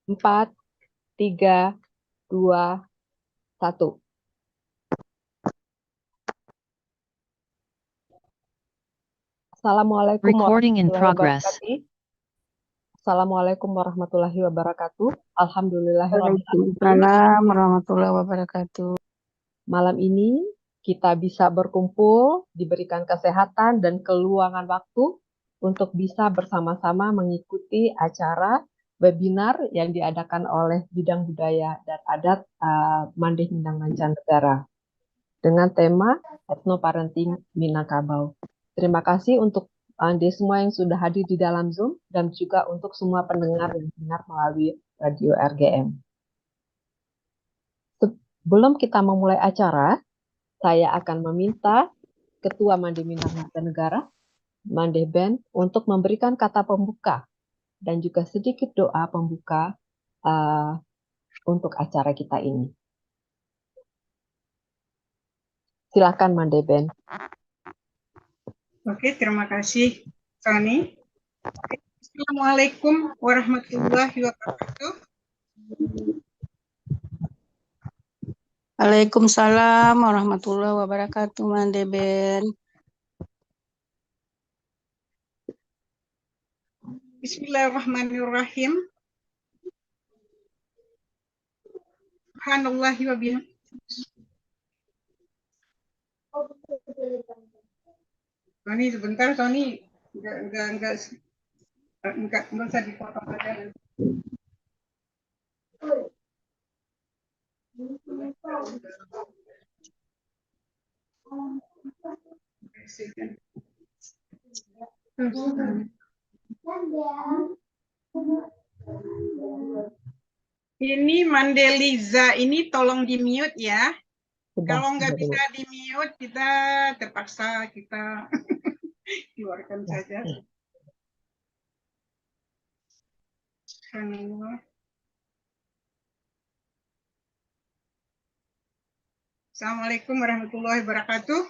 4, 3, 2, 1. Assalamualaikum Recording in warahmatullahi progress. wabarakatuh. Assalamualaikum warahmatullahi wabarakatuh. Alhamdulillahirabbil alamin. Waalaikumsalam warahmatullahi wabarakatuh. Malam ini kita bisa berkumpul, diberikan kesehatan dan keluangan waktu untuk bisa bersama-sama mengikuti acara webinar yang diadakan oleh Bidang Budaya dan Adat Mandeh Minang Mancanegara dengan tema Ethnoparenting Minangkabau. Terima kasih untuk Anda semua yang sudah hadir di dalam Zoom dan juga untuk semua pendengar yang dengar melalui Radio RGM. Sebelum kita memulai acara, saya akan meminta Ketua Mandeh Minang Mancanegara, Mandeh Ben, untuk memberikan kata pembuka dan juga sedikit doa pembuka untuk acara kita ini. Silakan Mandeh Ben. Oke, terima kasih, Tony. Assalamualaikum warahmatullahi wabarakatuh. Waalaikumsalam warahmatullahi wabarakatuh, Mandeh Ben. Bismillahirrahmanirrahim. Subhanallahi wa bihamdihi. Tony, sebentar, Tony. Enggak usah dipotong aja. Ini Mandeliza, ini tolong di-mute ya. Kalau nggak bisa di-mute, kita terpaksa kita keluarkan saja. Assalamualaikum warahmatullahi wabarakatuh.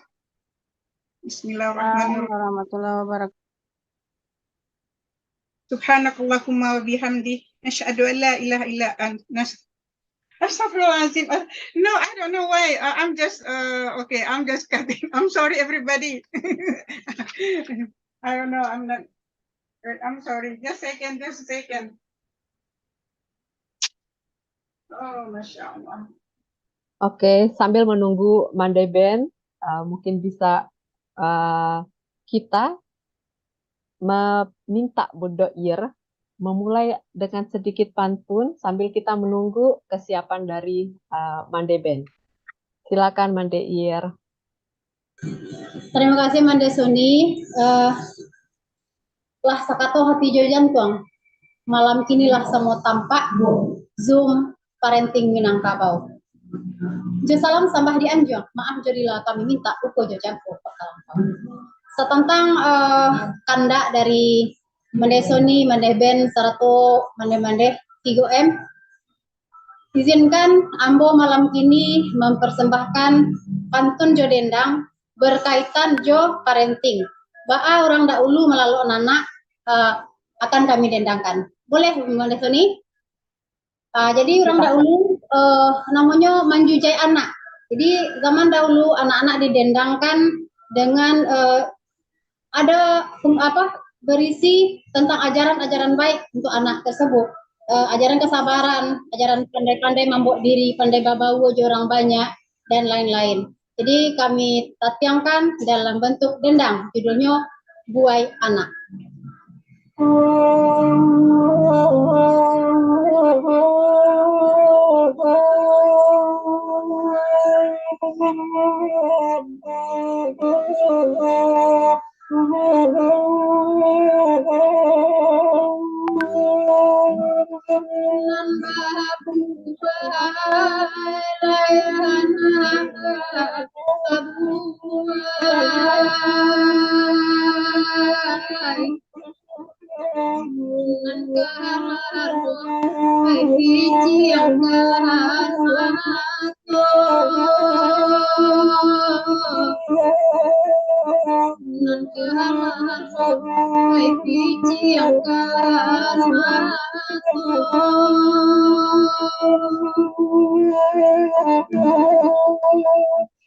Bismillahirrahmanirrahim. Warahmatullahi wabarakatuh. Subhanakallahumma wa bihamdi asyhadu an la ilaha illa anta astaghfirullahalazim. No, I don't know why. I'm just okay, I'm just cutting. I'm sorry everybody. I don't know. I'm sorry. Just a second. Oh, Masya Allah. Oke, sambil menunggu Mandeh Ben, mungkin bisa kita meminta Budoir memulai dengan sedikit pantun sambil kita menunggu kesiapan dari Mandeh Ben. Silakan Mandeir. Terima kasih Mandeh Suni. Lah sakato hati jojan tuang. Malam kinilah semua tampak Zoom Parenting Minangkabau. Jo salam sambah di anjong. Maaf jadilah kami minta uko jo jampo setentang kandak dari Mandeh Soni, Mandeh Ben, serta Mandeh 3M. Izinkan Ambo malam kini mempersembahkan pantun jo dendang berkaitan jo parenting. Ba'a orang dahulu melalui anak akan kami dendangkan. Boleh Mandeh Soni? Jadi orang dahulu namanya manjujai anak. Jadi zaman dahulu anak-anak didendangkan dengan ada berisi tentang ajaran-ajaran baik untuk anak tersebut. Ajaran kesabaran, ajaran pandai-pandai mambok diri, pandai babawu orang banyak dan lain-lain. Jadi kami tatiangkan dalam bentuk dendang, judulnya Buai Anak.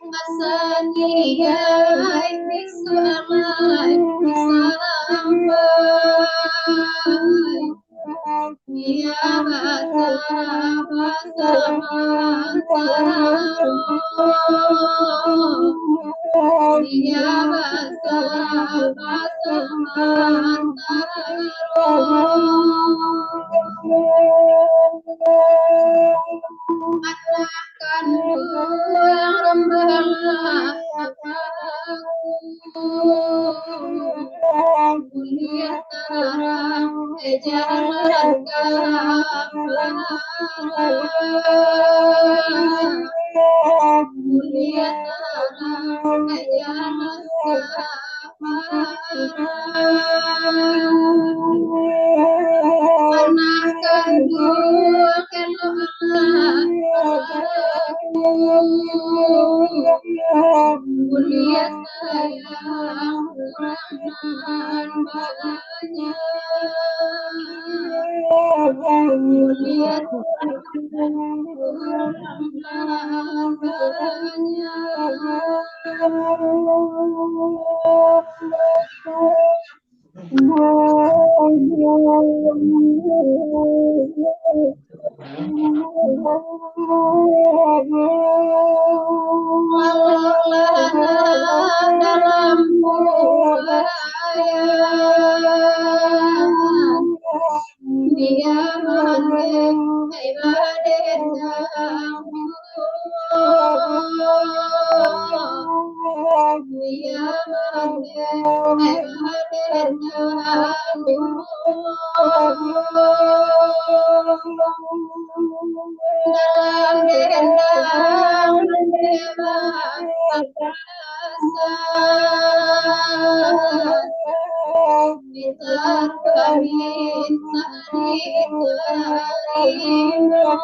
Asaniyai bisu amai bisampai Dia bata basama Dia bata Anak yang rembalah Kuliah tarang ejaran Kuliah tarang ejaran Anak kandung kalau Kuliah sayang kurangan banyak Kuliah kurangan dalam pelayan Dia mandeng ibadet Dia mandeng ibadet dalam dendang mendebat perasaan Bitar pamit sari tarimo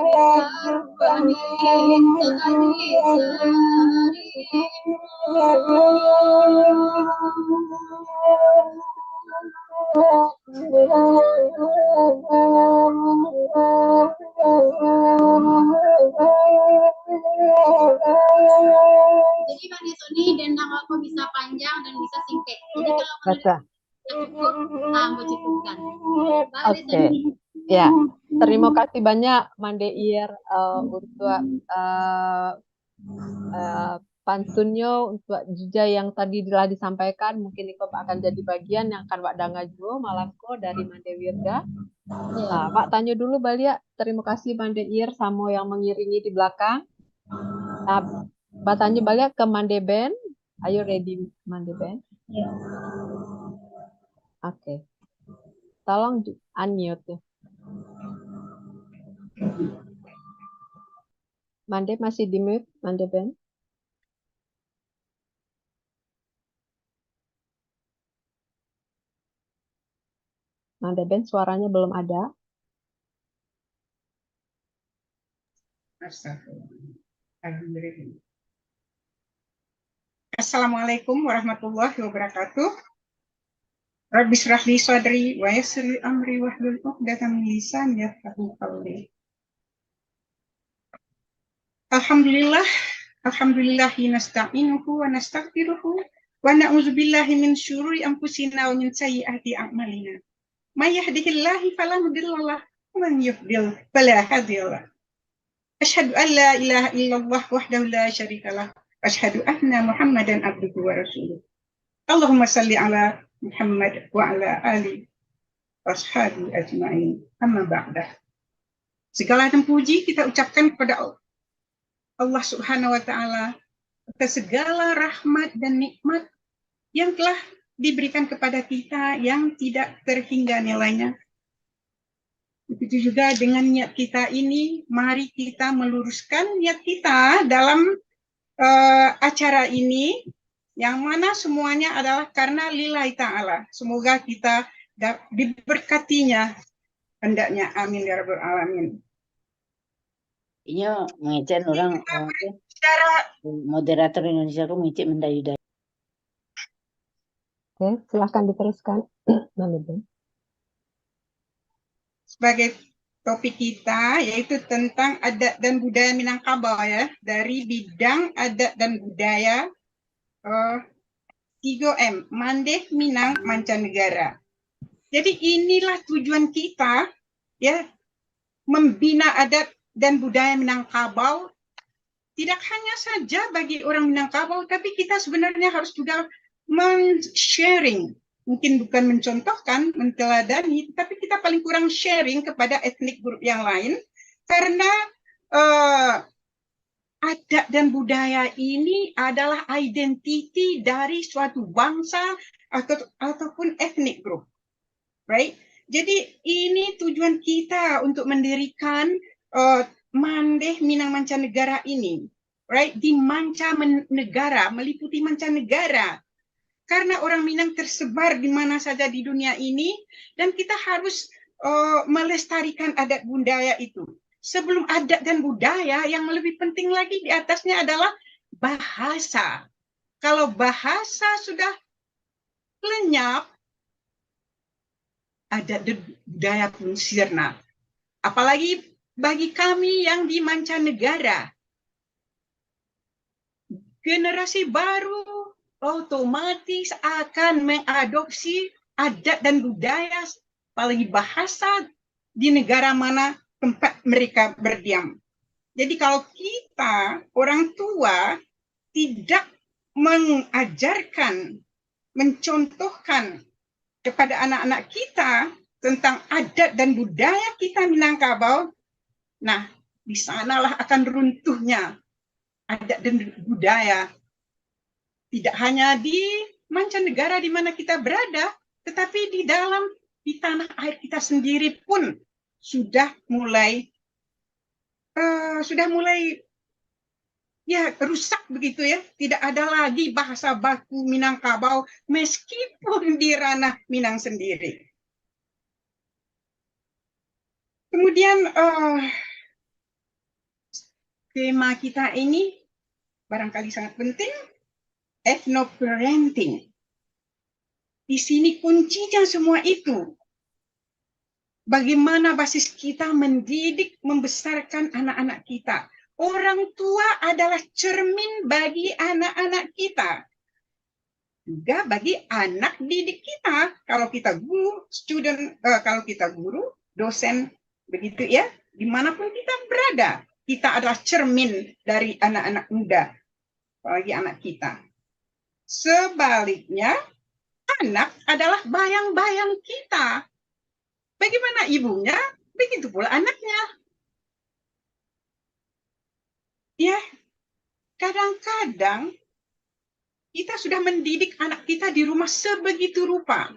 Bitar pamit sari Jadi Mbak Desoni dendang aku bisa panjang dan bisa singkat. Jadi kalau Baca. mau cukupkan. Oke. Ya, terima kasih banyak Mandeir untuk pantunnya, untuk juga yang tadi telah disampaikan. Mungkin Iko akan jadi bagian yang akan Wak Dangajuo Malangko dari Mandewirga. Pak tanya dulu Balia, terima kasih Mandeir sama yang mengiringi di belakang. Pak tanya Balia ke Mandeben. Are you ready Mandeben? Ya. Oke. Tolong unmute ya. Mande masih di mute, Mandeben? Mandeben suaranya belum ada. Alhamdulillah. Assalamualaikum warahmatullahi wabarakatuh. Rabbi shrah li sadri wa yassir li amri wahlul 'uqdatam min lisani yafqahu qawli. Alhamdulillahi nasta'inuhu wa nastaghfiruhu wa na'udzubillahi min syururi anfusina wa min sayyiati a'malina. May yahdihillahu fala mudhillalah wa man yudhlil fala hadiyalah. Asyhadu an la ilaha illallah wahdahu la syarikalah wa asyhadu anna Muhammadan abduhu wa rasuluh. Allahumma salli ala Muhammad wa ala ali washabi ajma'in. Amma ba'dah. Segala puji kita ucapkan kepada Allah Subhanahu wa taala atas segala rahmat dan nikmat yang telah diberikan kepada kita yang tidak terhingga nilainya. Begitu juga dengan niat kita ini, mari kita meluruskan niat kita dalam acara ini, yang mana semuanya adalah karena lillahi ta'ala. Semoga kita diberkatinya hendaknya. Amin ya rabbal alamin. Ini mengecek orang moderator Indonesia aku mengecek mendayu-dayu. Oke, silahkan diteruskan. Mandeben. Sebagai topik kita yaitu tentang adat dan budaya Minangkabau ya, dari bidang adat dan budaya 3M, Mandeh Minang Mancanegara. Jadi inilah tujuan kita ya, membina adat dan budaya Minangkabau tidak hanya saja bagi orang Minangkabau, tapi kita sebenarnya harus juga men-sharing, mungkin bukan mencontohkan, menteladani, tapi kita paling kurang sharing kepada etnik grup yang lain, karena adat dan budaya ini adalah identiti dari suatu bangsa ataupun etnik grup, right? Jadi ini tujuan kita untuk mendirikan Mandeh Minang Mancanegara ini, right? Di mancanegara, meliputi mancanegara. Karena orang Minang tersebar di mana saja di dunia ini, dan kita harus melestarikan adat budaya itu. Sebelum adat dan budaya, yang lebih penting lagi di atasnya adalah bahasa. Kalau bahasa sudah lenyap, adat dan budaya pun sirna. Apalagi bagi kami yang di mancanegara, generasi baru otomatis akan mengadopsi adat dan budaya, apalagi bahasa di negara mana tempat mereka berdiam. Jadi kalau kita, orang tua, tidak mengajarkan, mencontohkan kepada anak-anak kita tentang adat dan budaya kita Minangkabau, nah, di sanalah akan runtuhnya adat dan budaya. Tidak hanya di mancanegara di mana kita berada, tetapi di tanah air kita sendiri pun sudah mulai ya rusak begitu ya. Tidak ada lagi bahasa baku Minangkabau meskipun di ranah Minang sendiri. Kemudian tema kita ini barangkali sangat penting, ethnoparenting. Di sini kuncinya semua itu. Bagaimana basis kita mendidik, membesarkan anak-anak kita. Orang tua adalah cermin bagi anak-anak kita. Juga bagi anak didik kita. Kalau kita guru, kalau kita guru, dosen, begitu ya, dimanapun kita berada. Kita adalah cermin dari anak-anak muda, apalagi anak kita. Sebaliknya, anak adalah bayang-bayang kita. Bagaimana ibunya, begitu pula anaknya. Ya, kadang-kadang kita sudah mendidik anak kita di rumah sebegitu rupa.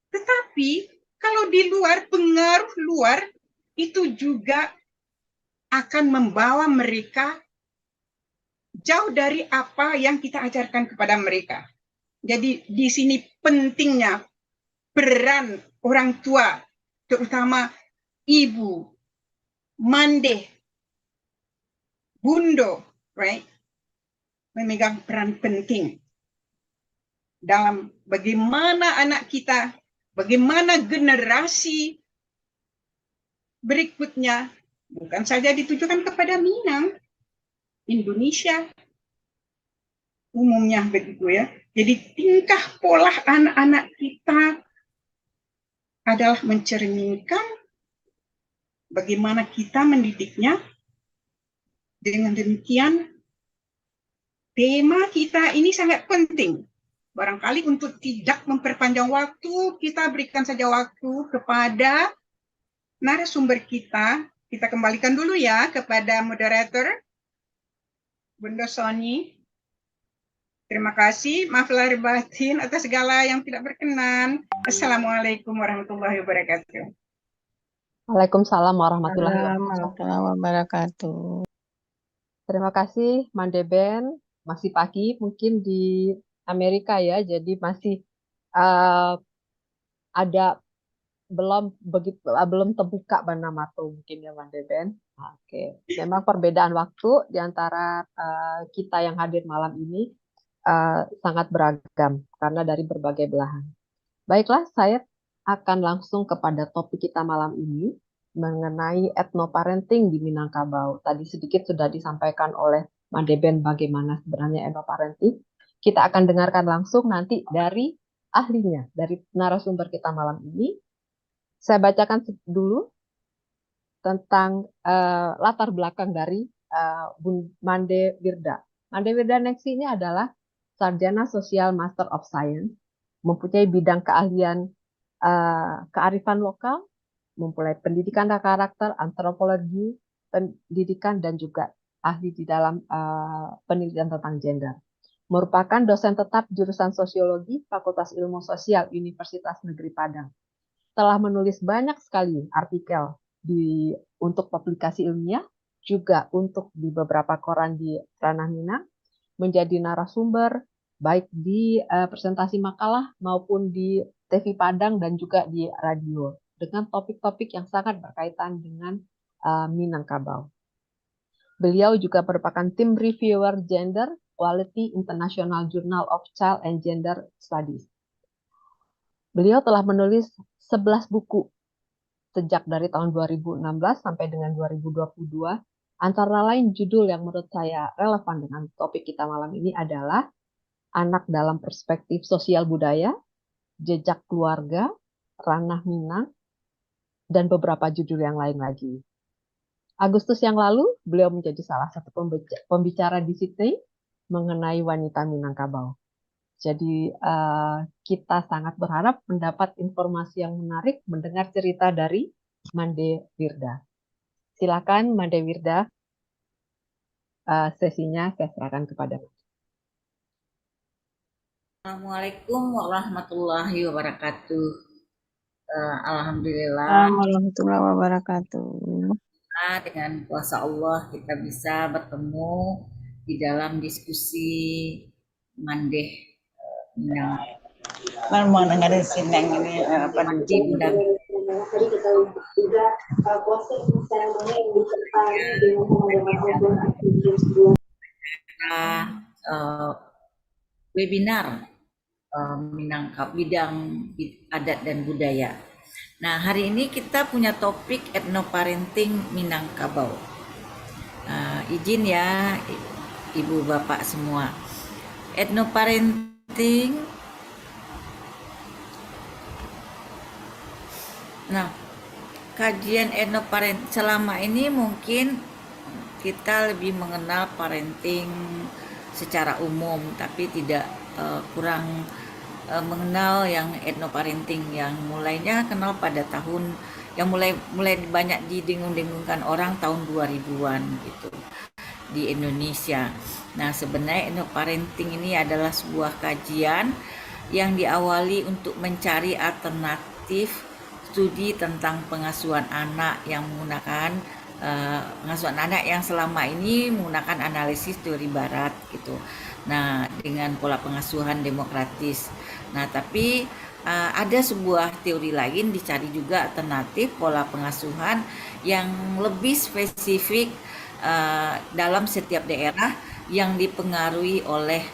Tetapi kalau di luar, pengaruh luar, itu juga akan membawa mereka jauh dari apa yang kita ajarkan kepada mereka. Jadi di sini pentingnya peran orang tua, terutama ibu, mandeh, bundo, right? Memegang peran penting dalam bagaimana anak kita, bagaimana generasi berikutnya, bukan saja ditujukan kepada Minang, Indonesia umumnya begitu ya. Jadi tingkah pola anak-anak kita adalah mencerminkan bagaimana kita mendidiknya. Dengan demikian, tema kita ini sangat penting. Barangkali untuk tidak memperpanjang waktu, kita berikan saja waktu kepada narasumber kita. Kita kembalikan dulu ya kepada moderator, Bunda Sony. Terima kasih, maaf lahir batin atas segala yang tidak berkenan. Assalamualaikum warahmatullahi wabarakatuh. Waalaikumsalam warahmatullahi Warahmatullahi wabarakatuh. Terima kasih, Mandeben. Masih pagi mungkin di Amerika ya, jadi masih ada belum terbuka Banamato mungkin ya, Mandeben. Oke, memang perbedaan waktu di antara kita yang hadir malam ini sangat beragam karena dari berbagai belahan. Baiklah, saya akan langsung kepada topik kita malam ini, mengenai etnoparenting di Minangkabau. Tadi sedikit sudah disampaikan oleh Mandeben bagaimana sebenarnya etnoparenting. Kita akan dengarkan langsung nanti dari ahlinya, dari narasumber kita malam ini. Saya bacakan dulu tentang latar belakang dari Bun Mande Wirda. Mande Wirda Neksi ini adalah sarjana sosial Master of Science, mempunyai bidang keahlian kearifan lokal, mempunyai pendidikan karakter, antropologi, pendidikan, dan juga ahli di dalam penelitian tentang gender. Merupakan dosen tetap jurusan sosiologi Fakultas Ilmu Sosial Universitas Negeri Padang. Telah menulis banyak sekali artikel untuk publikasi ilmiah, juga untuk di beberapa koran di ranah Minang, menjadi narasumber baik di presentasi makalah maupun di TV Padang dan juga di radio dengan topik-topik yang sangat berkaitan dengan Minangkabau. Beliau juga merupakan tim reviewer Gender Quality International Journal of Child and Gender Studies. Beliau telah menulis 11 buku sejak dari tahun 2016 sampai dengan 2022. Antara lain judul yang menurut saya relevan dengan topik kita malam ini adalah Anak dalam Perspektif Sosial Budaya, Jejak Keluarga, Ranah Minang, dan beberapa judul yang lain lagi. Agustus yang lalu, beliau menjadi salah satu pembicara di Sydney mengenai wanita Minangkabau. Jadi kita sangat berharap mendapat informasi yang menarik mendengar cerita dari Mande Wirda. Silakan Mande Wirda, sesinya saya serahkan kepada Anda. Assalamualaikum warahmatullahi wabarakatuh. Alhamdulillah. Warahmatullahi wabarakatuh. Dengan kuasa Allah kita bisa bertemu di dalam diskusi Mandeh Minang. Mau dengerin sineng ini apa Di undang webinar Minangkabau bidang adat dan budaya. Nah, hari ini kita punya topik etnoparenting Minangkabau. Izin ya Ibu Bapak semua. Etnoparenting. Nah, kajian etnoparenting selama ini mungkin kita lebih mengenal parenting secara umum, tapi tidak kurang mengenal yang etnoparenting yang mulainya kenal pada tahun yang mulai banyak didengung-dengungkan orang tahun 2000-an gitu di Indonesia. Nah, sebenarnya etnoparenting ini adalah sebuah kajian yang diawali untuk mencari alternatif studi tentang pengasuhan anak yang menggunakan pengasuhan anak yang selama ini menggunakan analisis teori barat gitu. Nah, dengan pola pengasuhan demokratis. Nah, tapi ada sebuah teori lain dicari juga alternatif pola pengasuhan yang lebih spesifik dalam setiap daerah yang dipengaruhi oleh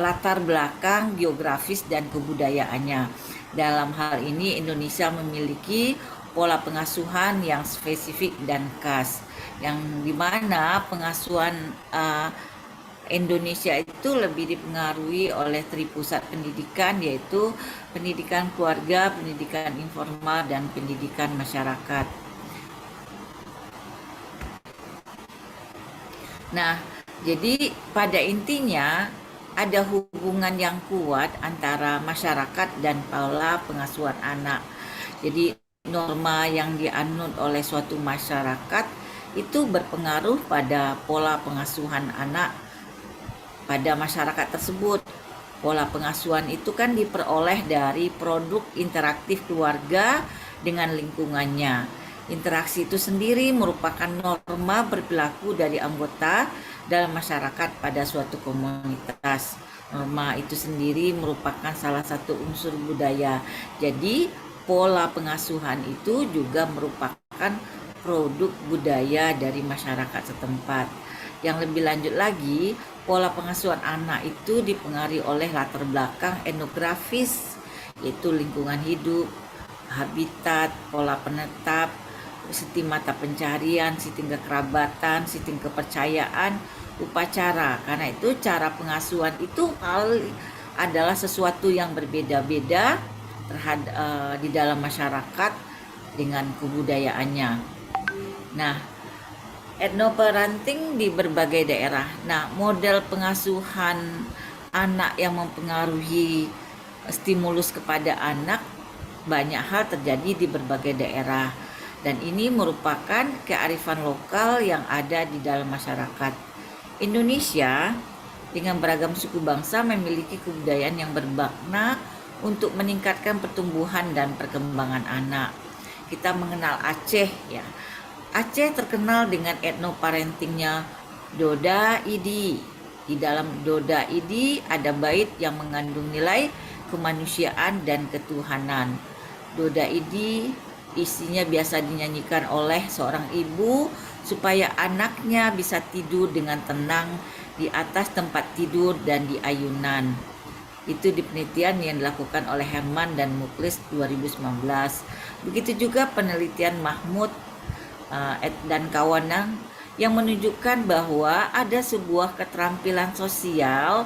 latar belakang geografis dan kebudayaannya. Dalam hal ini Indonesia memiliki pola pengasuhan yang spesifik dan khas, yang dimana pengasuhan Indonesia itu lebih dipengaruhi oleh tripusat pendidikan, yaitu pendidikan keluarga, pendidikan informal, dan pendidikan masyarakat. Nah, jadi pada intinya ada hubungan yang kuat antara masyarakat dan pola pengasuhan anak. Jadi norma yang dianut oleh suatu masyarakat itu berpengaruh pada pola pengasuhan anak pada masyarakat tersebut. Pola pengasuhan itu kan diperoleh dari produk interaktif keluarga dengan lingkungannya. Interaksi itu sendiri merupakan norma berperilaku dari anggota dalam masyarakat pada suatu komunitas. Norma itu sendiri merupakan salah satu unsur budaya. Jadi pola pengasuhan itu juga merupakan produk budaya dari masyarakat setempat. Yang lebih lanjut lagi, pola pengasuhan anak itu dipengaruhi oleh latar belakang etnografis, yaitu lingkungan hidup, habitat, pola penetap, sistem mata pencarian, sistem kekerabatan, sistem kepercayaan, upacara. Karena itu cara pengasuhan itu adalah sesuatu yang berbeda-beda terhadap di dalam masyarakat dengan kebudayaannya. Nah, etnoparenting di berbagai daerah. Nah, model pengasuhan anak yang mempengaruhi stimulus kepada anak banyak hal terjadi di berbagai daerah, dan ini merupakan kearifan lokal yang ada di dalam masyarakat. Indonesia dengan beragam suku bangsa memiliki kebudayaan yang bermakna untuk meningkatkan pertumbuhan dan perkembangan anak. Kita mengenal Aceh ya. Aceh terkenal dengan etnoparentingnya Doda Idi. Di dalam Doda Idi ada bait yang mengandung nilai kemanusiaan dan ketuhanan. Doda Idi isinya biasa dinyanyikan oleh seorang ibu supaya anaknya bisa tidur dengan tenang di atas tempat tidur dan di ayunan. Itu di penelitian yang dilakukan oleh Herman dan Muklis 2019. Begitu juga penelitian Mahmud dan kawanan yang menunjukkan bahwa ada sebuah keterampilan sosial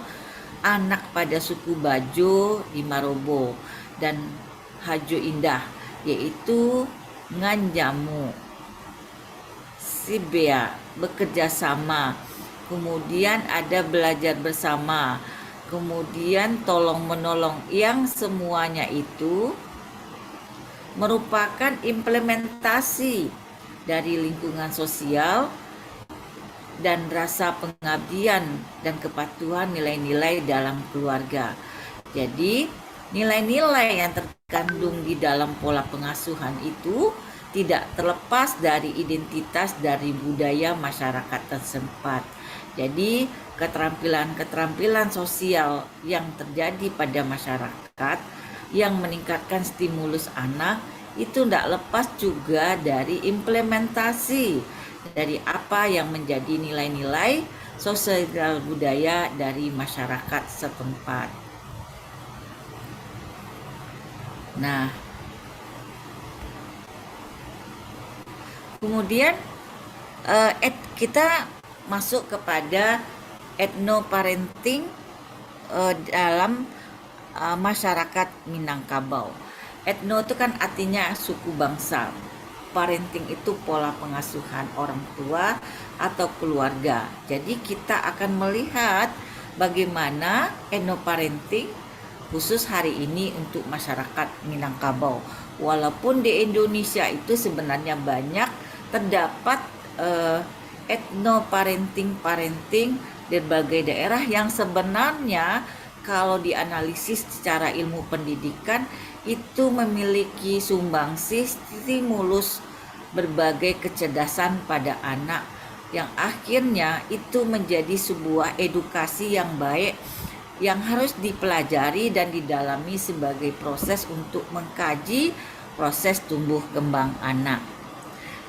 anak pada suku Bajo di Marobo dan Hajo Indah, yaitu nganjamu, sibea, bekerja sama, kemudian ada belajar bersama, kemudian tolong menolong, yang semuanya itu merupakan implementasi dari lingkungan sosial dan rasa pengabdian dan kepatuhan nilai-nilai dalam keluarga. Jadi nilai-nilai yang terkandung di dalam pola pengasuhan itu tidak terlepas dari identitas dari budaya masyarakat tersebut. Jadi keterampilan-keterampilan sosial yang terjadi pada masyarakat yang meningkatkan stimulus anak itu tidak lepas juga dari implementasi dari apa yang menjadi nilai-nilai sosial budaya dari masyarakat setempat. Nah, kemudian kita masuk kepada etnoparenting dalam masyarakat Minangkabau. Etno itu kan artinya suku bangsa. Parenting itu pola pengasuhan orang tua atau keluarga. Jadi kita akan melihat bagaimana etnoparenting khusus hari ini untuk masyarakat Minangkabau. Walaupun di Indonesia itu sebenarnya banyak terdapat etnoparenting di berbagai daerah yang sebenarnya kalau dianalisis secara ilmu pendidikan itu memiliki sumbangsih stimulus berbagai kecerdasan pada anak yang akhirnya itu menjadi sebuah edukasi yang baik yang harus dipelajari dan didalami sebagai proses untuk mengkaji proses tumbuh kembang anak.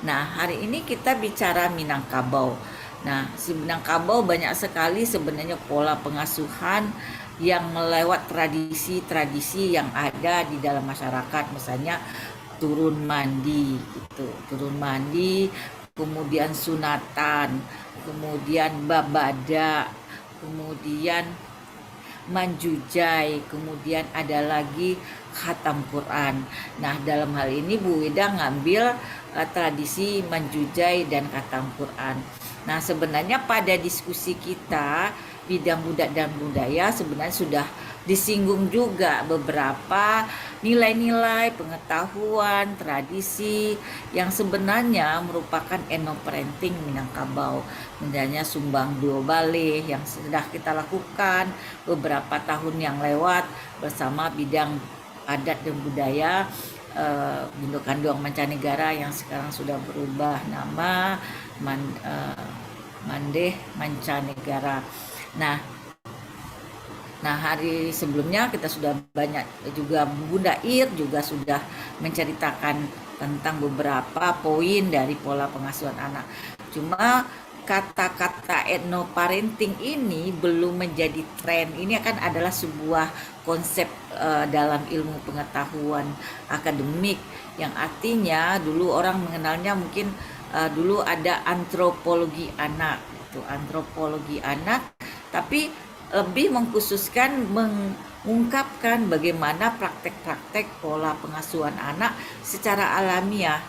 Nah, hari ini kita bicara Minangkabau. Nah, si Minangkabau banyak sekali sebenarnya pola pengasuhan yang melewat tradisi-tradisi yang ada di dalam masyarakat, misalnya turun mandi gitu, kemudian sunatan, kemudian babada, kemudian manjujai, kemudian ada lagi khatam Quran. Nah, dalam hal ini Bu Wida ngambil tradisi manjujai dan khatam Quran. Nah, sebenarnya pada diskusi kita bidang budaya dan budaya sebenarnya sudah disinggung juga beberapa nilai-nilai pengetahuan tradisi yang sebenarnya merupakan etnoparenting Minangkabau. Misalnya Sumbang Dua Baleh yang sudah kita lakukan beberapa tahun yang lewat bersama bidang adat dan budaya Bundo Kanduang Mancanegara yang sekarang sudah berubah nama Mandeh Mancanegara. Nah, hari sebelumnya kita sudah banyak juga Bunda Ir juga sudah menceritakan tentang beberapa poin dari pola pengasuhan anak. Cuma kata-kata etnoparenting ini belum menjadi tren. Ini akan adalah sebuah konsep dalam ilmu pengetahuan akademik, yang artinya dulu orang mengenalnya mungkin dulu ada antropologi anak, itu antropologi anak, tapi lebih mengkhususkan mengungkapkan bagaimana praktek-praktek pola pengasuhan anak secara alamiah,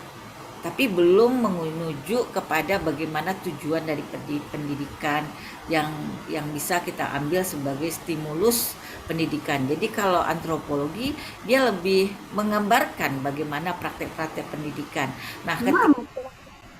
tapi belum menuju kepada bagaimana tujuan dari pendidikan yang bisa kita ambil sebagai stimulus pendidikan. Jadi kalau antropologi dia lebih menggambarkan bagaimana praktek-praktek pendidikan. Nah,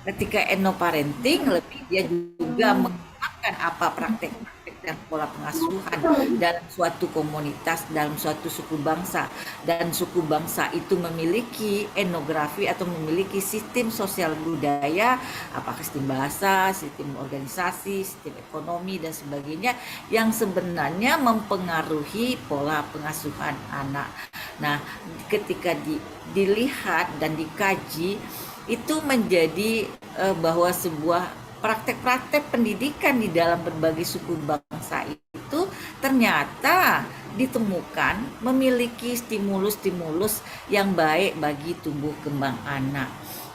ketika ethnoparenting lebih dia juga mengembangkan apa praktek-praktek dan pola pengasuhan dalam suatu komunitas, dalam suatu suku bangsa, dan suku bangsa itu memiliki etnografi atau memiliki sistem sosial budaya, apakah sistem bahasa, sistem organisasi, sistem ekonomi dan sebagainya, yang sebenarnya mempengaruhi pola pengasuhan anak. Nah, ketika dilihat dan dikaji, itu menjadi bahwa sebuah praktek-praktek pendidikan di dalam berbagai suku bangsa itu ternyata ditemukan memiliki stimulus-stimulus yang baik bagi tumbuh kembang anak.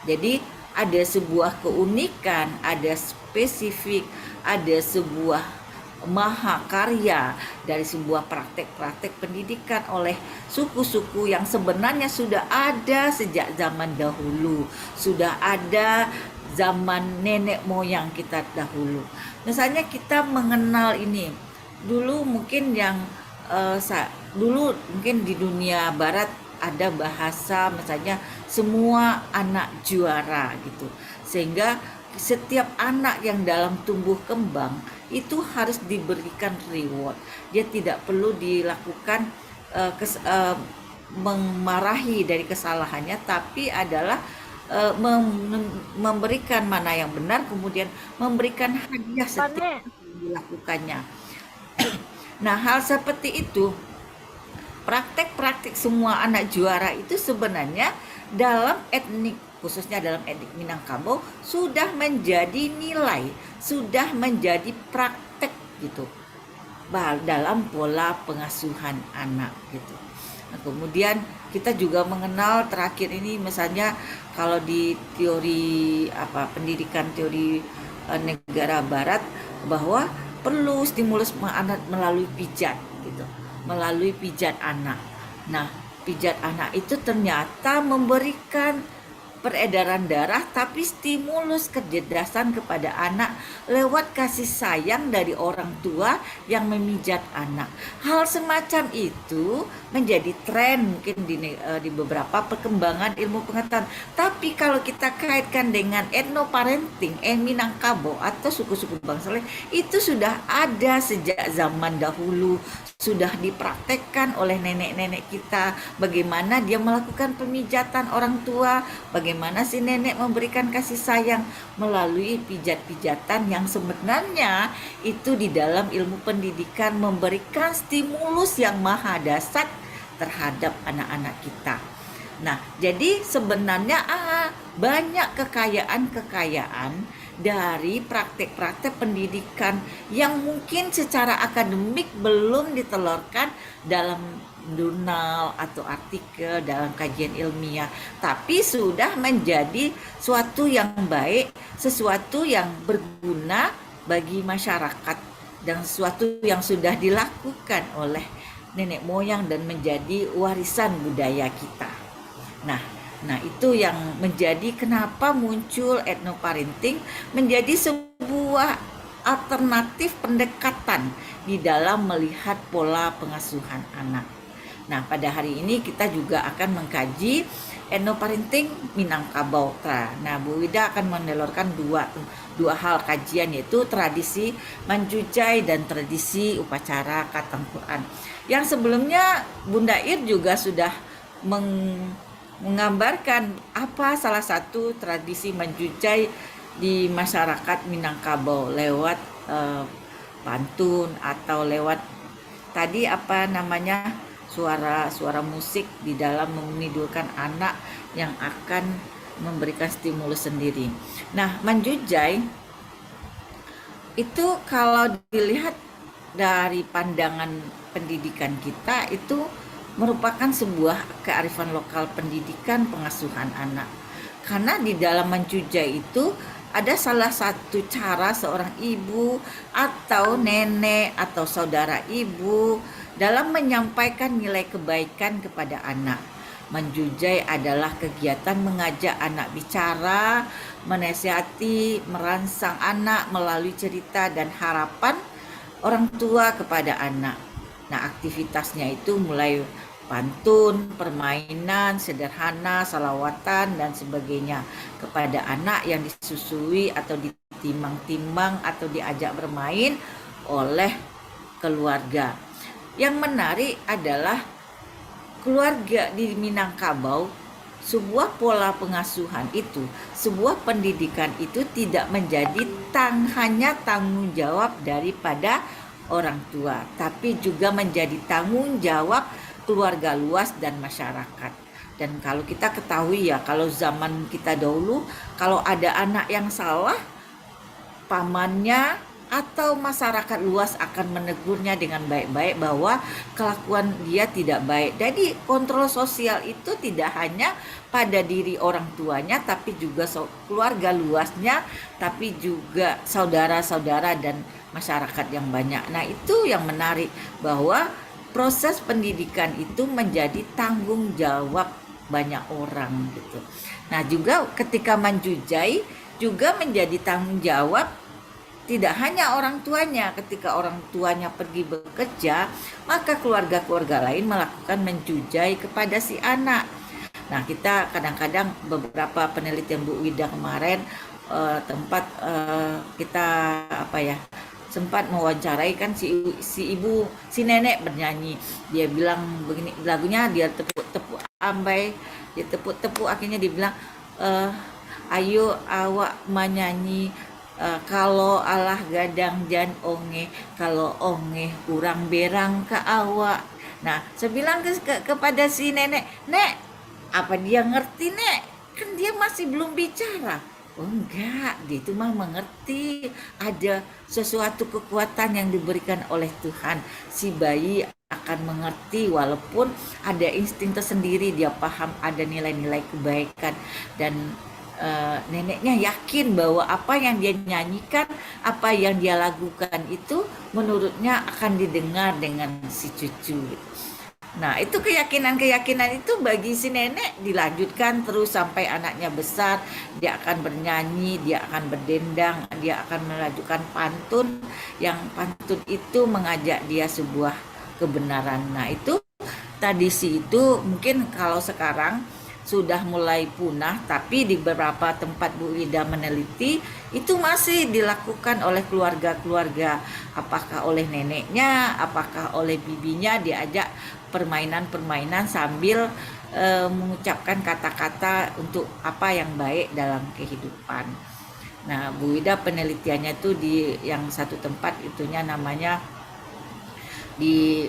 Jadi ada sebuah keunikan, ada spesifik, ada sebuah mahakarya dari sebuah praktek-praktek pendidikan oleh suku-suku yang sebenarnya sudah ada sejak zaman dahulu, sudah ada zaman nenek moyang kita dahulu. Misalnya kita mengenal ini dulu, mungkin yang dulu mungkin di dunia barat ada bahasa misalnya semua anak juara gitu, sehingga setiap anak yang dalam tumbuh kembang itu harus diberikan reward. Dia tidak perlu dilakukan memarahi dari kesalahannya, tapi adalah memberikan mana yang benar, kemudian memberikan hadiah setiap yang dilakukannya. Nah, hal seperti itu, praktek-praktek semua anak juara itu sebenarnya dalam etnik, khususnya dalam etnik Minangkabau, sudah menjadi nilai, sudah menjadi praktek gitu dalam pola pengasuhan anak gitu. Nah, kemudian kita juga mengenal terakhir ini misalnya kalau di teori pendidikan teori negara barat, bahwa perlu stimulus anak melalui pijat gitu, melalui pijat anak. Nah, pijat anak itu ternyata memberikan peredaran darah, tapi stimulus kecerdasan kepada anak lewat kasih sayang dari orang tua yang memijat anak. Hal semacam itu menjadi tren mungkin di beberapa perkembangan ilmu pengetahuan. Tapi kalau kita kaitkan dengan ethnoparenting, Minangkabau atau suku-suku bangsa lain, itu sudah ada sejak zaman dahulu, sudah dipraktekkan oleh nenek-nenek kita, bagaimana dia melakukan pemijatan orang tua, bagaimana si nenek memberikan kasih sayang melalui pijat-pijatan yang sebenarnya itu di dalam ilmu pendidikan memberikan stimulus yang maha dasar terhadap anak-anak kita. Nah, jadi sebenarnya banyak kekayaan-kekayaan dari praktek-praktek pendidikan yang mungkin secara akademik belum ditelurkan dalam jurnal atau artikel dalam kajian ilmiah, tapi sudah menjadi suatu yang baik, sesuatu yang berguna bagi masyarakat, dan sesuatu yang sudah dilakukan oleh nenek moyang dan menjadi warisan budaya kita. Nah, itu yang menjadi kenapa muncul ethnoparenting menjadi sebuah alternatif pendekatan di dalam melihat pola pengasuhan anak. Nah, pada hari ini kita juga akan mengkaji ethnoparenting Minangkabau. Nah, Bu Wida akan menelurkan dua hal kajian, yaitu tradisi Manjujai dan tradisi upacara Khatam Quran. Yang sebelumnya Bunda Ir juga sudah menggambarkan apa salah satu tradisi Manjujai di masyarakat Minangkabau lewat pantun atau lewat tadi suara musik di dalam menidurkan anak yang akan memberikan stimulus sendiri. Nah, Manjujai itu kalau dilihat dari pandangan pendidikan kita itu merupakan sebuah kearifan lokal pendidikan pengasuhan anak. Karena di dalam menjujai itu ada salah satu cara seorang ibu atau nenek atau saudara ibu dalam menyampaikan nilai kebaikan kepada anak. Menjujai adalah kegiatan mengajak anak bicara, menasihati, merangsang anak melalui cerita dan harapan orang tua kepada anak. Nah, aktivitasnya itu mulai pantun, permainan sederhana, salawatan dan sebagainya kepada anak yang disusui atau ditimang-timang atau diajak bermain oleh keluarga. Yang menarik adalah keluarga di Minangkabau, sebuah pola pengasuhan itu, sebuah pendidikan itu tidak menjadi hanya tanggung jawab daripada orang tua, tapi juga menjadi tanggung jawab keluarga luas dan masyarakat. Dan kalau kita ketahui ya, kalau zaman kita dahulu, kalau ada anak yang salah, pamannya atau masyarakat luas akan menegurnya dengan baik-baik bahwa kelakuan dia tidak baik. Jadi kontrol sosial itu tidak hanya pada diri orang tuanya, tapi juga keluarga luasnya, tapi juga saudara-saudara dan masyarakat yang banyak. Nah, itu yang menarik, bahwa proses pendidikan itu menjadi tanggung jawab banyak orang gitu. Nah, juga ketika menjujai juga menjadi tanggung jawab tidak hanya orang tuanya. Ketika orang tuanya pergi bekerja, maka keluarga-keluarga lain melakukan menjujai kepada si anak. Nah, kita kadang-kadang beberapa penelitian Bu Wida kemarin kita sempat mewawancarai kan si ibu, si nenek bernyanyi. Dia bilang begini, lagunya dia tepuk-tepuk ambai, dia tepuk-tepuk, akhirnya dia bilang ayo awak menyanyi, kalau Allah gadang jan onge, kalau onge kurang berang ke awak. Nah, saya bilang kepada si nenek, "Nek, apa dia ngerti, Nek? Kan dia masih belum bicara." Oh enggak, dia itu mah mengerti, ada sesuatu kekuatan yang diberikan oleh Tuhan. Si bayi akan mengerti walaupun ada insting tersendiri, dia paham ada nilai-nilai kebaikan. Dan neneknya yakin bahwa apa yang dia nyanyikan, apa yang dia lakukan itu menurutnya akan didengar dengan si cucu. Nah, itu keyakinan-keyakinan itu bagi si nenek dilanjutkan terus sampai anaknya besar. Dia akan bernyanyi, dia akan berdendang, dia akan melakukan pantun, yang pantun itu mengajak dia sebuah kebenaran. Nah, itu tradisi itu mungkin kalau sekarang sudah mulai punah, tapi di beberapa tempat Bu Wida meneliti itu masih dilakukan oleh keluarga-keluarga, apakah oleh neneknya, apakah oleh bibinya, diajak permainan-permainan sambil mengucapkan kata-kata untuk apa yang baik dalam kehidupan. Nah, Bu Wida penelitiannya itu di yang satu tempat itunya namanya di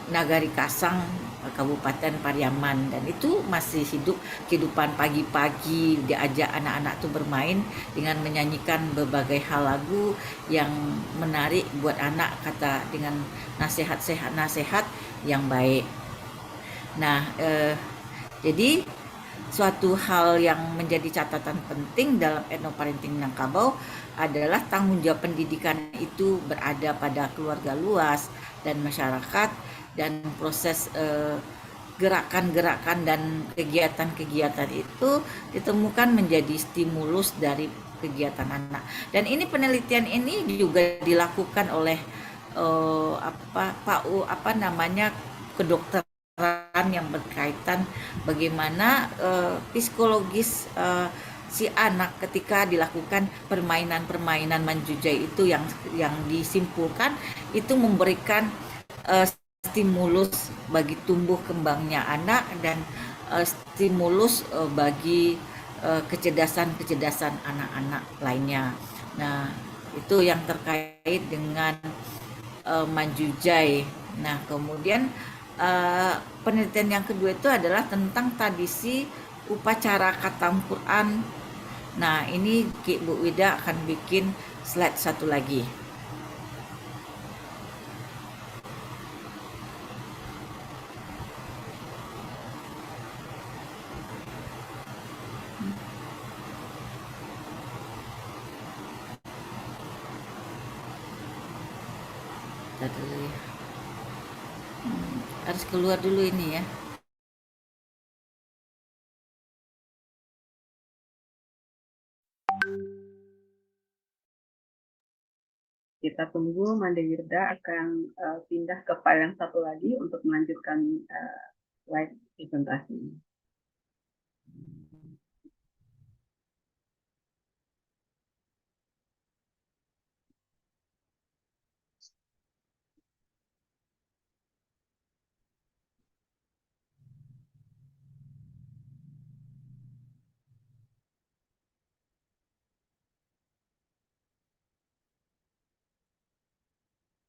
Nagari Kasang, Kabupaten Pariaman, dan itu masih hidup kehidupan pagi-pagi, diajak anak-anak tuh bermain dengan menyanyikan berbagai hal lagu yang menarik buat anak, kata dengan nasihat yang baik. Nah, jadi suatu hal yang menjadi catatan penting dalam etnoparenting Minangkabau adalah tanggung jawab pendidikan itu berada pada keluarga luas dan masyarakat, dan proses gerakan-gerakan dan kegiatan-kegiatan itu ditemukan menjadi stimulus dari kegiatan anak. Dan ini penelitian ini juga dilakukan oleh kedokteran yang berkaitan bagaimana psikologis si anak ketika dilakukan permainan-permainan menjujai itu, yang disimpulkan itu memberikan stimulus bagi tumbuh kembangnya anak dan stimulus bagi kecerdasan anak-anak lainnya. Nah, itu yang terkait dengan menjujai. Nah, kemudian penelitian yang kedua itu adalah tentang tradisi upacara khatam Quran. Nah, ini Bu Wida akan bikin slide satu lagi. Bentar dulu ya. Harus keluar dulu ini ya. Kita tunggu Mande Wirda akan pindah ke file yang satu lagi untuk melanjutkan slide presentasi ini.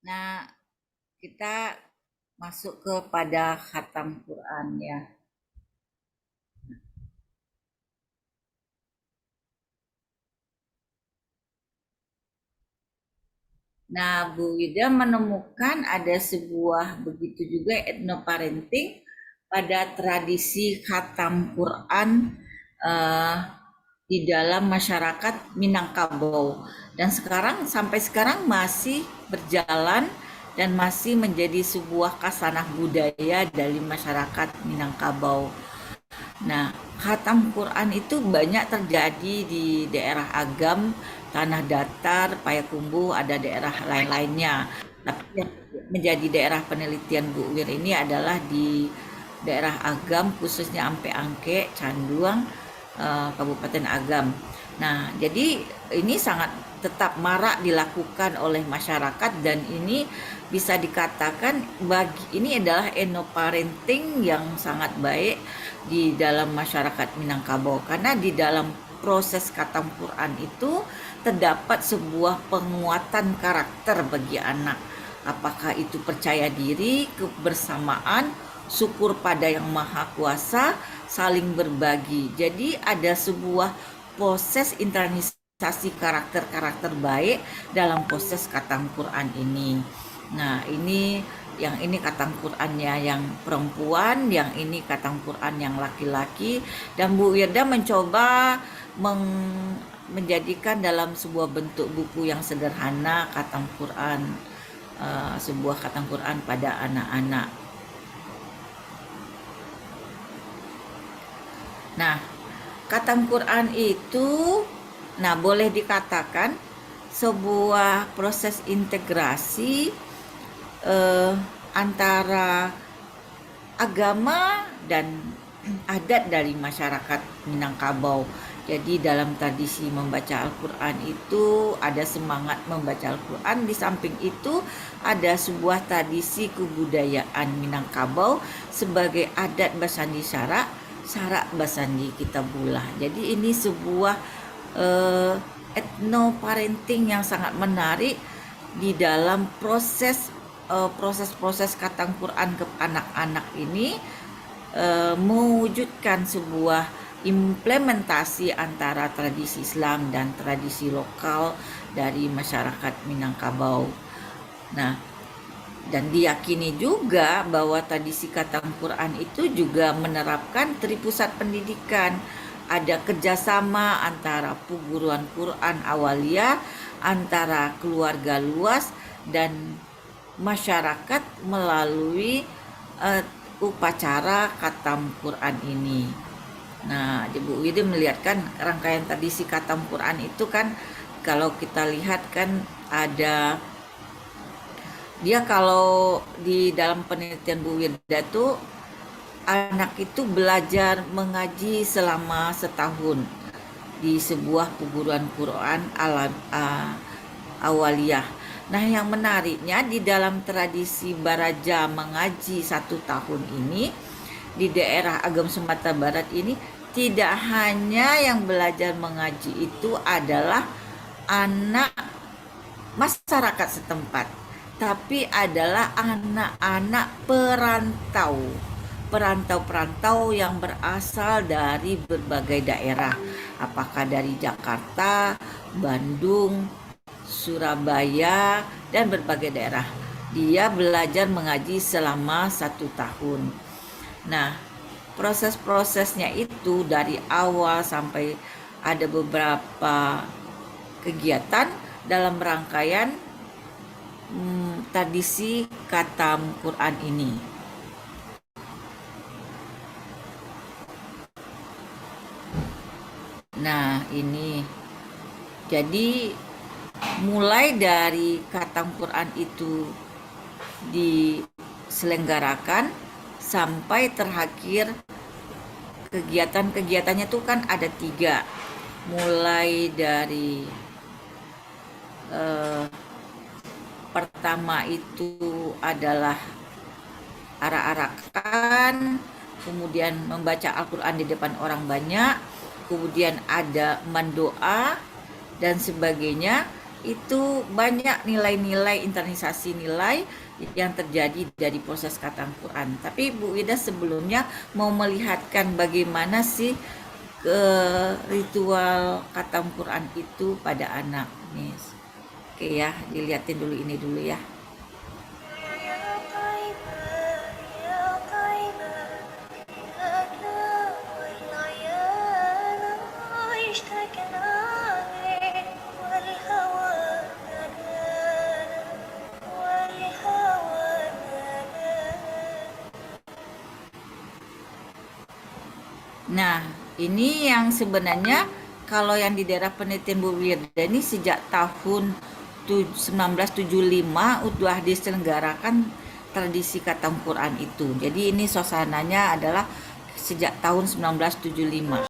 Nah, kita masuk kepada khatam Quran ya. Nah, Bu Wida menemukan ada sebuah begitu juga etnoparenting pada tradisi khatam Quran di dalam masyarakat Minangkabau, dan sampai sekarang masih berjalan dan masih menjadi sebuah kasanah budaya dari masyarakat Minangkabau. Nah, khatam Quran itu banyak terjadi di daerah Agam, Tanah Datar, Payakumbuh, ada daerah lain-lainnya. Tapi yang menjadi daerah penelitian Bu Wir ini adalah di daerah Agam, khususnya Ampe Angke, Canduang, Kabupaten Agam. Nah, jadi ini sangat tetap marak dilakukan oleh masyarakat, dan ini bisa dikatakan ini adalah enoparenting yang sangat baik di dalam masyarakat Minangkabau, karena di dalam proses khatam Quran itu terdapat sebuah penguatan karakter bagi anak, apakah itu percaya diri, kebersamaan, syukur pada Yang Maha Kuasa, saling berbagi. Jadi ada sebuah proses internalisasi karakter-karakter baik dalam proses khatam Quran ini. Nah, yang ini khatam Qurannya yang perempuan, yang ini khatam Quran yang laki-laki, dan Bu Wirda mencoba menjadikan dalam sebuah bentuk buku yang sederhana khatam Quran, sebuah khatam Quran pada anak-anak. Nah, khatam Quran itu boleh dikatakan sebuah proses integrasi antara agama dan adat dari masyarakat Minangkabau. Jadi dalam tradisi membaca Al-Quran itu ada semangat membaca Al-Quran, di samping itu ada sebuah tradisi kebudayaan Minangkabau sebagai adat basandi syarak basandi kitabullah. Jadi ini sebuah etnoparenting yang sangat menarik di dalam proses khatam Quran ke anak-anak ini, mewujudkan sebuah implementasi antara tradisi Islam dan tradisi lokal dari masyarakat Minangkabau. Nah, dan diyakini juga bahwa tradisi khatam Quran itu juga menerapkan tripusat pendidikan. Ada kerjasama antara perguruan Quran awaliyah, antara keluarga luas dan masyarakat melalui upacara khatam Quran ini. Nah, Ibu Wida melihatkan rangkaian tradisi khatam Quran itu kan, kalau kita lihat kan ada dia, kalau di dalam penelitian Bu Wirda tuh anak itu belajar mengaji selama setahun di sebuah perguruan Quran awaliyah. Nah, yang menariknya di dalam tradisi Baraja mengaji 1 tahun ini di daerah Agam Sumatera Barat ini, tidak hanya yang belajar mengaji itu adalah anak masyarakat setempat, tapi adalah anak-anak perantau yang berasal dari berbagai daerah, apakah dari Jakarta, Bandung, Surabaya, dan berbagai daerah. Dia belajar mengaji selama 1 tahun. Nah, proses-prosesnya itu dari awal sampai ada beberapa kegiatan dalam rangkaian tradisi khatam Quran ini. Nah, ini jadi mulai dari khatam Quran itu diselenggarakan sampai terakhir kegiatan-kegiatannya tuh kan ada 3, mulai dari pertama itu adalah arak-arakan, kemudian membaca Al-Quran di depan orang banyak, kemudian ada mendoa dan sebagainya. Itu banyak nilai-nilai, internalisasi nilai yang terjadi dari proses khatam Quran. Tapi Bu Ida sebelumnya mau melihatkan bagaimana sih ritual khatam Quran itu pada anak nih. Oke ya, dilihatin dulu ini dulu ya. Nah, ini yang sebenarnya kalau yang di daerah penelitian Bu Wirda ini sejak tahun 1975 udah diselenggarakan tradisi khatam Quran itu. Jadi ini suasananya adalah sejak tahun 1975.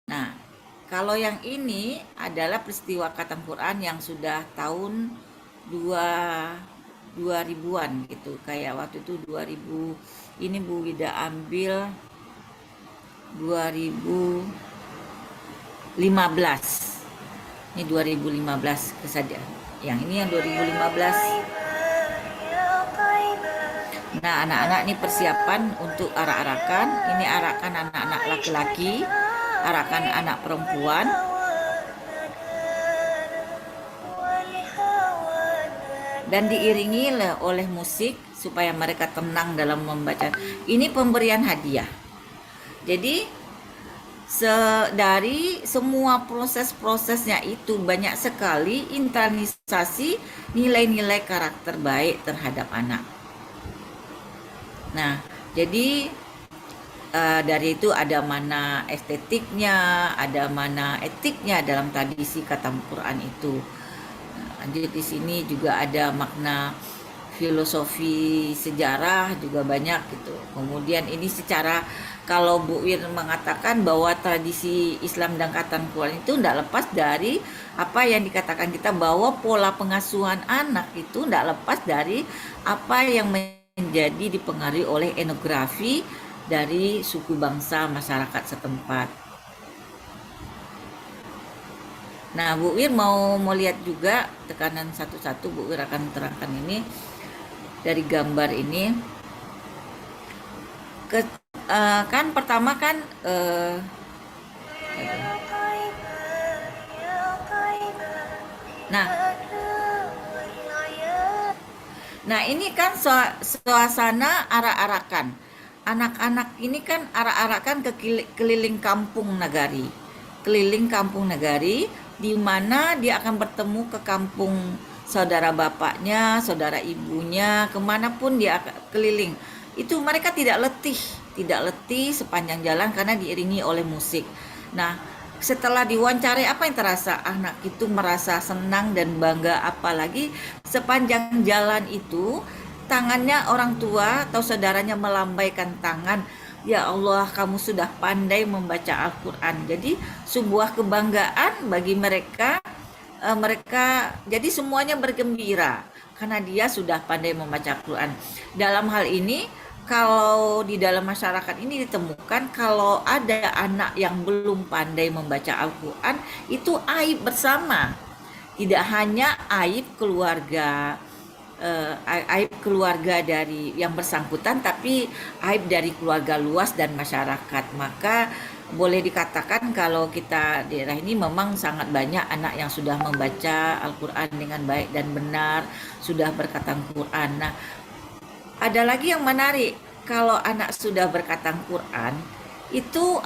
Nah, kalau yang ini adalah peristiwa khatam Quran yang sudah tahun 2000-an gitu. Kayak waktu itu 2000, ini Bu Wida ambil 2015. Ini 2015 kesadaran. Yang ini yang 2015. Nah, anak-anak ini persiapan untuk arak-arakan. Ini arakan anak-anak laki-laki, arakan anak perempuan. Dan diiringi oleh musik supaya mereka tenang dalam membaca. Ini pemberian hadiah. Jadi dari semua proses-prosesnya itu banyak sekali internalisasi nilai-nilai karakter baik terhadap anak. Nah, jadi dari itu ada mana estetiknya, ada mana etiknya dalam tradisi khatam Quran itu. Lanjut di sini juga ada makna filosofi sejarah juga banyak gitu. Kemudian ini secara kalau Bu Wir mengatakan bahwa tradisi Islam dan khatam Quran itu tidak lepas dari apa yang dikatakan kita bahwa pola pengasuhan anak itu tidak lepas dari apa yang menjadi dipengaruhi oleh etnografi dari suku bangsa masyarakat setempat. Nah, Bu Wir mau lihat juga tekanan satu-satu. Bu Wir akan terangkan ini dari gambar ini. Kan pertama kan Nah ini kan suasana arak-arakan. Anak-anak ini kan arak-arakan ke keliling kampung nagari. Keliling kampung nagari di mana dia akan bertemu ke kampung saudara bapaknya, saudara ibunya, kemanapun dia keliling. Itu mereka tidak letih sepanjang jalan karena diiringi oleh musik. Nah, setelah diwawancarai, apa yang terasa? Anak itu merasa senang dan bangga, apalagi sepanjang jalan itu tangannya orang tua atau saudaranya melambaikan tangan, ya Allah kamu sudah pandai membaca Al-Quran. Jadi sebuah kebanggaan bagi mereka, jadi semuanya bergembira karena dia sudah pandai membaca Al-Quran. Dalam hal ini, kalau di dalam masyarakat ini ditemukan kalau ada anak yang belum pandai membaca Al-Quran, itu aib bersama. Tidak hanya aib keluarga, aib keluarga dari yang bersangkutan, tapi aib dari keluarga luas dan masyarakat. Maka boleh dikatakan kalau kita daerah ini memang sangat banyak anak yang sudah membaca Al-Quran dengan baik dan benar, sudah berkhatam Quran. Nah, ada lagi yang menarik, kalau anak sudah berkhatam Quran, itu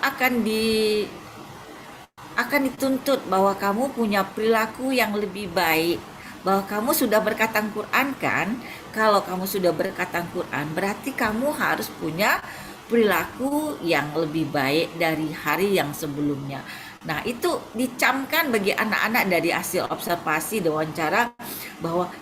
akan dituntut bahwa kamu punya perilaku yang lebih baik. Bahwa kamu sudah berkhatam Quran kan? Kalau kamu sudah berkhatam Quran, berarti kamu harus punya perilaku yang lebih baik dari hari yang sebelumnya. Nah, itu dicamkan bagi anak-anak dari hasil observasi dan wawancara bahwa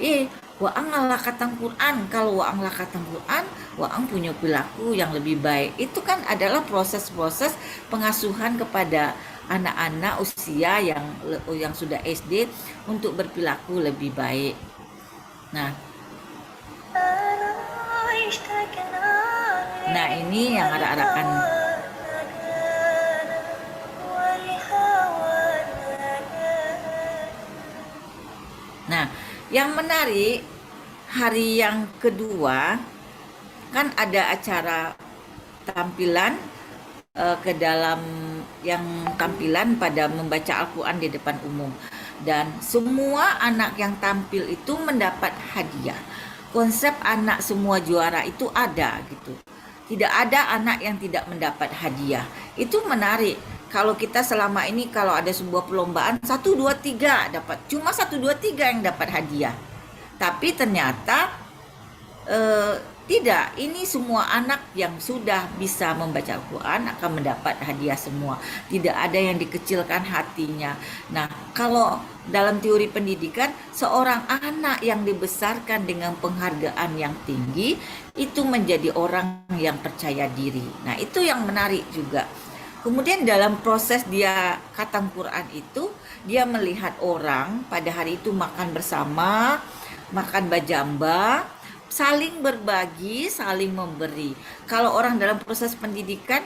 Waang lah khatam Quran. Kalau Waang lah khatam Quran, Waang punya perilaku yang lebih baik. Itu kan adalah proses-proses pengasuhan kepada anak-anak usia yang sudah SD untuk berperilaku lebih baik. Nah, ini yang arak-arakan. Nah, yang menarik, hari yang kedua kan ada acara tampilan ke dalam yang tampilan pada membaca Al-Quran di depan umum, dan semua anak yang tampil itu mendapat hadiah. Konsep anak semua juara itu ada gitu. Tidak ada anak yang tidak mendapat hadiah. Itu menarik. Kalau kita selama ini kalau ada sebuah perlombaan 1, 2, 3 dapat, cuma 1, 2, 3 yang dapat hadiah. Tapi ternyata tidak, ini semua anak yang sudah bisa membaca Al-Quran akan mendapat hadiah semua. Tidak ada yang dikecilkan hatinya. Nah, kalau dalam teori pendidikan, seorang anak yang dibesarkan dengan penghargaan yang tinggi, itu menjadi orang yang percaya diri. Nah, itu yang menarik juga. Kemudian dalam proses dia khatam Quran itu, dia melihat orang pada hari itu makan bersama, makan bajamba, saling berbagi, saling memberi. Kalau orang dalam proses pendidikan,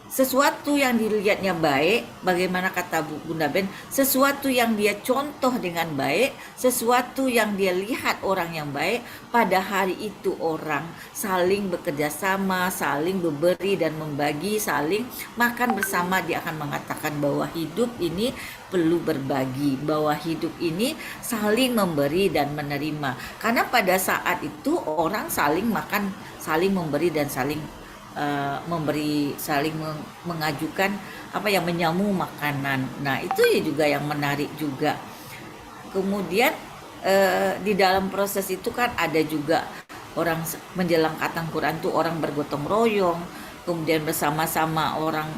sesuatu yang dilihatnya baik, bagaimana kata Bunda Ben, sesuatu yang dia contoh dengan baik, sesuatu yang dia lihat orang yang baik, pada hari itu orang saling bekerja sama, saling memberi dan membagi, saling makan bersama. Dia akan mengatakan bahwa hidup ini perlu berbagi, bahwa hidup ini saling memberi dan menerima. Karena pada saat itu orang saling makan, saling memberi dan saling saling mengajukan menyamu makanan. Nah, itu juga yang menarik juga. Kemudian di dalam proses itu kan ada juga orang menjelang khatam Quran tuh orang bergotong royong, kemudian bersama-sama orang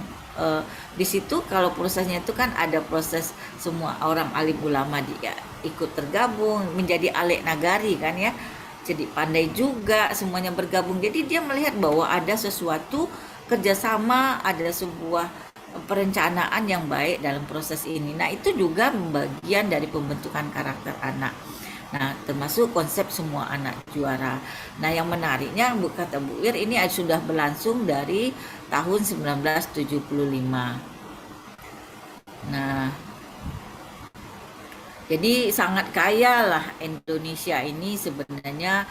di situ. Kalau prosesnya itu kan ada proses semua orang alim ulama dia ikut tergabung menjadi alek nagari kan ya. Jadi pandai juga semuanya bergabung. Jadi dia melihat bahwa ada sesuatu kerjasama, ada sebuah perencanaan yang baik dalam proses ini. Nah, itu juga bagian dari pembentukan karakter anak. Nah, termasuk konsep semua anak juara. Nah, yang menariknya kata Bu Ir, ini sudah berlangsung dari tahun 1975. Nah, jadi sangat kaya lah Indonesia ini sebenarnya,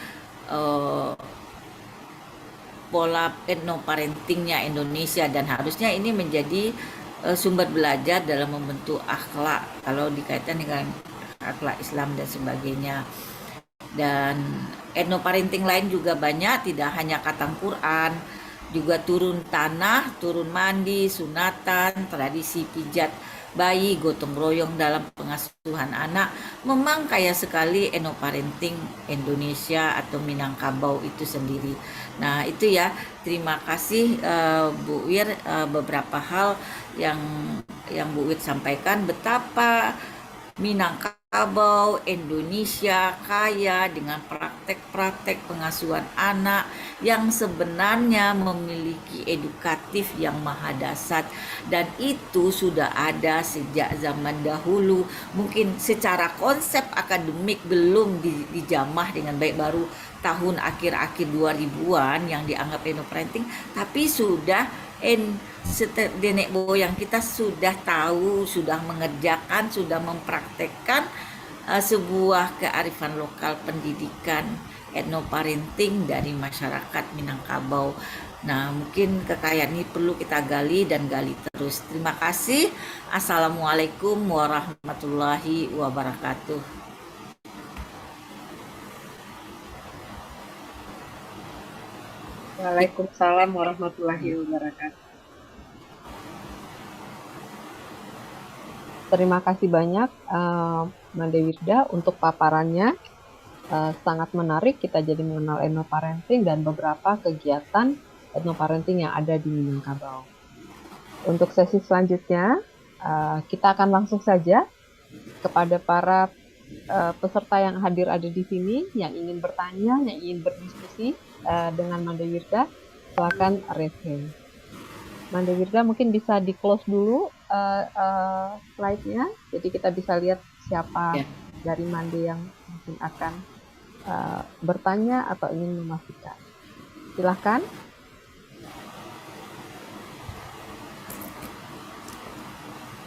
pola etnoparentingnya Indonesia, dan harusnya ini menjadi sumber belajar dalam membentuk akhlak kalau dikaitkan dengan akhlak Islam dan sebagainya. Dan etnoparenting lain juga banyak, tidak hanya khatam Quran, juga turun tanah, turun mandi, sunatan, tradisi pijat bayi, gotong royong dalam pengasuhan anak, memang kaya sekali enoparenting Indonesia atau Minangkabau itu sendiri. Nah itu ya, terima kasih Bu Wir, beberapa hal yang Bu Wir sampaikan betapa Minangkabau, Indonesia kaya dengan praktek-praktek pengasuhan anak yang sebenarnya memiliki edukatif yang maha dasar, dan itu sudah ada sejak zaman dahulu. Mungkin secara konsep akademik belum dijamah dengan baik, baru tahun akhir-akhir 2000-an yang dianggap enoparenting, tapi sudah nenek moyang kita sudah tahu, sudah mengerjakan, sudah mempraktekkan sebuah kearifan lokal pendidikan etnoparenting dari masyarakat Minangkabau. Nah, mungkin kekayaan ini perlu kita gali dan gali terus. Terima kasih. Assalamualaikum warahmatullahi wabarakatuh. Waalaikumsalam warahmatullahi wabarakatuh. Terima kasih banyak Mande Wirda untuk paparannya. Sangat menarik, kita jadi mengenal enoparenting dan beberapa kegiatan enoparenting yang ada di Minangkabau. Untuk sesi selanjutnya, kita akan langsung saja kepada para peserta yang hadir ada di sini, yang ingin bertanya, yang ingin berdiskusi dengan Mande Wirda, silakan raise hand. Mande Wirda mungkin bisa di-close dulu slide-nya, jadi kita bisa lihat siapa dari Mande yang mungkin akan bertanya atau ingin memastikan. Silahkan.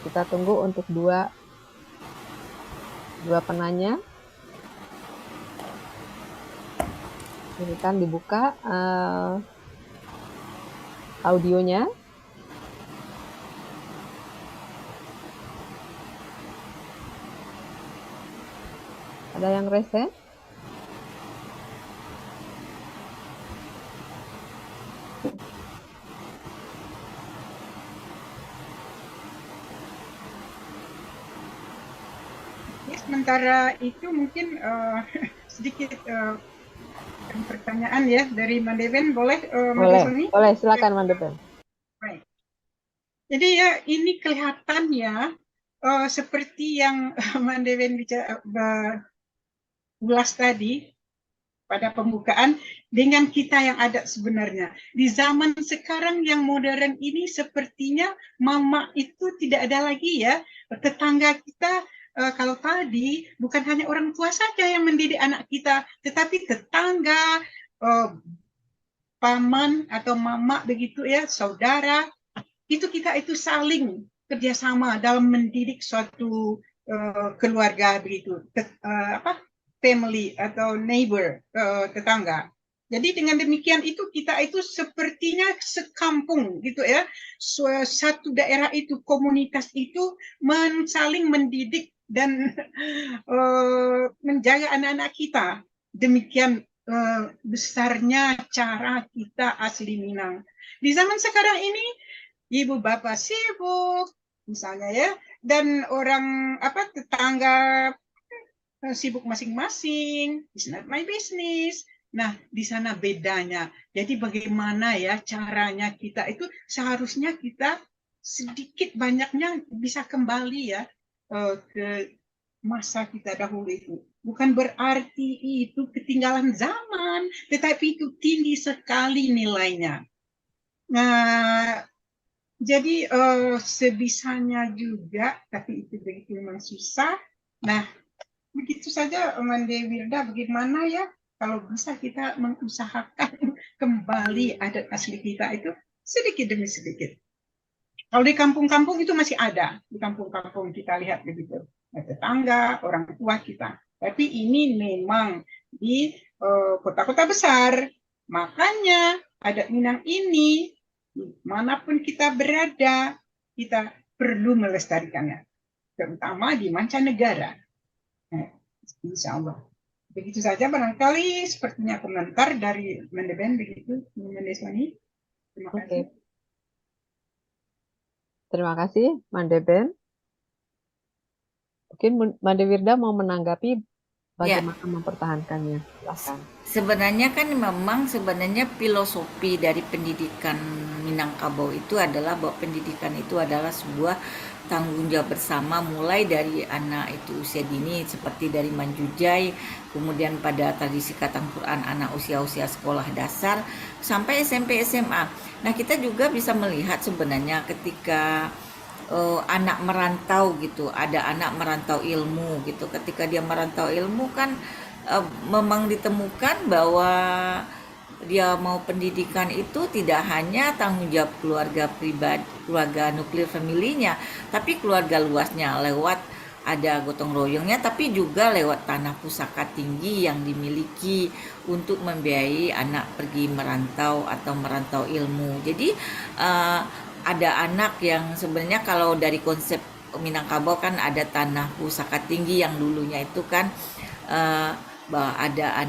Kita tunggu untuk dua penanya. Ini kan dibuka audionya. Ada yang raise hand? Ya, sementara itu mungkin sedikit pertanyaan ya dari Mandeven, boleh boleh, silakan Mandeven. Baik. Jadi ya ini kelihatannya seperti yang Mandeven ulas tadi pada pembukaan, dengan kita yang ada sebenarnya. Di zaman sekarang yang modern ini sepertinya mama itu tidak ada lagi ya. Tetangga kita, kalau tadi bukan hanya orang tua saja yang mendidik anak kita, tetapi tetangga, paman atau mama begitu ya, saudara, itu kita itu saling kerjasama dalam mendidik suatu keluarga begitu, family atau neighbor, tetangga. Jadi dengan demikian itu kita itu sepertinya sekampung gitu ya, satu daerah itu, komunitas itu saling mendidik dan menjaga anak-anak kita. Demikian besarnya cara kita asli Minang. Di zaman sekarang ini ibu bapak sibuk misalnya ya, dan orang tetangga sibuk masing-masing, it's not my business. Nah, di sana bedanya. Jadi bagaimana ya caranya kita itu, seharusnya kita sedikit banyaknya bisa kembali ya ke masa kita dahulu itu. Bukan berarti itu ketinggalan zaman, tetapi itu tinggi sekali nilainya. Nah, jadi sebisanya juga, tapi itu begitu memang susah. Nah, begitu saja Mande Wirda, bagaimana ya kalau bisa kita mengusahakan kembali adat asli kita itu sedikit demi sedikit. Kalau di kampung-kampung itu masih ada, di kampung-kampung kita lihat begitu, tetangga, orang tua kita. Tapi ini memang di kota-kota besar, makanya adat Minang ini manapun kita berada, kita perlu melestarikannya, terutama di mancanegara. Insya Allah. Begitu saja barangkali sepertinya komentar dari Mandeven begitu, Mendeswani. Terima kasih. Oke. Terima kasih Mandeven. Mungkin Made Wirda mau menanggapi Ya, bagaimana mempertahankannya. Silakan. sebenarnya kan memang sebenarnya filosofi dari pendidikan Minangkabau itu adalah bahwa pendidikan itu adalah sebuah tanggung jawab bersama, mulai dari anak itu usia dini seperti dari manjujai, kemudian pada tradisi khatam Quran anak usia-usia sekolah dasar sampai SMP SMA. Nah, kita juga bisa melihat sebenarnya ketika anak merantau gitu, ada anak merantau ilmu gitu. Ketika dia merantau ilmu kan memang ditemukan bahwa dia mau pendidikan itu tidak hanya tanggung jawab keluarga pribadi, keluarga nuklir familinya, tapi keluarga luasnya lewat ada gotong royongnya, tapi juga lewat tanah pusaka tinggi yang dimiliki untuk membiayai anak pergi merantau atau merantau ilmu. Jadi ada anak yang sebenarnya kalau dari konsep Minangkabau kan ada tanah pusaka tinggi yang dulunya itu kan bahwa ada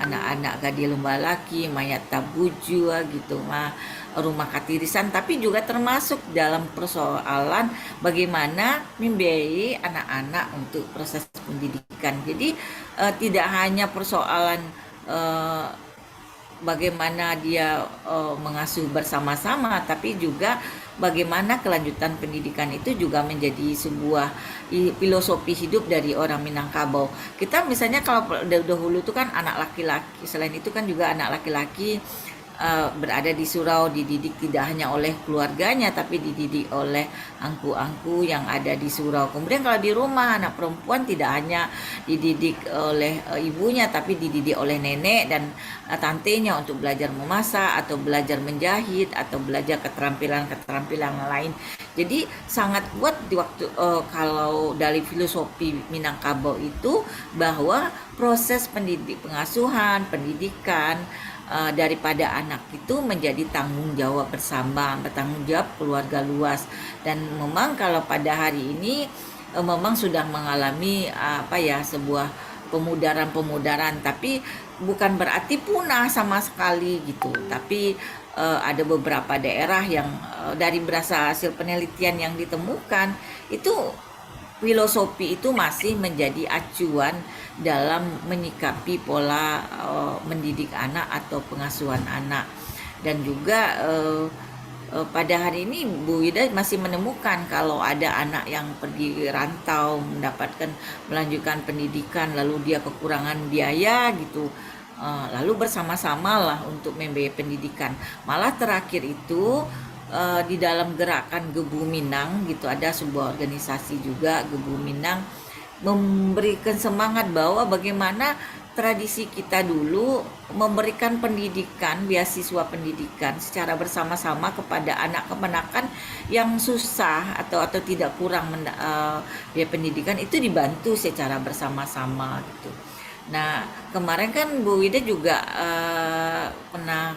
anak-anak gadi lomba laki, mayat tabuju gitu mah rumah katirisan, tapi juga termasuk dalam persoalan bagaimana membiayai anak-anak untuk proses pendidikan. Jadi tidak hanya persoalan bagaimana dia mengasuh bersama-sama, tapi juga bagaimana kelanjutan pendidikan itu juga menjadi sebuah filosofi hidup dari orang Minangkabau. Kita misalnya kalau dahulu itu kan anak laki-laki, selain itu kan juga anak laki-laki berada di surau dididik tidak hanya oleh keluarganya tapi dididik oleh angku-angku yang ada di surau. Kemudian kalau di rumah anak perempuan tidak hanya dididik oleh ibunya tapi dididik oleh nenek dan tantenya untuk belajar memasak atau belajar menjahit atau belajar keterampilan-keterampilan lain. Jadi sangat kuat di waktu kalau dari filosofi Minangkabau itu bahwa proses pengasuhan, pendidikan daripada anak itu menjadi tanggung jawab bersama, bertanggung jawab keluarga luas. Dan memang kalau pada hari ini memang sudah mengalami sebuah pemudaran, tapi bukan berarti punah sama sekali gitu. Tapi ada beberapa daerah yang dari berdasar hasil penelitian yang ditemukan itu filosofi itu masih menjadi acuan dalam menyikapi pola mendidik anak atau pengasuhan anak. Dan juga pada hari ini Bu Wida masih menemukan kalau ada anak yang pergi rantau melanjutkan pendidikan lalu dia kekurangan biaya gitu, lalu bersama-sama lah untuk membiayai pendidikan. Malah terakhir itu di dalam gerakan Gebu Minang gitu, ada sebuah organisasi juga Gebu Minang memberikan semangat bahwa bagaimana tradisi kita dulu memberikan pendidikan, beasiswa pendidikan secara bersama-sama kepada anak keponakan yang susah atau tidak kurang biaya pendidikan itu dibantu secara bersama-sama gitu. Nah, kemarin kan Bu Wida juga pernah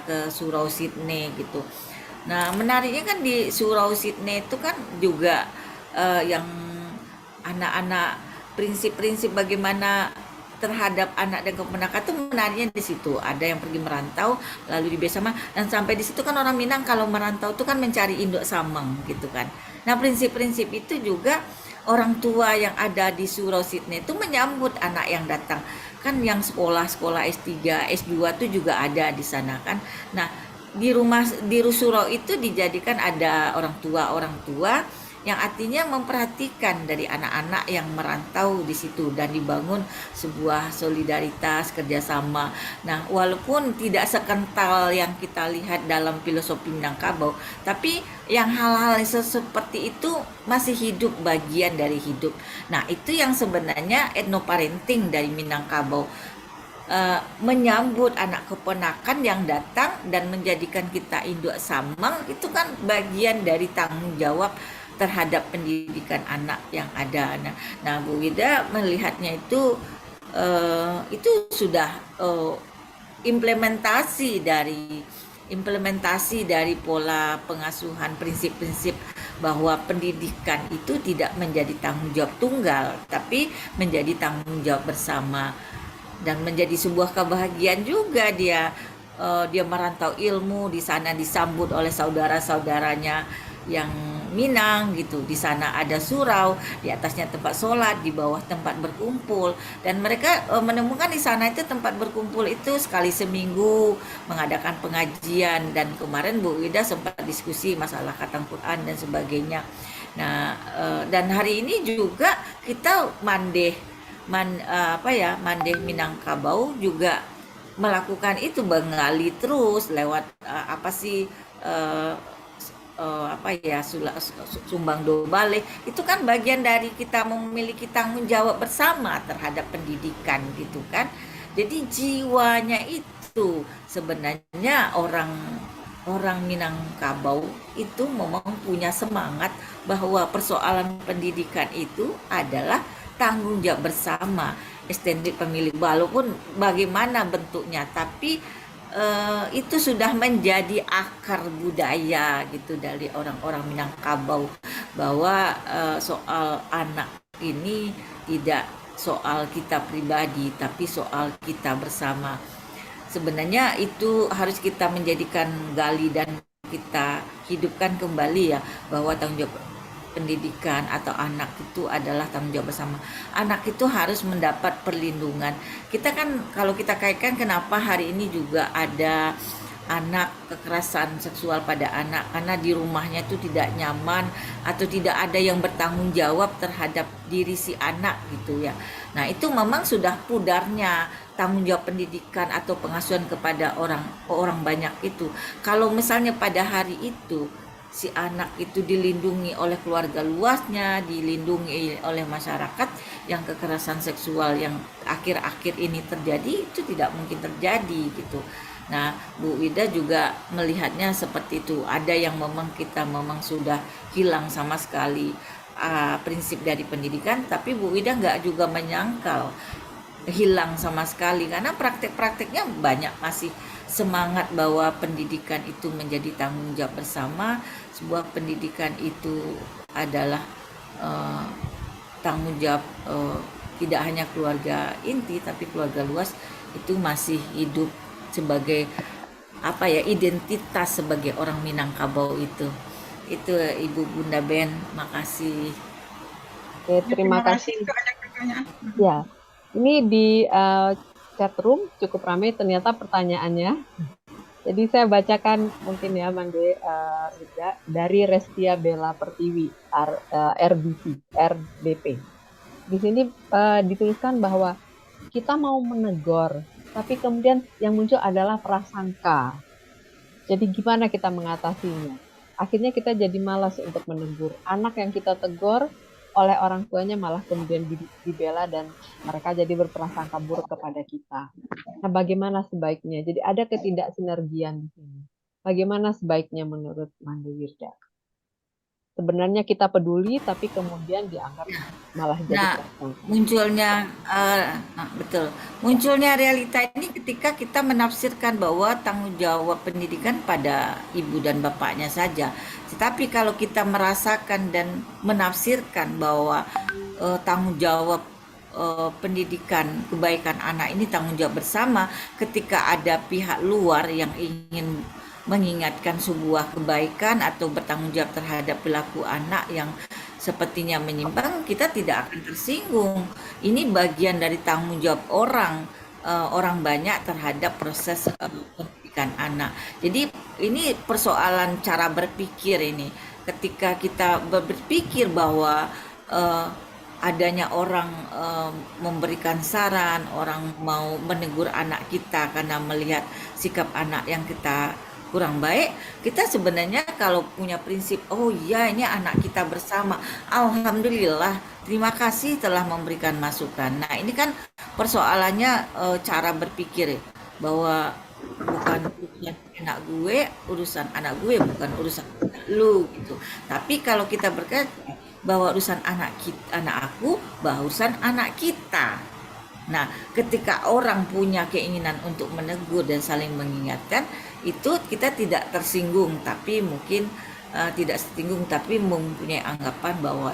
ke Surau Sydney gitu. Nah, menariknya kan di Surau Sydney itu kan juga yang anak-anak prinsip-prinsip bagaimana terhadap anak dan keponakan itu menariknya di situ. Ada yang pergi merantau lalu di bersama, dan sampai di situ kan orang Minang kalau merantau itu kan mencari induk sameng gitu kan. Nah, prinsip-prinsip itu juga orang tua yang ada di Surau Sydney itu menyambut anak yang datang. Kan yang sekolah S3, S2 itu juga ada di sana kan. Nah, di Surau itu dijadikan ada orang tua yang artinya memperhatikan dari anak-anak yang merantau di situ dan dibangun sebuah solidaritas kerjasama. Nah, walaupun tidak sekental yang kita lihat dalam filosofi Minangkabau, tapi yang hal-hal seperti itu masih hidup, bagian dari hidup. Nah, itu yang sebenarnya etnoparenting dari Minangkabau. Menyambut anak keponakan yang datang dan menjadikan kita induk samang itu kan bagian dari tanggung jawab terhadap pendidikan anak yang ada. Nah, Bu Wida melihatnya itu sudah implementasi dari pola pengasuhan, prinsip-prinsip bahwa pendidikan itu tidak menjadi tanggung jawab tunggal, tapi menjadi tanggung jawab bersama. Dan menjadi sebuah kebahagiaan juga dia merantau ilmu di sana, disambut oleh saudara-saudaranya Minang gitu. Di sana ada surau, di atasnya tempat sholat, di bawah tempat berkumpul, dan mereka menemukan di sana itu tempat berkumpul itu sekali seminggu mengadakan pengajian, dan kemarin Bu Wida sempat diskusi masalah khatam Quran dan sebagainya. Nah, dan hari ini juga kita Mandeh Minangkabau juga melakukan itu, menggali terus lewat sumbang do bale. Itu kan bagian dari kita memiliki tanggung jawab bersama terhadap pendidikan gitu kan. Jadi jiwanya itu sebenarnya orang Minangkabau itu memang punya semangat bahwa persoalan pendidikan itu adalah tanggung jawab bersama extended pemilik, walaupun bagaimana bentuknya, tapi itu sudah menjadi akar budaya gitu dari orang-orang Minangkabau, bahwa soal anak ini tidak soal kita pribadi tapi soal kita bersama. Sebenarnya itu harus kita menjadikan gali dan kita hidupkan kembali ya, bahwa tanggung jawab pendidikan atau anak itu adalah tanggung jawab bersama. Anak itu harus mendapat perlindungan. Kita kan kalau kita kaitkan kenapa hari ini juga ada anak, kekerasan seksual pada anak, karena di rumahnya itu tidak nyaman atau tidak ada yang bertanggung jawab terhadap diri si anak gitu ya. Nah, itu memang sudah pudarnya tanggung jawab pendidikan atau pengasuhan kepada orang banyak itu. Kalau misalnya pada hari itu si anak itu dilindungi oleh keluarga luasnya, dilindungi oleh masyarakat, yang kekerasan seksual yang akhir-akhir ini terjadi itu tidak mungkin terjadi gitu. Nah, Bu Wida juga melihatnya seperti itu. Ada yang kita sudah hilang sama sekali prinsip dari pendidikan, tapi Bu Wida nggak juga menyangkal hilang sama sekali, karena praktek-prakteknya banyak masih semangat bahwa pendidikan itu menjadi tanggung jawab bersama. Sebuah pendidikan itu adalah tanggung jawab tidak hanya keluarga inti tapi keluarga luas itu masih hidup sebagai identitas sebagai orang Minangkabau itu Ibu Bunda Ben. Makasih. Oke, terima kasih. Itu ada pertanyaan. Ya, ini di chat room cukup ramai ternyata pertanyaannya. Jadi saya bacakan mungkin ya Mande dari Restia Bella Pertiwi RBP. Di sini dituliskan bahwa kita mau menegur, tapi kemudian yang muncul adalah prasangka. Jadi gimana kita mengatasinya? Akhirnya kita jadi malas untuk menegur. Anak yang kita tegur oleh orang tuanya malah kemudian dibela dan mereka jadi berprasangka buruk kepada kita. Nah, bagaimana sebaiknya? Jadi ada ketidaksinergian di sini. Bagaimana sebaiknya menurut Mande Wirda? Sebenarnya kita peduli, tapi kemudian dianggap malah jadi munculnya realita ini ketika kita menafsirkan bahwa tanggung jawab pendidikan pada ibu dan bapaknya saja. Tetapi kalau kita merasakan dan menafsirkan bahwa tanggung jawab pendidikan kebaikan anak ini tanggung jawab bersama, ketika ada pihak luar yang ingin mengingatkan sebuah kebaikan atau bertanggung jawab terhadap perilaku anak yang sepertinya menyimpang, kita tidak akan tersinggung. Ini bagian dari tanggung jawab orang banyak terhadap proses pendidikan anak. Jadi ini persoalan cara berpikir ini. Ketika kita berpikir bahwa adanya orang memberikan saran, orang mau menegur anak kita karena melihat sikap anak yang kita kurang baik, kita sebenarnya kalau punya prinsip, oh iya ini anak kita bersama, alhamdulillah, terima kasih telah memberikan masukan. Nah ini kan persoalannya cara berpikir bahwa bukan urusan anak gue bukan urusan lu gitu. Tapi kalau kita berkata bahwa urusan anak aku, bahwa urusan anak kita. Nah, ketika orang punya keinginan untuk menegur dan saling mengingatkan, itu kita tidak tersinggung, tapi mungkin tidak tersinggung, tapi mempunyai anggapan bahwa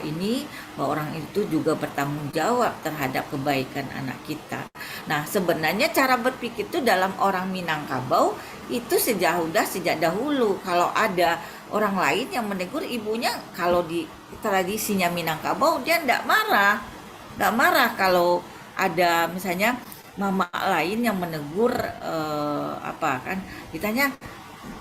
orang itu juga bertanggung jawab terhadap kebaikan anak kita. Nah, sebenarnya cara berpikir itu dalam orang Minangkabau itu sejak dahulu. Kalau ada orang lain yang menegur ibunya, kalau di tradisinya Minangkabau dia nggak marah kalau ada misalnya mama lain yang menegur apa kan, ditanya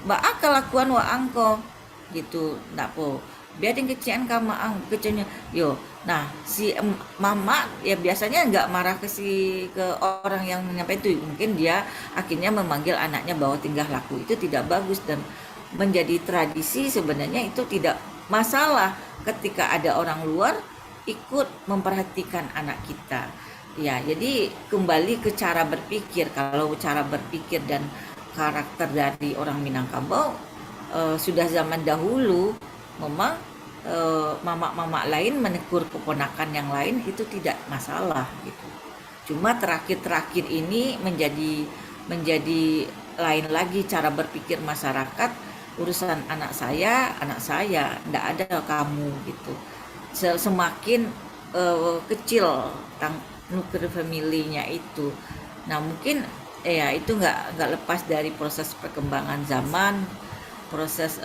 baa kelakuan wa angko gitu, ndak po biarin kecian kama ang kecilnya yo. Nah si mama ya biasanya nggak marah ke orang yang menyampaikan itu, mungkin dia akhirnya memanggil anaknya bahwa tingkah laku itu tidak bagus, dan menjadi tradisi sebenarnya itu tidak masalah ketika ada orang luar ikut memperhatikan anak kita. Ya, jadi kembali ke cara berpikir. Kalau cara berpikir dan karakter dari orang Minangkabau sudah zaman dahulu memang mama-mama lain menegur keponakan yang lain itu tidak masalah gitu. Cuma terakhir-terakhir ini menjadi lain lagi cara berpikir masyarakat. Urusan anak saya, ndak ada kamu gitu. Semakin kecil nuklir family-nya itu. Nah mungkin ya itu nggak lepas dari proses perkembangan zaman, proses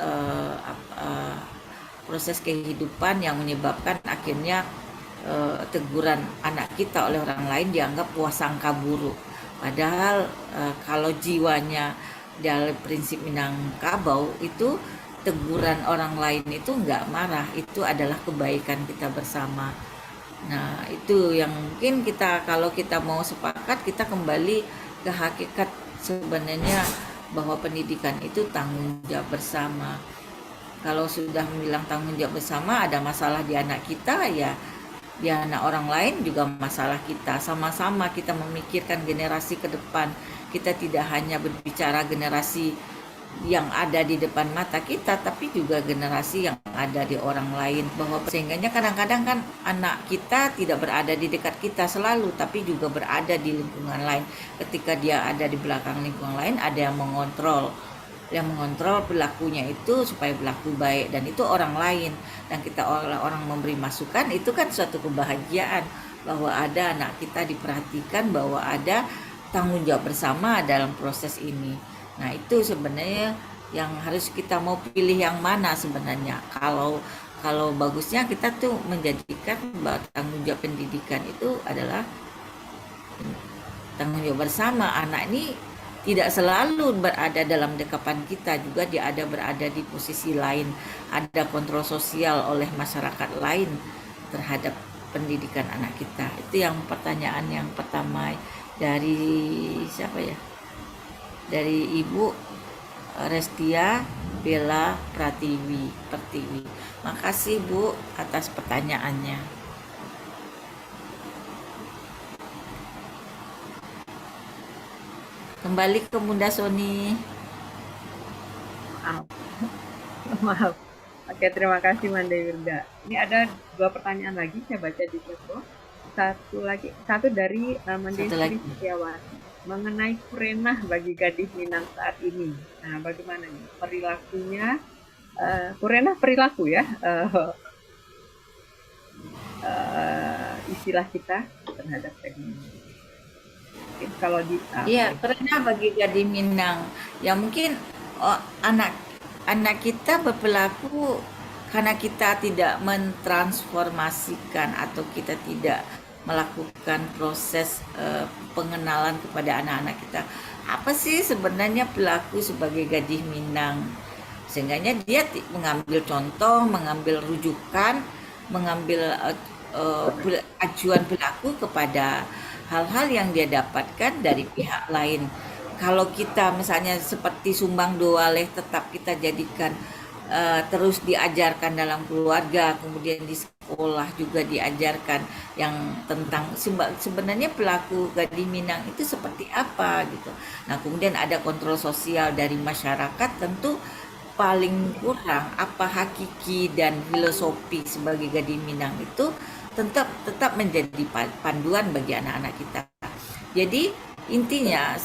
proses kehidupan yang menyebabkan akhirnya teguran anak kita oleh orang lain dianggap prasangka buruk. Padahal kalau jiwanya dalam prinsip Minangkabau itu teguran orang lain itu nggak marah, itu adalah kebaikan kita bersama. Nah itu yang mungkin kalau kita mau sepakat, kita kembali ke hakikat sebenarnya bahwa pendidikan itu tanggung jawab bersama. Kalau sudah bilang tanggung jawab bersama, ada masalah di anak kita, ya di anak orang lain juga masalah kita. Sama-sama kita memikirkan generasi ke depan. Kita tidak hanya berbicara generasi yang ada di depan mata kita, tapi juga generasi yang ada di orang lain. Bahwa sehingganya kadang-kadang kan anak kita tidak berada di dekat kita selalu, tapi juga berada di lingkungan lain. Ketika dia ada di belakang lingkungan lain, ada yang mengontrol perilakunya itu supaya berlaku baik, dan itu orang lain, dan kita orang memberi masukan, itu kan suatu kebahagiaan bahwa ada anak kita diperhatikan, bahwa ada tanggung jawab bersama dalam proses ini. Nah itu sebenarnya yang harus kita mau pilih yang mana sebenarnya. Kalau bagusnya kita tuh menjadikan bahwa tanggung jawab pendidikan itu adalah tanggung jawab bersama. Anak ini tidak selalu berada dalam dekapan kita, juga dia ada berada di posisi lain, ada kontrol sosial oleh masyarakat lain terhadap pendidikan anak kita. Itu yang pertanyaan yang pertama dari siapa ya? Dari Ibu Restia Bella Pertiwi. Makasih Bu atas pertanyaannya. Kembali ke Bunda Soni. Maaf. Oke, terima kasih Manda Wirda. Ini ada 2 pertanyaan lagi, saya baca di chat. Satu dari Manda Setiawati mengenai kurenah bagi gadis Minang saat ini. Nah, bagaimana nih perilakunya? Kurenah perilaku ya, istilah kita terhadap teknologi. Kalau di iya, karena bagi gadis Minang ya mungkin anak kita berperilaku karena kita tidak mentransformasikan atau kita tidak melakukan proses pengenalan kepada anak-anak kita. Apa sih sebenarnya perilaku sebagai gadis Minang? Sehingganya dia mengambil contoh, mengambil rujukan, mengambil acuan perilaku kepada hal-hal yang dia dapatkan dari pihak lain. Kalau kita misalnya seperti sumbang doaleh tetap kita jadikan terus diajarkan dalam keluarga, kemudian di sekolah juga diajarkan yang tentang sebenarnya perilaku gadis Minang itu seperti apa gitu. Nah kemudian ada kontrol sosial dari masyarakat, tentu paling kurang apa hakiki dan filosofi sebagai gadis Minang itu tetap menjadi panduan bagi anak-anak kita. Jadi intinya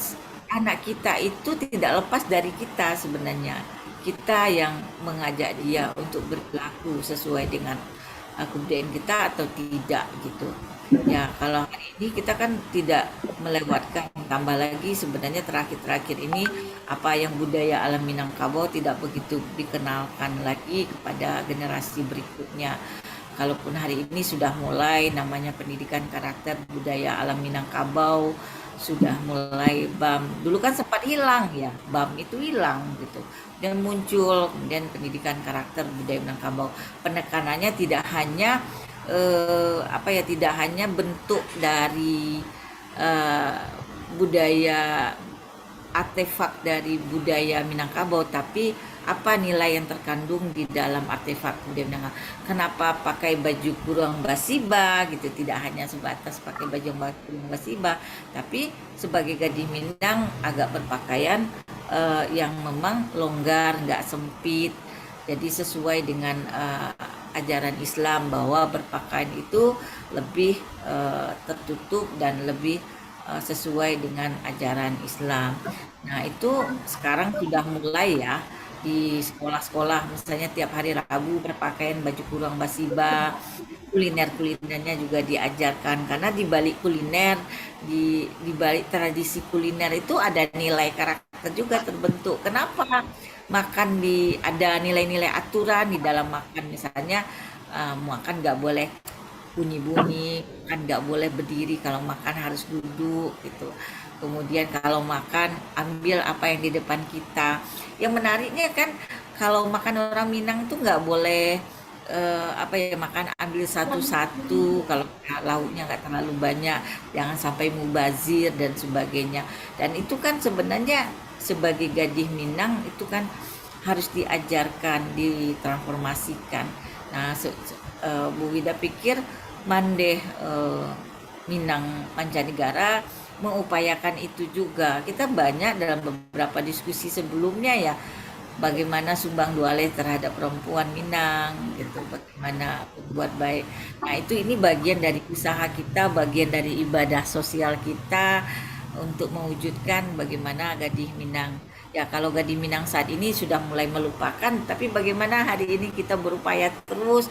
anak kita itu tidak lepas dari kita sebenarnya. Kita yang mengajak dia untuk berlaku sesuai dengan kebudayaan kita atau tidak gitu. Ya, kalau hari ini kita kan tidak melewatkan, tambah lagi sebenarnya terakhir-terakhir ini apa yang budaya alam Minangkabau tidak begitu dikenalkan lagi kepada generasi berikutnya. Kalaupun hari ini sudah mulai namanya pendidikan karakter budaya alam Minangkabau, sudah mulai BAM. Dulu kan sempat hilang ya, BAM itu hilang gitu. Dan muncul kemudian pendidikan karakter budaya Minangkabau. Penekanannya tidak hanya tidak hanya bentuk dari eh, budaya artefak dari budaya Minangkabau, tapi apa nilai yang terkandung di dalam artefak budaya Minangkabau. Kenapa pakai baju kurung basiba gitu, tidak hanya sebatas pakai baju kurung basiba, tapi sebagai gadis Minang agak berpakaian yang memang longgar, nggak sempit, jadi sesuai dengan ajaran Islam bahwa berpakaian itu lebih tertutup dan lebih sesuai dengan ajaran Islam. Nah, itu sekarang sudah mulai ya di sekolah-sekolah, misalnya tiap hari Rabu berpakaian baju kurung basiba, kuliner-kulinernya juga diajarkan, karena di balik kuliner, di balik tradisi kuliner itu ada nilai karakter juga terbentuk. Kenapa makan ada nilai-nilai aturan di dalam makan, misalnya makan nggak boleh bunyi-bunyi, kan nggak boleh berdiri, kalau makan harus duduk gitu. Kemudian kalau makan ambil apa yang di depan kita. Yang menariknya kan kalau makan orang Minang itu nggak boleh makan ambil satu-satu, kalau lauknya nggak terlalu banyak, jangan sampai mubazir dan sebagainya. Dan itu kan sebenarnya sebagai gadis Minang itu kan harus diajarkan, ditransformasikan. Nah, Bu Wida pikir Mandeh Minang Mancanegara mengupayakan itu juga. Kita banyak dalam beberapa diskusi sebelumnya ya, bagaimana sumbang dualeh terhadap perempuan Minang gitu, bagaimana berbuat baik. Nah, ini bagian dari usaha kita, bagian dari ibadah sosial kita untuk mewujudkan bagaimana gadis Minang. Ya, kalau gadis Minang saat ini sudah mulai melupakan, tapi bagaimana hari ini kita berupaya terus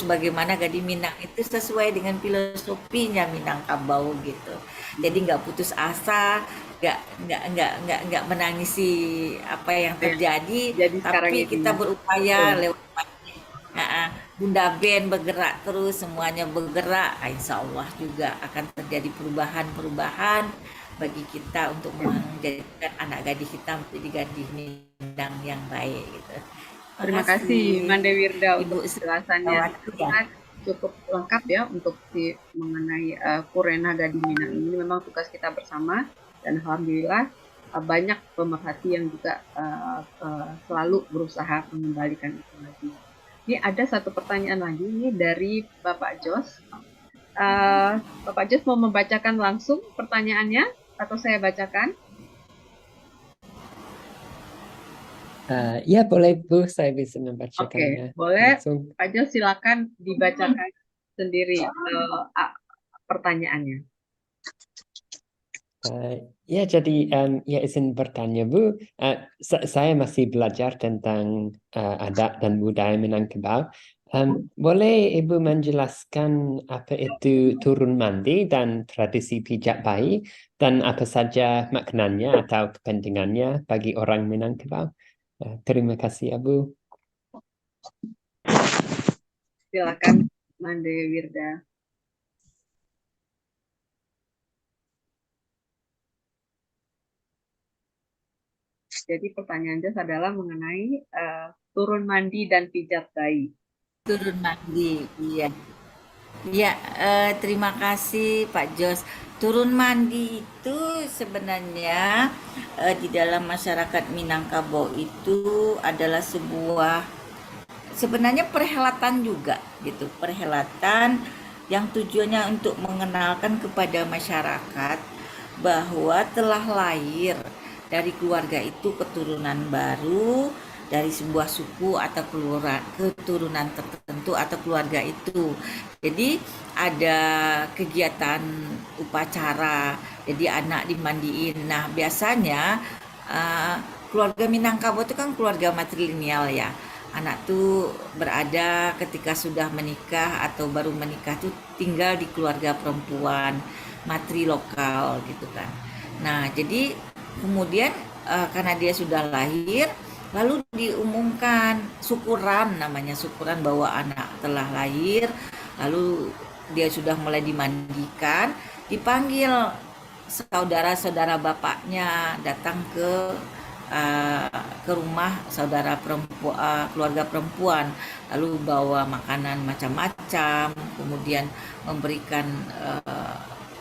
bagaimana gadis Minang itu sesuai dengan filosofinya Minangkabau gitu. Jadi nggak putus asa, nggak menangisi apa yang terjadi, Jadi sekarang tapi ini kita berupaya lewat Bunda Ben bergerak terus, semuanya bergerak, insya Allah juga akan terjadi perubahan-perubahan bagi kita untuk menjadikan anak gadis kita menjadi gadis Minang yang baik gitu. Terima kasih Mande Wirda Ibu untuk penjelasannya. Cukup lengkap ya untuk mengenai Purena Gadis Minang ini. Memang tugas kita bersama, dan alhamdulillah banyak pemerhati yang juga selalu berusaha mengembalikan itu lagi. Ini ada satu pertanyaan lagi ini dari Bapak Jos. Bapak Jos mau membacakan langsung pertanyaannya atau saya bacakan? Ya boleh Bu, saya bisa membacakannya. Oke, boleh. Langsung. Pak Jos silakan dibacakan sendiri pertanyaannya. Ya, jadi ya izin bertanya Bu, saya masih belajar tentang adat dan budaya Minangkabau. Boleh Ibu menjelaskan apa itu turun mandi dan tradisi pijat bayi, dan apa saja maknanya atau kepentingannya bagi orang Minangkabau? Terima kasih, Bu. Silakan, Mande Wirda. Jadi pertanyaan Jos adalah mengenai turun mandi dan pijat bayi. Turun mandi, iya. Ya, terima kasih Pak Jos. Turun mandi itu sebenarnya di dalam masyarakat Minangkabau itu adalah sebenarnya perhelatan juga gitu, perhelatan yang tujuannya untuk mengenalkan kepada masyarakat bahwa telah lahir dari keluarga itu keturunan baru, dari sebuah suku atau keturunan tertentu atau keluarga itu. Jadi ada kegiatan upacara, jadi anak dimandiin. Nah, biasanya keluarga Minangkabau itu kan keluarga matrilineal ya. anak tuh berada ketika sudah menikah atau baru menikah tuh tinggal di keluarga perempuan matrilokal gitu kan. Nah, jadi kemudian karena dia sudah lahir, lalu diumumkan syukuran, namanya syukuran bahwa anak telah lahir, lalu dia sudah mulai dimandikan, dipanggil saudara-saudara bapaknya datang ke rumah saudara perempuan, keluarga perempuan, lalu bawa makanan macam-macam, kemudian memberikan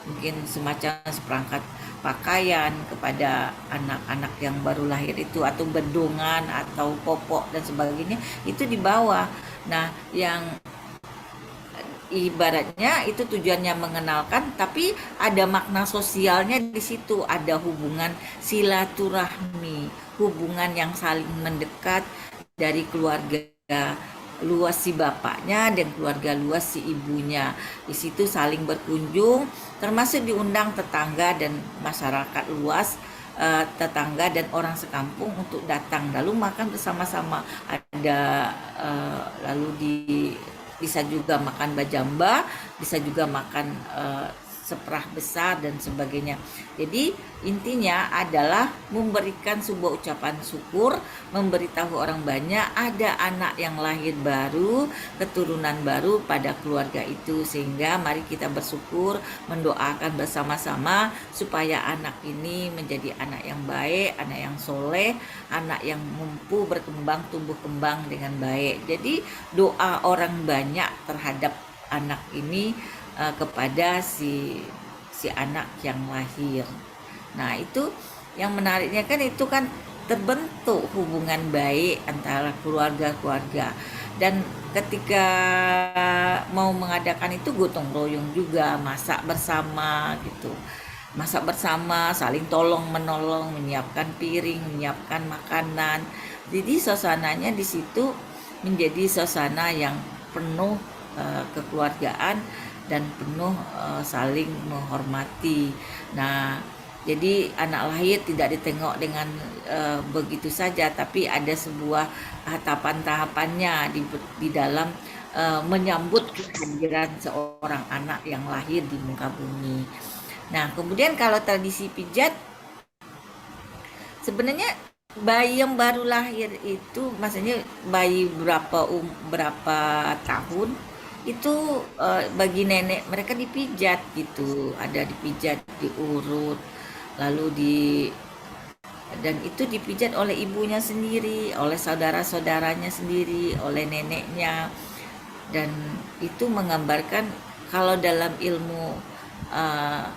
mungkin semacam seperangkat pakaian kepada anak-anak yang baru lahir itu, atau bedungan atau popok dan sebagainya itu dibawa. Nah, yang ibaratnya itu tujuannya mengenalkan, tapi ada makna sosialnya di situ, ada hubungan silaturahmi, hubungan yang saling mendekat dari keluarga luas si bapaknya dan keluarga luas si ibunya. Di situ saling berkunjung, termasuk diundang tetangga dan masyarakat luas, tetangga dan orang sekampung untuk datang lalu makan bersama-sama. Ada lalu bisa juga makan bajamba, bisa juga makan seprah besar dan sebagainya. Jadi intinya adalah memberikan sebuah ucapan syukur, memberitahu orang banyak ada anak yang lahir baru, keturunan baru pada keluarga itu, sehingga mari kita bersyukur, mendoakan bersama-sama supaya anak ini menjadi anak yang baik, anak yang soleh, anak yang mampu berkembang, tumbuh kembang dengan baik. Jadi doa orang banyak terhadap anak ini kepada si anak yang lahir. Nah, itu yang menariknya kan, itu kan terbentuk hubungan baik antara keluarga-keluarga, dan ketika mau mengadakan itu gotong royong juga, masak bersama gitu, masak bersama, saling tolong menolong, menyiapkan piring, menyiapkan makanan. Jadi suasananya di situ menjadi suasana yang penuh kekeluargaan dan penuh saling menghormati. Nah, jadi anak lahir tidak ditengok dengan begitu saja, tapi ada sebuah tahapan-tahapannya di dalam menyambut kehadiran seorang anak yang lahir di muka bumi. Nah, kemudian kalau tradisi pijat, sebenarnya bayi yang baru lahir itu, maksudnya bayi berapa tahun itu bagi nenek mereka dipijat gitu, ada dipijat, diurut, lalu dan itu dipijat oleh ibunya sendiri, oleh saudara-saudaranya sendiri, oleh neneknya, dan itu menggambarkan kalau dalam ilmu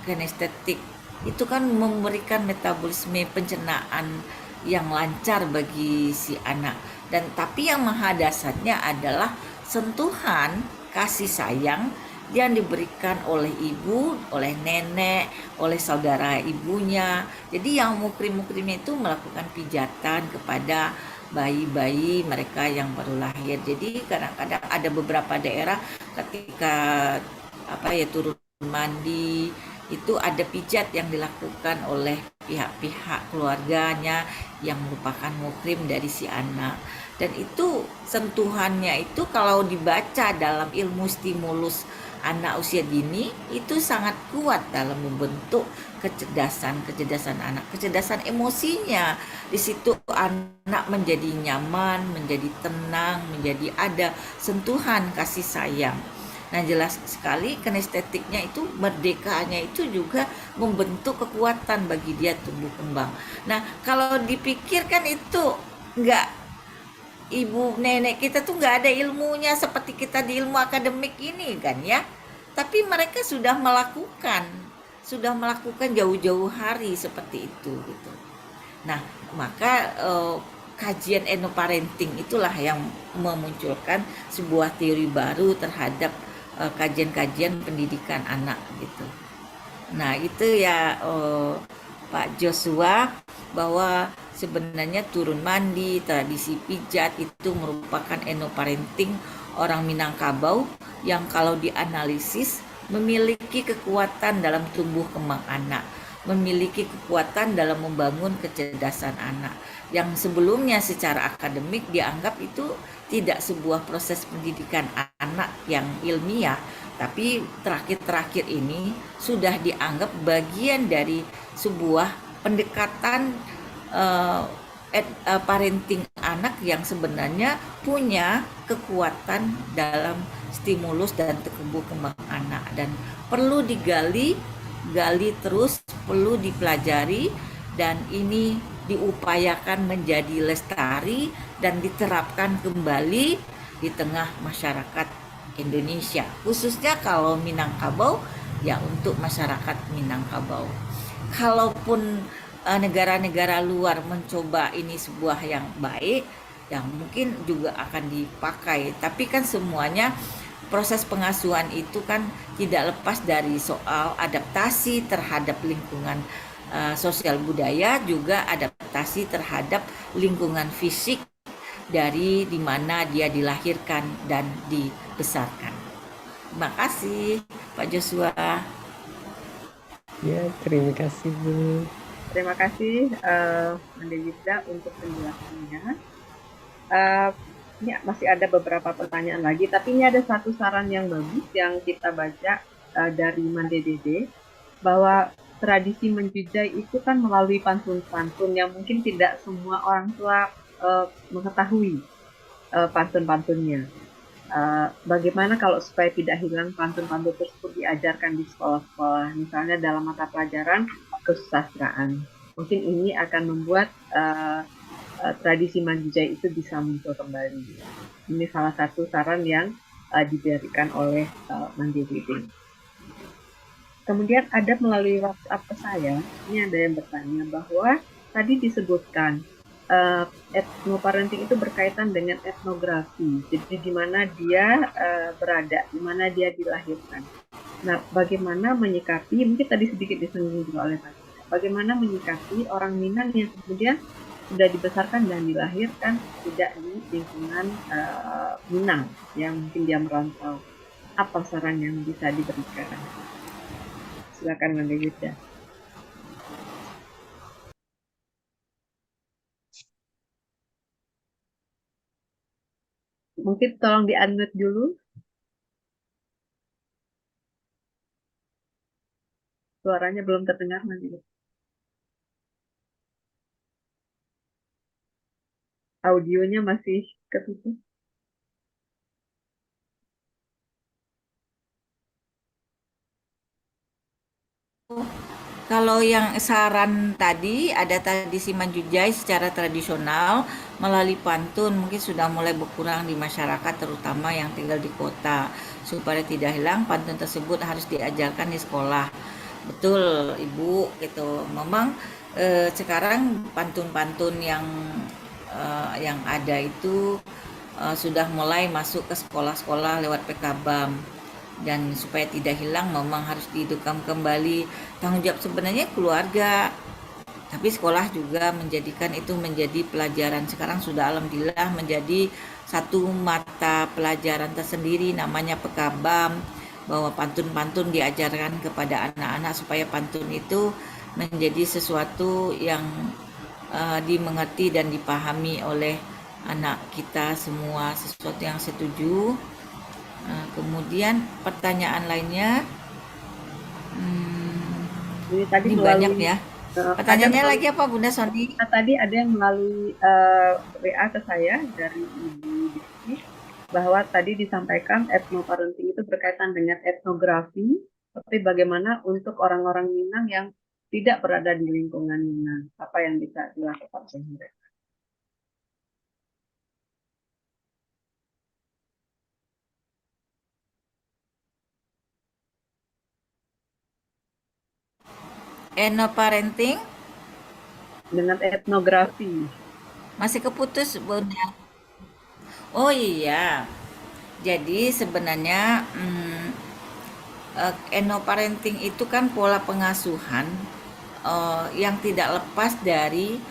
kinestetik itu kan memberikan metabolisme pencernaan yang lancar bagi si anak, dan tapi yang maha dasarnya adalah sentuhan kasih sayang yang diberikan oleh ibu, oleh nenek, oleh saudara ibunya. Jadi yang mukrim-mukrimnya itu melakukan pijatan kepada bayi-bayi mereka yang baru lahir. Jadi kadang-kadang ada beberapa daerah ketika turun mandi itu ada pijat yang dilakukan oleh pihak-pihak keluarganya yang merupakan mukrim dari si anak. Dan itu sentuhannya itu kalau dibaca dalam ilmu stimulus anak usia dini itu sangat kuat dalam membentuk kecerdasan anak, kecerdasan emosinya. Di situ anak menjadi nyaman, menjadi tenang, menjadi ada sentuhan kasih sayang. Nah, jelas sekali kinestetiknya itu, merdekaannya itu juga membentuk kekuatan bagi dia tumbuh kembang. Nah, kalau dipikirkan itu enggak, ibu nenek kita tuh nggak ada ilmunya seperti kita di ilmu akademik ini kan ya, tapi mereka sudah melakukan jauh-jauh hari seperti itu gitu. Nah, maka kajian enoparenting itulah yang memunculkan sebuah teori baru terhadap kajian-kajian pendidikan anak gitu. Nah, itu ya Pak Joshua, bahwa sebenarnya turun mandi, tradisi pijat itu merupakan enoparenting orang Minangkabau yang kalau dianalisis memiliki kekuatan dalam tumbuh kembang anak. memiliki kekuatan dalam membangun kecerdasan anak. Yang sebelumnya secara akademik dianggap itu tidak sebuah proses pendidikan anak yang ilmiah, tapi terakhir-terakhir ini sudah dianggap bagian dari sebuah pendekatan parenting anak yang sebenarnya punya kekuatan dalam stimulus dan tumbuh kembang anak, dan perlu gali terus, perlu dipelajari, dan ini diupayakan menjadi lestari dan diterapkan kembali di tengah masyarakat Indonesia, khususnya kalau Minangkabau ya untuk masyarakat Minangkabau. Kalaupun negara-negara luar mencoba ini sebuah yang baik, yang mungkin juga akan dipakai, tapi kan semuanya proses pengasuhan itu kan tidak lepas dari soal adaptasi terhadap lingkungan sosial budaya, juga adaptasi terhadap lingkungan fisik dari dimana dia dilahirkan dan dibesarkan. Terima kasih Pak Joshua. Ya, terima kasih Bu. Terima kasih Manda Yudha untuk penjelasannya. Ini masih ada beberapa pertanyaan lagi, tapi ini ada satu saran yang bagus yang kita baca dari Manda Dede, bahwa tradisi menjujai itu kan melalui pantun-pantun yang mungkin tidak semua orang tua mengetahui pantun-pantunnya. Bagaimana kalau supaya tidak hilang pantun-pantun tersebut diajarkan di sekolah-sekolah, misalnya dalam mata pelajaran kesusastraan. Mungkin ini akan membuat tradisi menjujai itu bisa muncul kembali. Ini salah satu saran yang diberikan oleh Manda Dede. Kemudian ada melalui WhatsApp ke saya, ini ada yang bertanya bahwa tadi disebutkan etnoparenting itu berkaitan dengan etnografi, jadi di mana dia berada, di mana dia dilahirkan. Nah, bagaimana menyikapi, mungkin tadi sedikit disinggung juga oleh Pak, bagaimana menyikapi orang Minang yang kemudian sudah dibesarkan dan dilahirkan tidak di lingkungan Minang, yang mungkin dia merantau. Apa saran yang bisa diberikan? Silakan Manda Yudha. Mungkin tolong di-unmute dulu. Suaranya belum terdengar, Manda Yudha. Audionya masih ketutup. Kalau yang saran tadi, ada tradisi menjujai secara tradisional melalui pantun, mungkin sudah mulai berkurang di masyarakat, terutama yang tinggal di kota. Supaya tidak hilang, pantun tersebut harus diajarkan di sekolah. Betul Ibu, gitu. Memang sekarang pantun-pantun yang ada itu sudah mulai masuk ke sekolah-sekolah lewat PKBAM. Dan supaya tidak hilang memang harus dihidupkan kembali. Tanggung jawab sebenarnya keluarga, tapi sekolah juga menjadikan itu menjadi pelajaran. Sekarang sudah alhamdulillah menjadi satu mata pelajaran tersendiri namanya PKBAM, bahwa pantun-pantun diajarkan kepada anak-anak supaya pantun itu menjadi sesuatu yang dimengerti dan dipahami oleh anak kita semua, sesuatu yang setuju. Kemudian pertanyaan lainnya, ini banyak ya. Pertanyaannya lagi apa Bunda Sony? Tadi ada yang melalui WA ke saya dari Ibu Desi, bahwa tadi disampaikan etnoparenting itu berkaitan dengan etnografi, tapi bagaimana untuk orang-orang Minang yang tidak berada di lingkungan Minang, apa yang bisa dilakukan oleh mereka? Etnoparenting dengan etnografi. Masih keputus Bunda. Oh iya. Jadi sebenarnya etnoparenting itu kan pola pengasuhan yang tidak lepas dari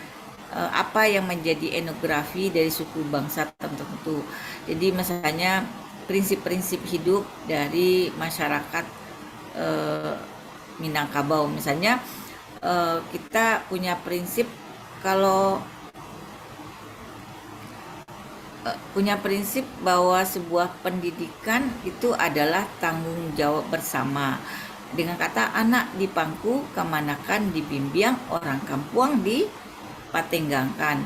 apa yang menjadi etnografi dari suku bangsa tertentu. Jadi misalnya prinsip-prinsip hidup dari masyarakat Minangkabau, misalnya kita punya prinsip kalau punya prinsip bahwa sebuah pendidikan itu adalah tanggung jawab bersama. Dengan kata anak di pangku kemanakan dibimbing, orang kampung dipatenggangkan.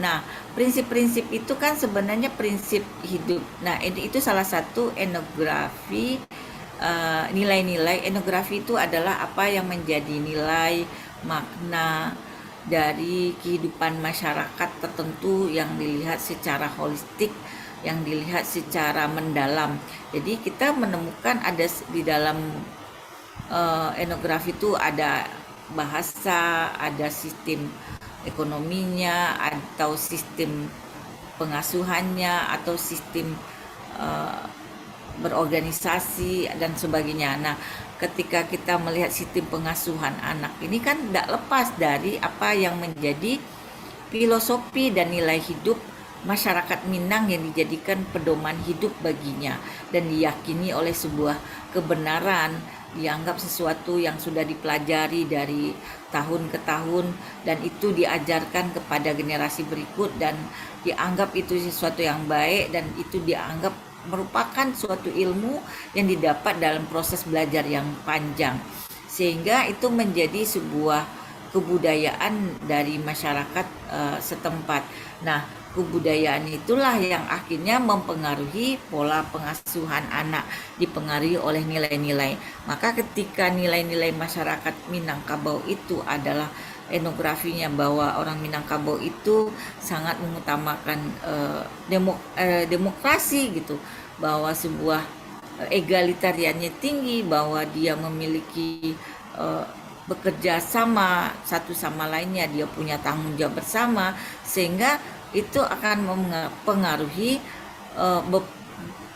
Nah, prinsip-prinsip itu kan sebenarnya prinsip hidup. Nah, itu salah satu etnografi. Nilai-nilai etnografi itu adalah apa yang menjadi nilai makna dari kehidupan masyarakat tertentu yang dilihat secara holistik, yang dilihat secara mendalam. Jadi kita menemukan ada di dalam etnografi itu ada bahasa, ada sistem ekonominya, atau sistem pengasuhannya, atau sistem berorganisasi dan sebagainya. Nah, ketika kita melihat sistem pengasuhan anak ini kan tidak lepas dari apa yang menjadi filosofi dan nilai hidup masyarakat Minang yang dijadikan pedoman hidup baginya dan diyakini oleh sebuah kebenaran, dianggap sesuatu yang sudah dipelajari dari tahun ke tahun dan itu diajarkan kepada generasi berikut dan dianggap itu sesuatu yang baik dan itu dianggap merupakan suatu ilmu yang didapat dalam proses belajar yang panjang, sehingga itu menjadi sebuah kebudayaan dari masyarakat setempat. Nah, kebudayaan itulah yang akhirnya mempengaruhi pola pengasuhan anak, dipengaruhi oleh nilai-nilai. Maka ketika nilai-nilai masyarakat Minangkabau itu adalah etnografinya bahwa orang Minangkabau itu sangat mengutamakan demokrasi gitu, bahwa sebuah egalitariannya tinggi, bahwa dia memiliki bekerja sama satu sama lainnya, dia punya tanggung jawab bersama, sehingga itu akan mempengaruhi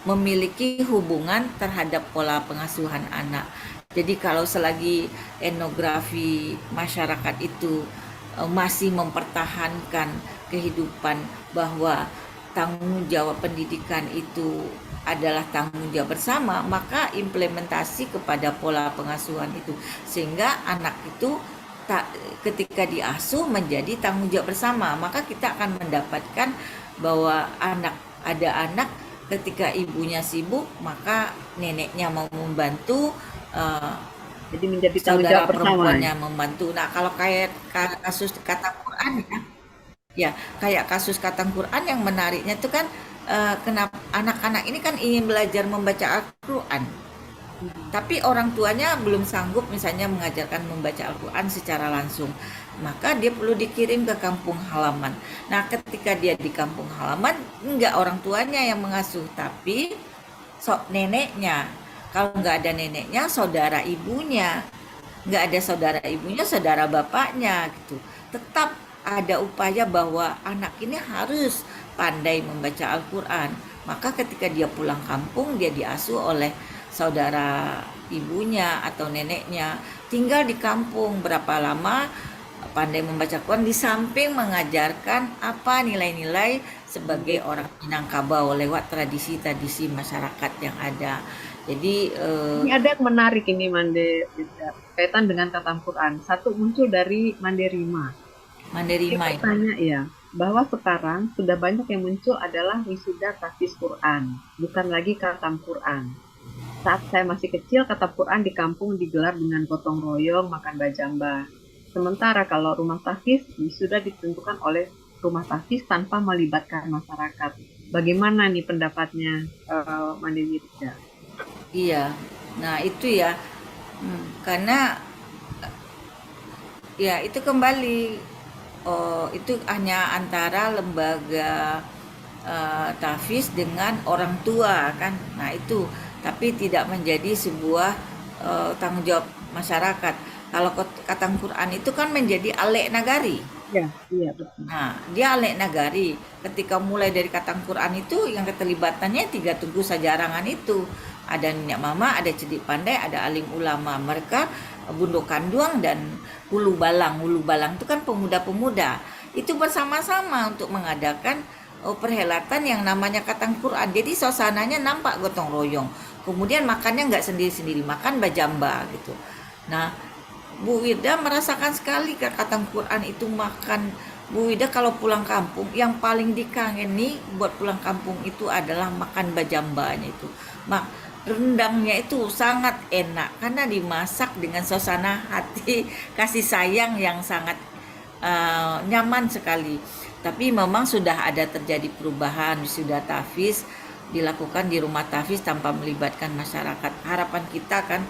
memiliki hubungan terhadap pola pengasuhan anak. Jadi kalau selagi etnografi masyarakat itu masih mempertahankan kehidupan bahwa tanggung jawab pendidikan itu adalah tanggung jawab bersama, maka implementasi kepada pola pengasuhan itu sehingga anak itu ketika diasuh menjadi tanggung jawab bersama, maka kita akan mendapatkan bahwa ada anak ketika ibunya sibuk maka neneknya mau membantu, jadi menjadi tanggung jawab bersama. Perempuannya membantu. Nah, kalau kayak kasus kata Quran ya kayak kasus kata Quran yang menariknya itu kan kenapa anak-anak ini kan ingin belajar membaca Al-Quran, tapi orang tuanya belum sanggup misalnya mengajarkan membaca Al-Quran secara langsung, maka dia perlu dikirim ke kampung halaman. Nah, ketika dia di kampung halaman, enggak orang tuanya yang mengasuh, tapi neneknya. Kalau nggak ada neneknya, saudara ibunya. Nggak ada saudara ibunya, saudara bapaknya gitu. Tetap ada upaya bahwa anak ini harus pandai membaca Al-Quran. Maka ketika dia pulang kampung, dia diasuh oleh saudara ibunya atau neneknya, tinggal di kampung berapa lama, pandai membaca Quran, di samping mengajarkan apa nilai-nilai sebagai orang Minangkabau lewat tradisi-tradisi masyarakat yang ada. Jadi ini ada yang menarik ini Mande kaitan dengan kata Quran. Satu muncul dari Manderima. Manderima itu tanya ya, bahwa sekarang sudah banyak yang muncul adalah wisuda tahfiz Quran, bukan lagi khatam Quran. Saat saya masih kecil, khatam Quran di kampung digelar dengan gotong royong, makan bajamba. Sementara kalau rumah tahfiz sudah ditentukan oleh rumah tahfiz tanpa melibatkan masyarakat. Bagaimana nih pendapatnya Mande Wirda? Iya, nah itu ya, karena ya itu kembali, itu hanya antara lembaga tahfiz dengan orang tua kan, nah itu, tapi tidak menjadi sebuah tanggung jawab masyarakat. Kalau khatam Quran itu kan menjadi alek nagari. Ya, iya betul. Nah, dia alek nagari. Ketika mulai dari khatam Quran itu yang keterlibatannya 3 tugu sajarangan itu. Ada nenek mama, ada cedik pandai, ada alim ulama. Mereka Bundo Kanduang dan Hulu Balang. Hulu Balang itu kan pemuda-pemuda. Itu bersama-sama untuk mengadakan perhelatan yang namanya khatam Quran. Jadi suasananya nampak gotong royong. Kemudian makannya nggak sendiri-sendiri, makan bajamba gitu. Nah, Bu Wida merasakan sekali kata Quran itu makan. Bu Wida kalau pulang kampung, yang paling dikangeni buat pulang kampung itu adalah makan bajambanya itu. Rendangnya itu sangat enak karena dimasak dengan suasana hati kasih sayang yang sangat nyaman sekali. Tapi memang sudah ada terjadi perubahan, sudah tahfiz dilakukan di rumah tahfiz tanpa melibatkan masyarakat. Harapan kita kan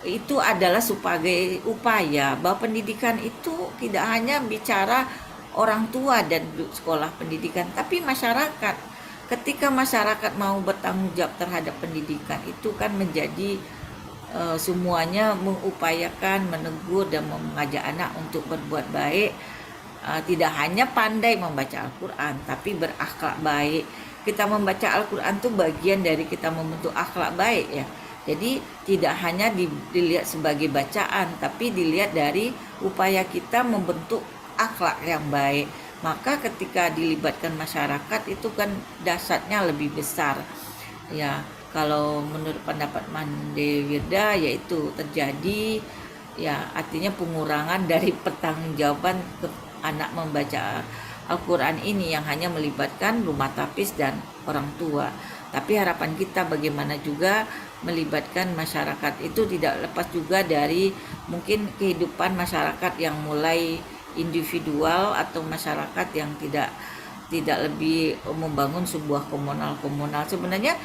itu adalah sebagai upaya bahwa pendidikan itu tidak hanya bicara orang tua dan sekolah pendidikan, tapi masyarakat. Ketika masyarakat mau bertanggung jawab terhadap pendidikan, itu kan menjadi semuanya mengupayakan, menegur dan mengajak anak untuk berbuat baik. Tidak hanya pandai membaca Al-Quran, tapi berakhlak baik. Kita membaca Al-Quran itu bagian dari kita membentuk akhlak baik ya. Jadi tidak hanya dilihat sebagai bacaan, tapi dilihat dari upaya kita membentuk akhlak yang baik. Maka ketika dilibatkan masyarakat itu kan dahsyatnya lebih besar. Ya, kalau menurut pendapat Mande Wirda yaitu terjadi ya artinya pengurangan dari pertanggungjawaban ke anak membaca Al-Quran ini yang hanya melibatkan rumah tahfiz dan orang tua. Tapi harapan kita bagaimana juga melibatkan masyarakat itu tidak lepas juga dari mungkin kehidupan masyarakat yang mulai individual atau masyarakat yang tidak lebih membangun sebuah komunal. Sebenarnya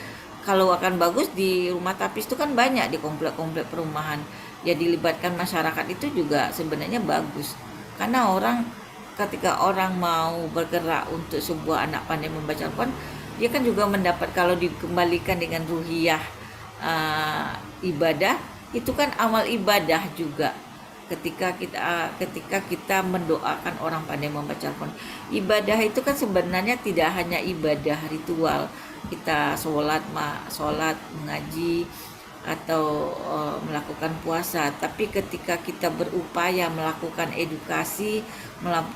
kalau akan bagus di rumah tahfiz itu kan banyak di komplek-komplek perumahan. Ya dilibatkan masyarakat itu juga sebenarnya bagus. Karena ketika orang mau bergerak untuk sebuah anak pandai membaca Al-Quran, dia kan juga mendapat kalau dikembalikan dengan ruhiyah ibadah, itu kan amal ibadah juga. Ketika kita mendoakan orang pandai membaca Al-Quran, ibadah itu kan sebenarnya tidak hanya ibadah ritual, kita sholat mengaji atau melakukan puasa, tapi ketika kita berupaya melakukan edukasi,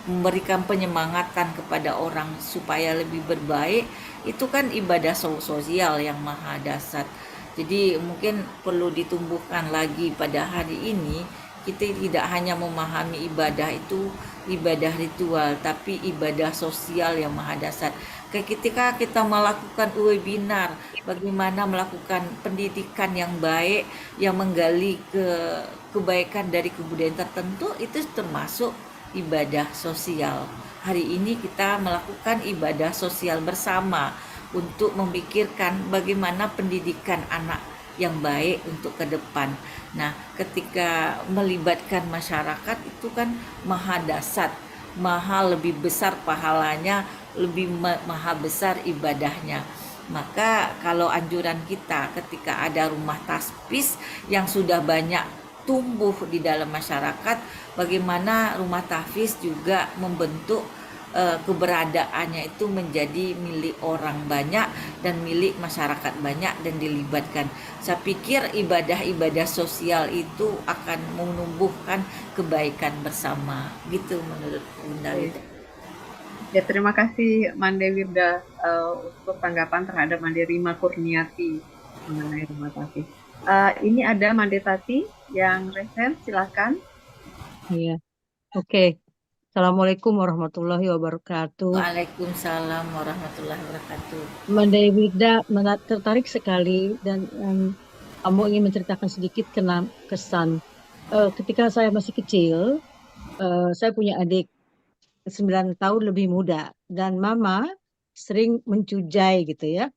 memberikan penyemangatan kepada orang supaya lebih berbaik, itu kan ibadah sosial yang maha dasar. Jadi mungkin perlu ditumbuhkan lagi pada hari ini, kita tidak hanya memahami ibadah itu ibadah ritual, tapi ibadah sosial yang maha dasar. Ketika kita melakukan webinar, bagaimana melakukan pendidikan yang baik, yang menggali kebaikan dari kebudayaan tertentu, itu termasuk ibadah sosial. Hari ini kita melakukan ibadah sosial bersama untuk memikirkan bagaimana pendidikan anak yang baik untuk ke depan. Nah, ketika melibatkan masyarakat itu kan maha dasar, maha lebih besar pahalanya, lebih maha besar ibadahnya. Maka kalau anjuran kita ketika ada rumah tahfiz yang sudah banyak tumbuh di dalam masyarakat, bagaimana rumah tahfiz juga membentuk keberadaannya itu menjadi milik orang banyak dan milik masyarakat banyak dan dilibatkan. Saya pikir ibadah-ibadah sosial itu akan menumbuhkan kebaikan bersama. Gitu menurut Bunda Wida. Ya, terima kasih Mande Wirda untuk tanggapan terhadap Mande Rima Kurniati mengenai rumah tahfiz. Ini ada Mande Tati yang resen, silakan. Iya, oke. Assalamualaikum warahmatullahi wabarakatuh. Waalaikumsalam warahmatullahi wabarakatuh. Mande Wirda tertarik sekali dan Ambo ingin menceritakan sedikit kesan. Ketika saya masih kecil, saya punya adik 9 tahun lebih muda dan mama sering mencujai gitu ya.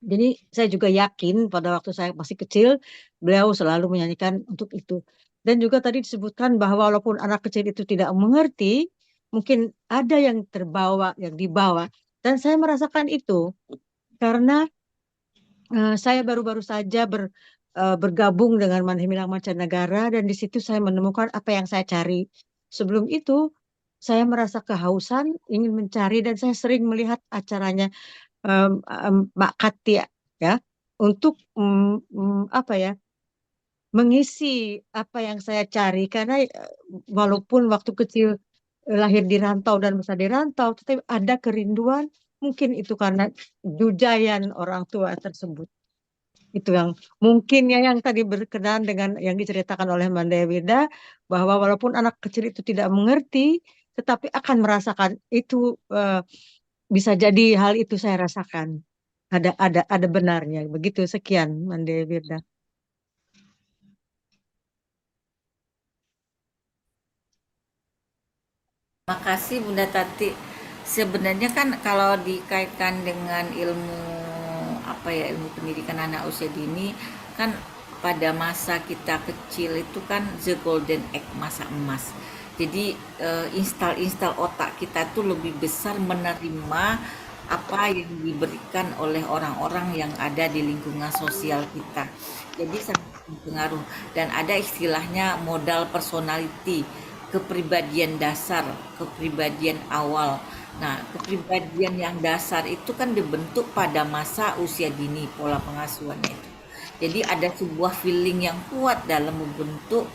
Jadi saya juga yakin pada waktu saya masih kecil beliau selalu menyanyikan untuk itu. Dan juga tadi disebutkan bahwa walaupun anak kecil itu tidak mengerti, mungkin ada yang dibawa. Dan saya merasakan itu karena saya baru-baru saja bergabung dengan Manhimilang Mancanegara dan di situ saya menemukan apa yang saya cari. Sebelum itu saya merasa kehausan, ingin mencari dan saya sering melihat acaranya Mbak Katia ya untuk mengisi apa yang saya cari karena walaupun waktu kecil lahir di rantau dan besar di rantau, tetapi ada kerinduan mungkin itu karena jujayan orang tua tersebut. Itu yang mungkin ya yang tadi berkenaan dengan yang diceritakan oleh Manda Wirda, bahwa walaupun anak kecil itu tidak mengerti, tetapi akan merasakan itu, bisa jadi hal itu saya rasakan. Ada benarnya. Begitu, sekian Manda Wirda. Makasih Bunda Tati. Sebenarnya kan kalau dikaitkan dengan ilmu ilmu pendidikan anak usia dini kan pada masa kita kecil itu kan the golden egg, masa emas. Jadi instal otak kita tuh lebih besar menerima apa yang diberikan oleh orang-orang yang ada di lingkungan sosial kita. Jadi sangat berpengaruh dan ada istilahnya modal personality, kepribadian dasar, kepribadian awal. Nah, kepribadian yang dasar itu kan dibentuk pada masa usia dini, pola pengasuhannya itu. Jadi ada sebuah feeling yang kuat dalam membentuk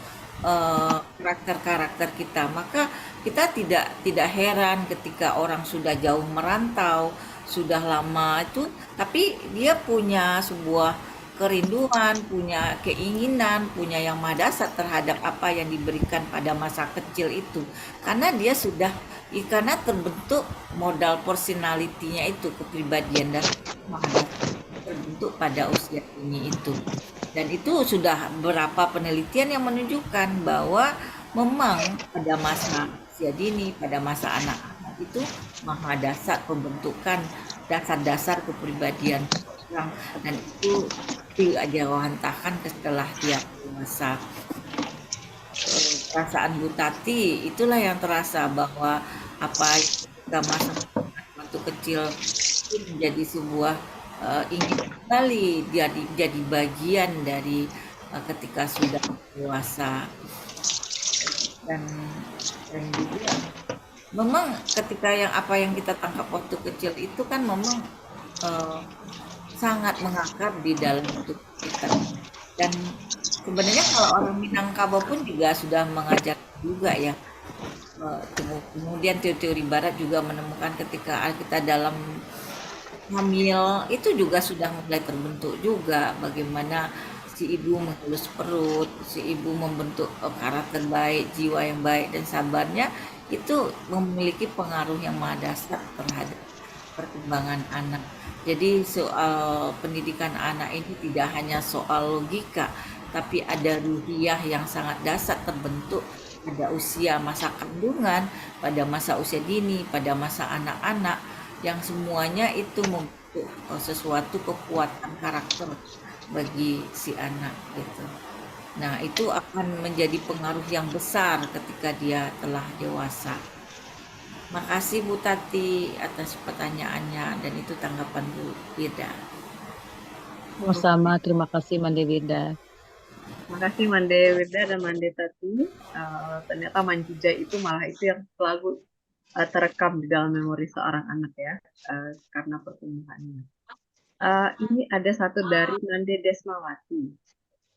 karakter-karakter kita. Maka kita tidak heran ketika orang sudah jauh merantau, sudah lama itu, tapi dia punya sebuah kerinduan, punya keinginan, punya yang maha dasar terhadap apa yang diberikan pada masa kecil itu. Karena dia sudah, karena terbentuk modal personality-nya itu, kepribadian dan maha dasar terbentuk pada usia ini itu. Dan itu sudah berapa penelitian yang menunjukkan bahwa memang pada masa usia dini, pada masa anak-anak itu maha dasar pembentukan dasar-dasar kepribadian orang, dan itu diwajibkan setelah dia dewasa. Perasaan Bu Tati itulah yang terasa bahwa apa yang kita masa waktu kecil itu menjadi sebuah ingin kembali jadi bagian dari ketika sudah dewasa. Dan juga memang ketika apa yang kita tangkap waktu kecil itu kan memang sangat mengakar di dalam hidup kita. Dan sebenarnya kalau orang Minangkabau pun juga sudah mengajar juga ya. Kemudian teori-teori barat juga menemukan ketika kita dalam hamil itu juga sudah mulai terbentuk juga bagaimana si ibu mengelus perut, si ibu membentuk karakter baik, jiwa yang baik dan sabarnya itu memiliki pengaruh yang maha dasar terhadap perkembangan anak. Jadi soal pendidikan anak ini tidak hanya soal logika, tapi ada ruhiyah yang sangat dasar terbentuk pada usia masa kandungan, pada masa usia dini, pada masa anak-anak, yang semuanya itu membentuk sesuatu kekuatan karakter bagi si anak gitu. Nah, itu akan menjadi pengaruh yang besar ketika dia telah dewasa. Makasih Bu Tati atas pertanyaannya, dan itu tanggapan Bu Wirda. Sama-sama, terima kasih Manda Wirda. Terima kasih Manda Wirda dan Manda Tati. Ternyata manjija itu malah itu yang selalu terekam di dalam memori seorang anak ya, karena pertumbuhannya. Ini ada satu dari Manda Desmawati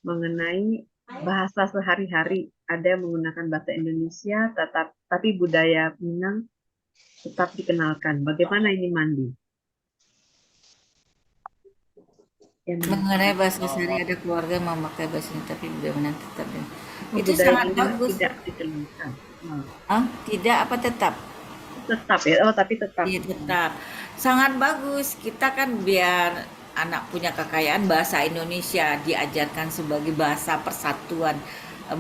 mengenai bahasa sehari-hari. Ada yang menggunakan bahasa Indonesia, tapi budaya Minang tetap dikenalkan. Bagaimana ini Mandi? Mengenai bahasa sehari, ada keluarga memakai bahasa ini, tapi budaya Minang tetap. Itu sangat bagus. Tidak dikenalkan. Tidak apa tetap? Tetap ya, tapi tetap. Iya, tetap. Sangat bagus. Kita kan biar anak punya kekayaan bahasa Indonesia diajarkan sebagai bahasa persatuan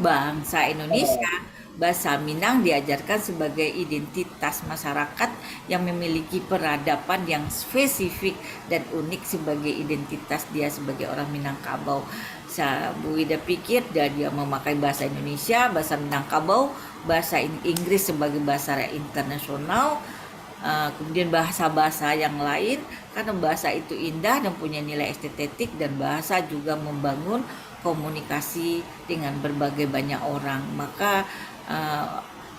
bangsa Indonesia. Bahasa Minang diajarkan sebagai identitas masyarakat yang memiliki peradaban yang spesifik dan unik sebagai identitas dia sebagai orang Minangkabau. Bu Ida pikir dia memakai bahasa Indonesia, bahasa Minangkabau, bahasa Inggris sebagai bahasa internasional, kemudian bahasa-bahasa yang lain, karena bahasa itu indah dan punya nilai estetik, dan bahasa juga membangun komunikasi dengan berbagai banyak orang. Maka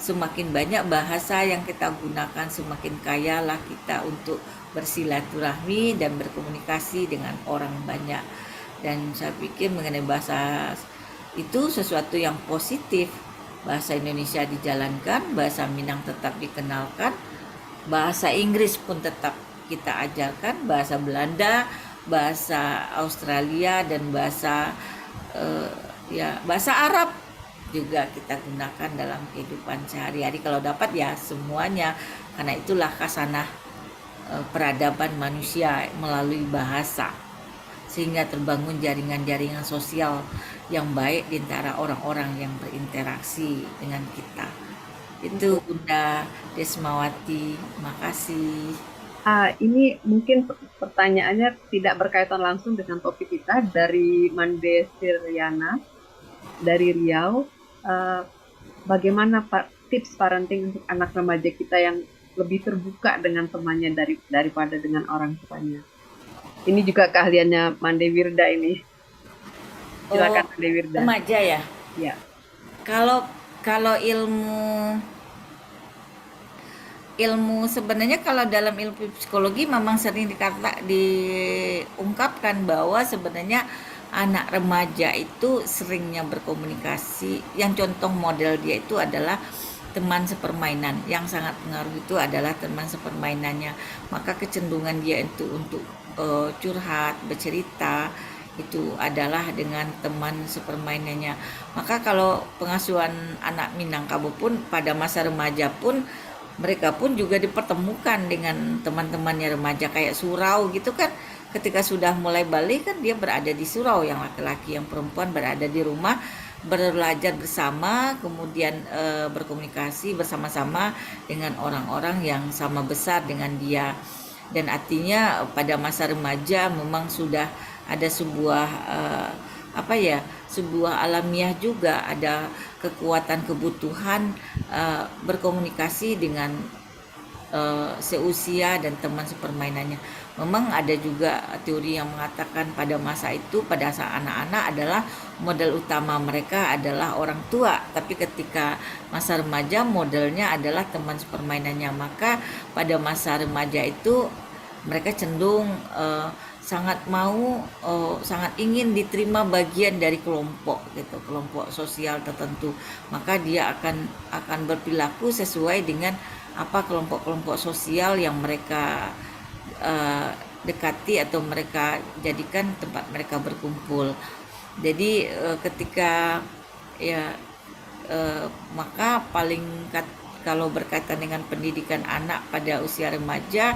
semakin banyak bahasa yang kita gunakan, semakin kayalah kita untuk bersilaturahmi dan berkomunikasi dengan orang banyak. Dan saya pikir mengenai bahasa itu sesuatu yang positif. Bahasa Indonesia dijalankan, bahasa Minang tetap dikenalkan, bahasa Inggris pun tetap kita ajarkan, bahasa Belanda, bahasa Australia dan bahasa bahasa Arab juga kita gunakan dalam kehidupan sehari-hari kalau dapat ya semuanya, karena itulah khasanah peradaban manusia melalui bahasa, sehingga terbangun jaringan-jaringan sosial yang baik di antara orang-orang yang berinteraksi dengan kita. Itu Bunda Desmawati, makasih. Ini mungkin pertanyaannya tidak berkaitan langsung dengan topik kita, dari Mande Siryana dari Riau. Bagaimana tips parenting untuk anak remaja kita yang lebih terbuka dengan temannya daripada dengan orang tuanya? Ini juga keahliannya Mande Wirda ini. Silakan Mande Wirda. Remaja ya? Ya. Kalau ilmu sebenarnya, kalau dalam ilmu psikologi memang sering diungkapkan bahwa sebenarnya anak remaja itu seringnya berkomunikasi, yang contoh model dia itu adalah teman sepermainan. Yang sangat pengaruh itu adalah teman sepermainannya, maka kecenderungan dia itu untuk curhat, bercerita itu adalah dengan teman sepermainannya. Maka kalau pengasuhan anak Minangkabau pun pada masa remaja pun mereka pun juga dipertemukan dengan teman-temannya remaja kayak surau gitu kan. Ketika sudah mulai balik kan dia berada di surau, yang laki-laki yang perempuan berada di rumah, belajar bersama, kemudian berkomunikasi bersama-sama dengan orang-orang yang sama besar dengan dia. Dan artinya pada masa remaja memang sudah ada sebuah sebuah alamiah juga, ada kekuatan kebutuhan berkomunikasi dengan seusia dan teman sepermainannya. Memang ada juga teori yang mengatakan pada masa itu, pada saat anak-anak adalah model utama mereka adalah orang tua, tapi ketika masa remaja modelnya adalah teman sepermainannya. Maka pada masa remaja itu mereka cenderung sangat ingin diterima bagian dari kelompok gitu, kelompok sosial tertentu. Maka dia akan berperilaku sesuai dengan apa kelompok-kelompok sosial yang mereka dekati atau mereka jadikan tempat mereka berkumpul. Jadi ketika maka kalau berkaitan dengan pendidikan anak pada usia remaja,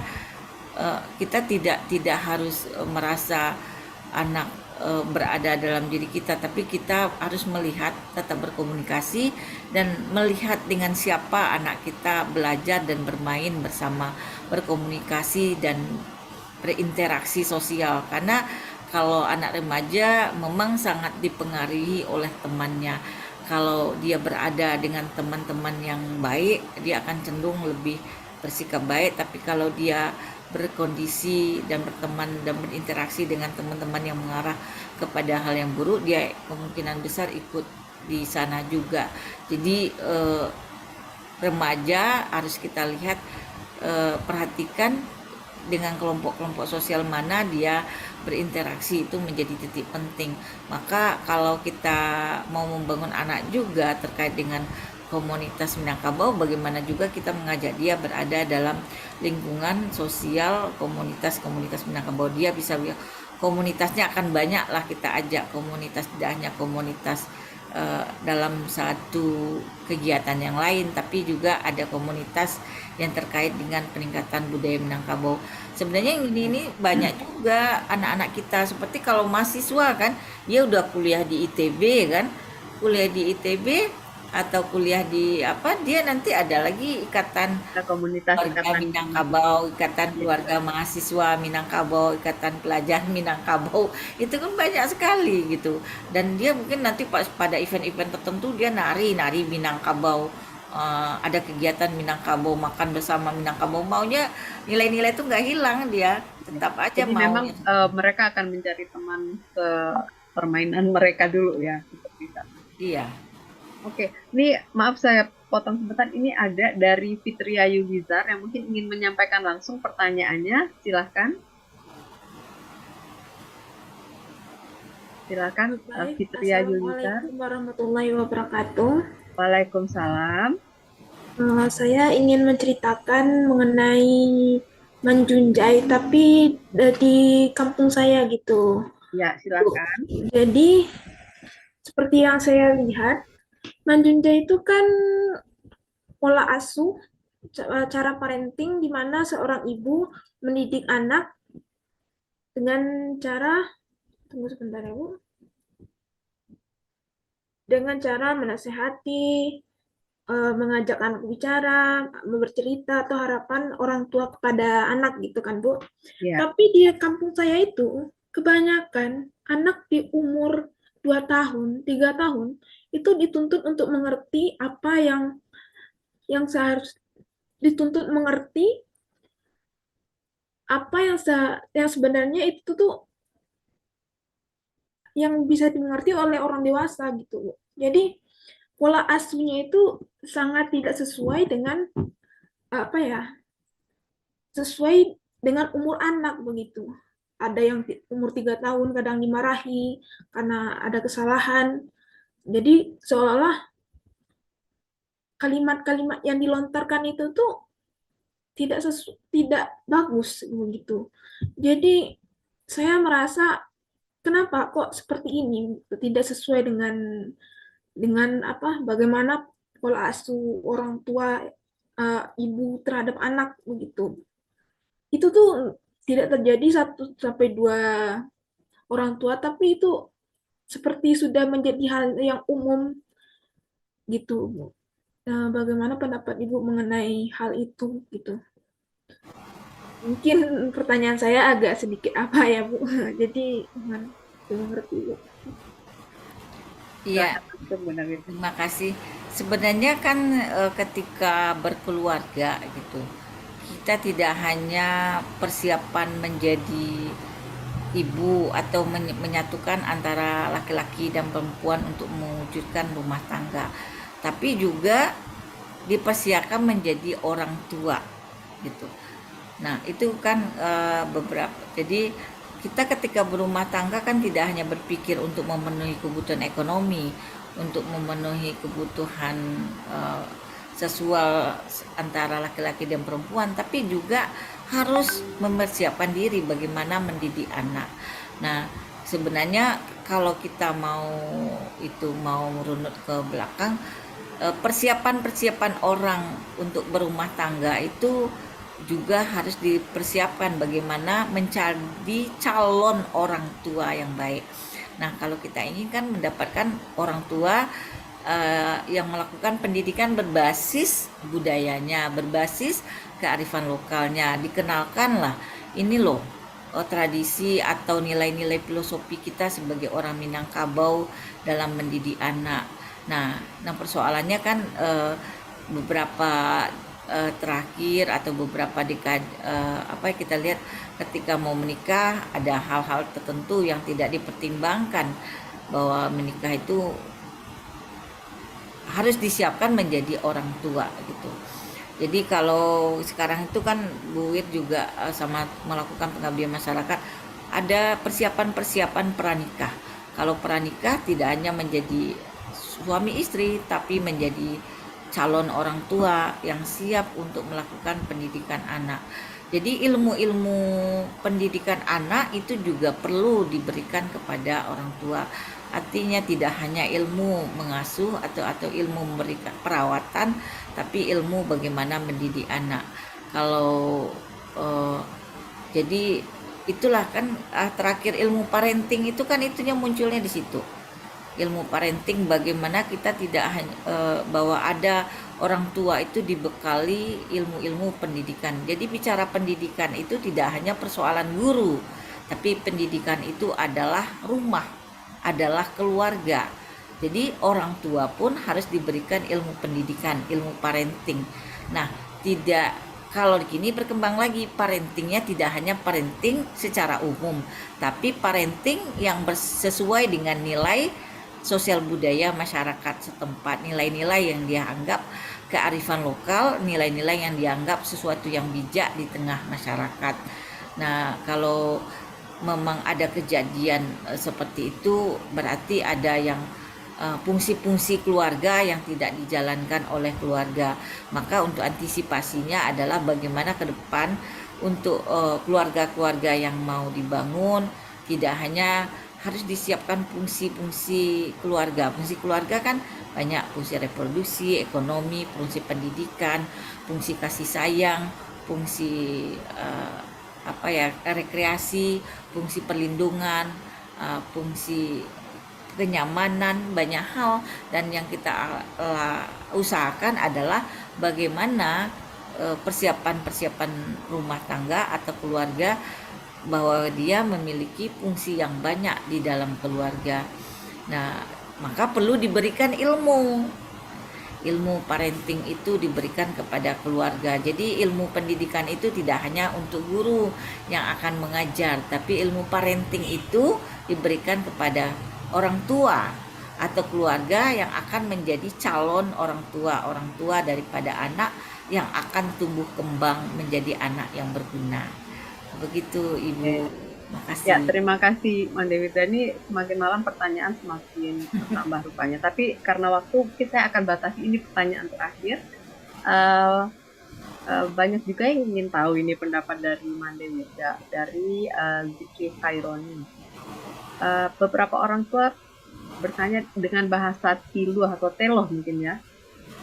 kita tidak harus merasa anak berada dalam diri kita, tapi kita harus melihat, tetap berkomunikasi dan melihat dengan siapa anak kita belajar dan bermain bersama, berkomunikasi dan berinteraksi sosial. Karena kalau anak remaja memang sangat dipengaruhi oleh temannya. Kalau dia berada dengan teman-teman yang baik, dia akan cenderung lebih bersikap baik. Tapi kalau dia berkondisi dan berteman dan berinteraksi dengan teman-teman yang mengarah kepada hal yang buruk, dia kemungkinan besar ikut di sana juga. Jadi remaja harus kita lihat, perhatikan dengan kelompok-kelompok sosial mana dia berinteraksi, itu menjadi titik penting. Maka kalau kita mau membangun anak juga terkait dengan komunitas Minangkabau, bagaimana juga kita mengajak dia berada dalam lingkungan sosial komunitas Minangkabau. Dia bisa, komunitasnya akan banyak lah kita ajak komunitas, tidak hanya komunitas dalam satu kegiatan yang lain, tapi juga ada komunitas yang terkait dengan peningkatan budaya Minangkabau. Sebenarnya ini banyak juga anak-anak kita, seperti kalau mahasiswa kan, dia udah kuliah di ITB kan, kuliah di ITB atau kuliah di dia nanti ada lagi ikatan komunitas Minangkabau, ikatan keluarga mahasiswa Minangkabau, ikatan pelajar Minangkabau, itu kan banyak sekali gitu. Dan dia mungkin nanti pada event-event tertentu dia nari Minangkabau, ada kegiatan Minangkabau, makan bersama Minangkabau, maunya nilai-nilai itu nggak hilang, dia tetap aja. Jadi mau memang mereka akan mencari teman ke permainan mereka dulu ya, seperti itu. Iya. Oke, ini maaf saya potong sebentar. Ini ada dari Fitria Yulizar yang mungkin ingin menyampaikan langsung pertanyaannya. Silahkan. Silakan Fitria Yulizar. Assalamualaikum warahmatullahi wabarakatuh. Waalaikumsalam. Saya ingin menceritakan mengenai Manjunjai, tapi di kampung saya gitu. Ya, silakan. Jadi seperti yang saya lihat, Manjunjai itu kan pola asuh, cara parenting di mana seorang ibu mendidik anak dengan cara, tunggu sebentar ya Bu, dengan cara menasehati, mengajak anak bicara, bercerita, atau harapan orang tua kepada anak gitu kan Bu. Ya. Tapi di kampung saya itu, kebanyakan anak di umur 2 tahun, 3 tahun, itu dituntut untuk mengerti apa yang dituntut mengerti apa yang sebenarnya itu tuh yang bisa dimengerti oleh orang dewasa gitu. Jadi pola asuhnya itu sangat tidak sesuai dengan apa ya? Sesuai dengan umur anak begitu. Ada yang umur 3 tahun kadang dimarahi karena ada kesalahan. Jadi seolah-olah kalimat-kalimat yang dilontarkan itu tuh tidak bagus begitu. Jadi saya merasa kenapa kok seperti ini tidak sesuai dengan apa bagaimana pola asuh orang tua ibu terhadap anak begitu. Itu tuh tidak terjadi 1 sampai 2 orang tua, tapi itu seperti sudah menjadi hal yang umum gitu. Nah, bagaimana pendapat Ibu mengenai hal itu gitu? Mungkin pertanyaan saya agak sedikit apa ya Bu, jadi belum ngerti Bu. Iya, terima kasih. Sebenarnya kan ketika berkeluarga gitu, kita tidak hanya persiapan menjadi ibu atau menyatukan antara laki-laki dan perempuan untuk mewujudkan rumah tangga, tapi juga dipersiapkan menjadi orang tua gitu. Nah, itu kan beberapa. Jadi kita ketika berumah tangga kan tidak hanya berpikir untuk memenuhi kebutuhan ekonomi, untuk memenuhi kebutuhan seksual antara laki-laki dan perempuan, tapi juga harus mempersiapkan diri bagaimana mendidik anak. Nah, sebenarnya kalau kita mau merunut ke belakang, persiapan orang untuk berumah tangga itu juga harus dipersiapkan bagaimana menjadi calon orang tua yang baik. Nah, kalau kita ingin kan mendapatkan orang tua yang melakukan pendidikan berbasis budayanya, berbasis kearifan lokalnya, dikenalkanlah ini loh tradisi atau nilai-nilai filosofi kita sebagai orang Minangkabau dalam mendidik anak. Nah persoalannya kan beberapa terakhir atau beberapa dekade kita lihat ketika mau menikah ada hal-hal tertentu yang tidak dipertimbangkan, bahwa menikah itu harus disiapkan menjadi orang tua gitu. Jadi kalau sekarang itu kan Bu Wir juga sama melakukan pengabdian masyarakat, ada persiapan pranikah. Kalau pranikah tidak hanya menjadi suami istri, tapi menjadi calon orang tua yang siap untuk melakukan pendidikan anak. Jadi ilmu-ilmu pendidikan anak itu juga perlu diberikan kepada orang tua. Artinya tidak hanya ilmu mengasuh atau ilmu memberikan perawatan, tapi ilmu bagaimana mendidik anak. Kalau jadi itulah kan terakhir ilmu parenting itu kan itunya munculnya di situ. Ilmu parenting bagaimana kita tidak hanya bahwa ada orang tua itu dibekali ilmu-ilmu pendidikan. Jadi bicara pendidikan itu tidak hanya persoalan guru, tapi pendidikan itu adalah rumah, adalah keluarga. Jadi orang tua pun harus diberikan ilmu pendidikan, ilmu parenting. Nah, tidak kalau gini berkembang lagi parentingnya tidak hanya parenting secara umum, tapi parenting yang sesuai dengan nilai sosial budaya masyarakat setempat, nilai-nilai yang dia anggap kearifan lokal, nilai-nilai yang dianggap sesuatu yang bijak di tengah masyarakat. Nah, kalau memang ada kejadian seperti itu, berarti ada yang fungsi-fungsi keluarga yang tidak dijalankan oleh keluarga. Maka untuk antisipasinya adalah bagaimana ke depan untuk keluarga-keluarga yang mau dibangun. Tidak hanya harus disiapkan fungsi-fungsi keluarga. Fungsi keluarga kan banyak, fungsi reproduksi, ekonomi, fungsi pendidikan, fungsi kasih sayang, fungsi rekreasi, fungsi perlindungan, fungsi kenyamanan, banyak hal. Dan yang kita usahakan adalah bagaimana persiapan rumah tangga atau keluarga, bahwa dia memiliki fungsi yang banyak di dalam keluarga. Nah, maka perlu diberikan ilmu parenting itu diberikan kepada keluarga. Jadi ilmu pendidikan itu tidak hanya untuk guru yang akan mengajar, tapi ilmu parenting itu diberikan kepada orang tua atau keluarga yang akan menjadi calon orang tua daripada anak yang akan tumbuh kembang menjadi anak yang berguna. Begitu Ibu. Makasih. Ya, terima kasih Manda Wirda. Ini semakin malam pertanyaan semakin bertambah rupanya. Tapi karena waktu, kita akan batasi ini pertanyaan terakhir. Banyak juga yang ingin tahu ini pendapat dari Manda Wirda, dari Zikri Khaironi. Beberapa orang tua bertanya dengan bahasa tiluh atau teloh mungkin ya,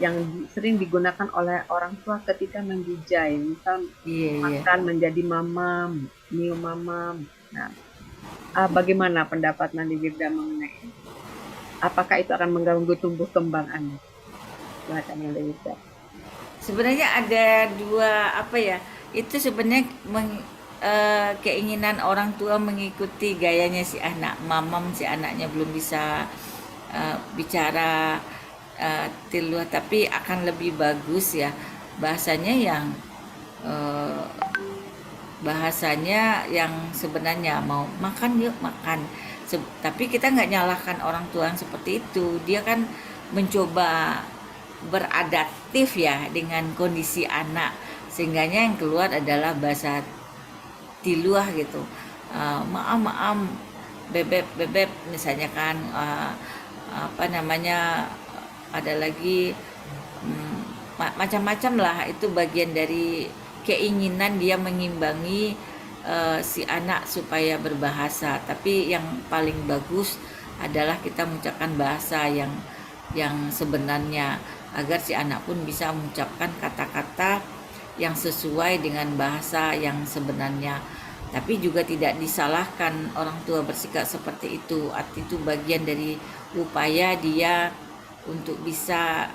yang sering digunakan oleh orang tua ketika membijai, misal makan menjadi mamam, nyium mamam. Nah, bagaimana pendapat Manda Wirda mengenai ini? Apakah itu akan mengganggu tumbuh kembang anak? Silakan Manda Wirda. Sebenarnya ada dua itu sebenarnya keinginan orang tua mengikuti gayanya si anak. Mamam, si anaknya belum bisa bicara tiluh, tapi akan lebih bagus ya bahasanya yang sebenarnya mau makan yuk makan. Tapi kita nggak nyalahkan orang tua yang seperti itu. Dia kan mencoba beradaptif ya dengan kondisi anak, sehingganya yang keluar adalah bahasa tiluah gitu. Maam bebek misalnya kan, ada lagi macam-macam lah. Itu bagian dari keinginan dia mengimbangi si anak supaya berbahasa. Tapi yang paling bagus adalah kita mengucapkan bahasa yang sebenarnya, agar si anak pun bisa mengucapkan kata-kata yang sesuai dengan bahasa yang sebenarnya. Tapi juga tidak disalahkan orang tua bersikap seperti itu. Itu bagian dari upaya dia untuk bisa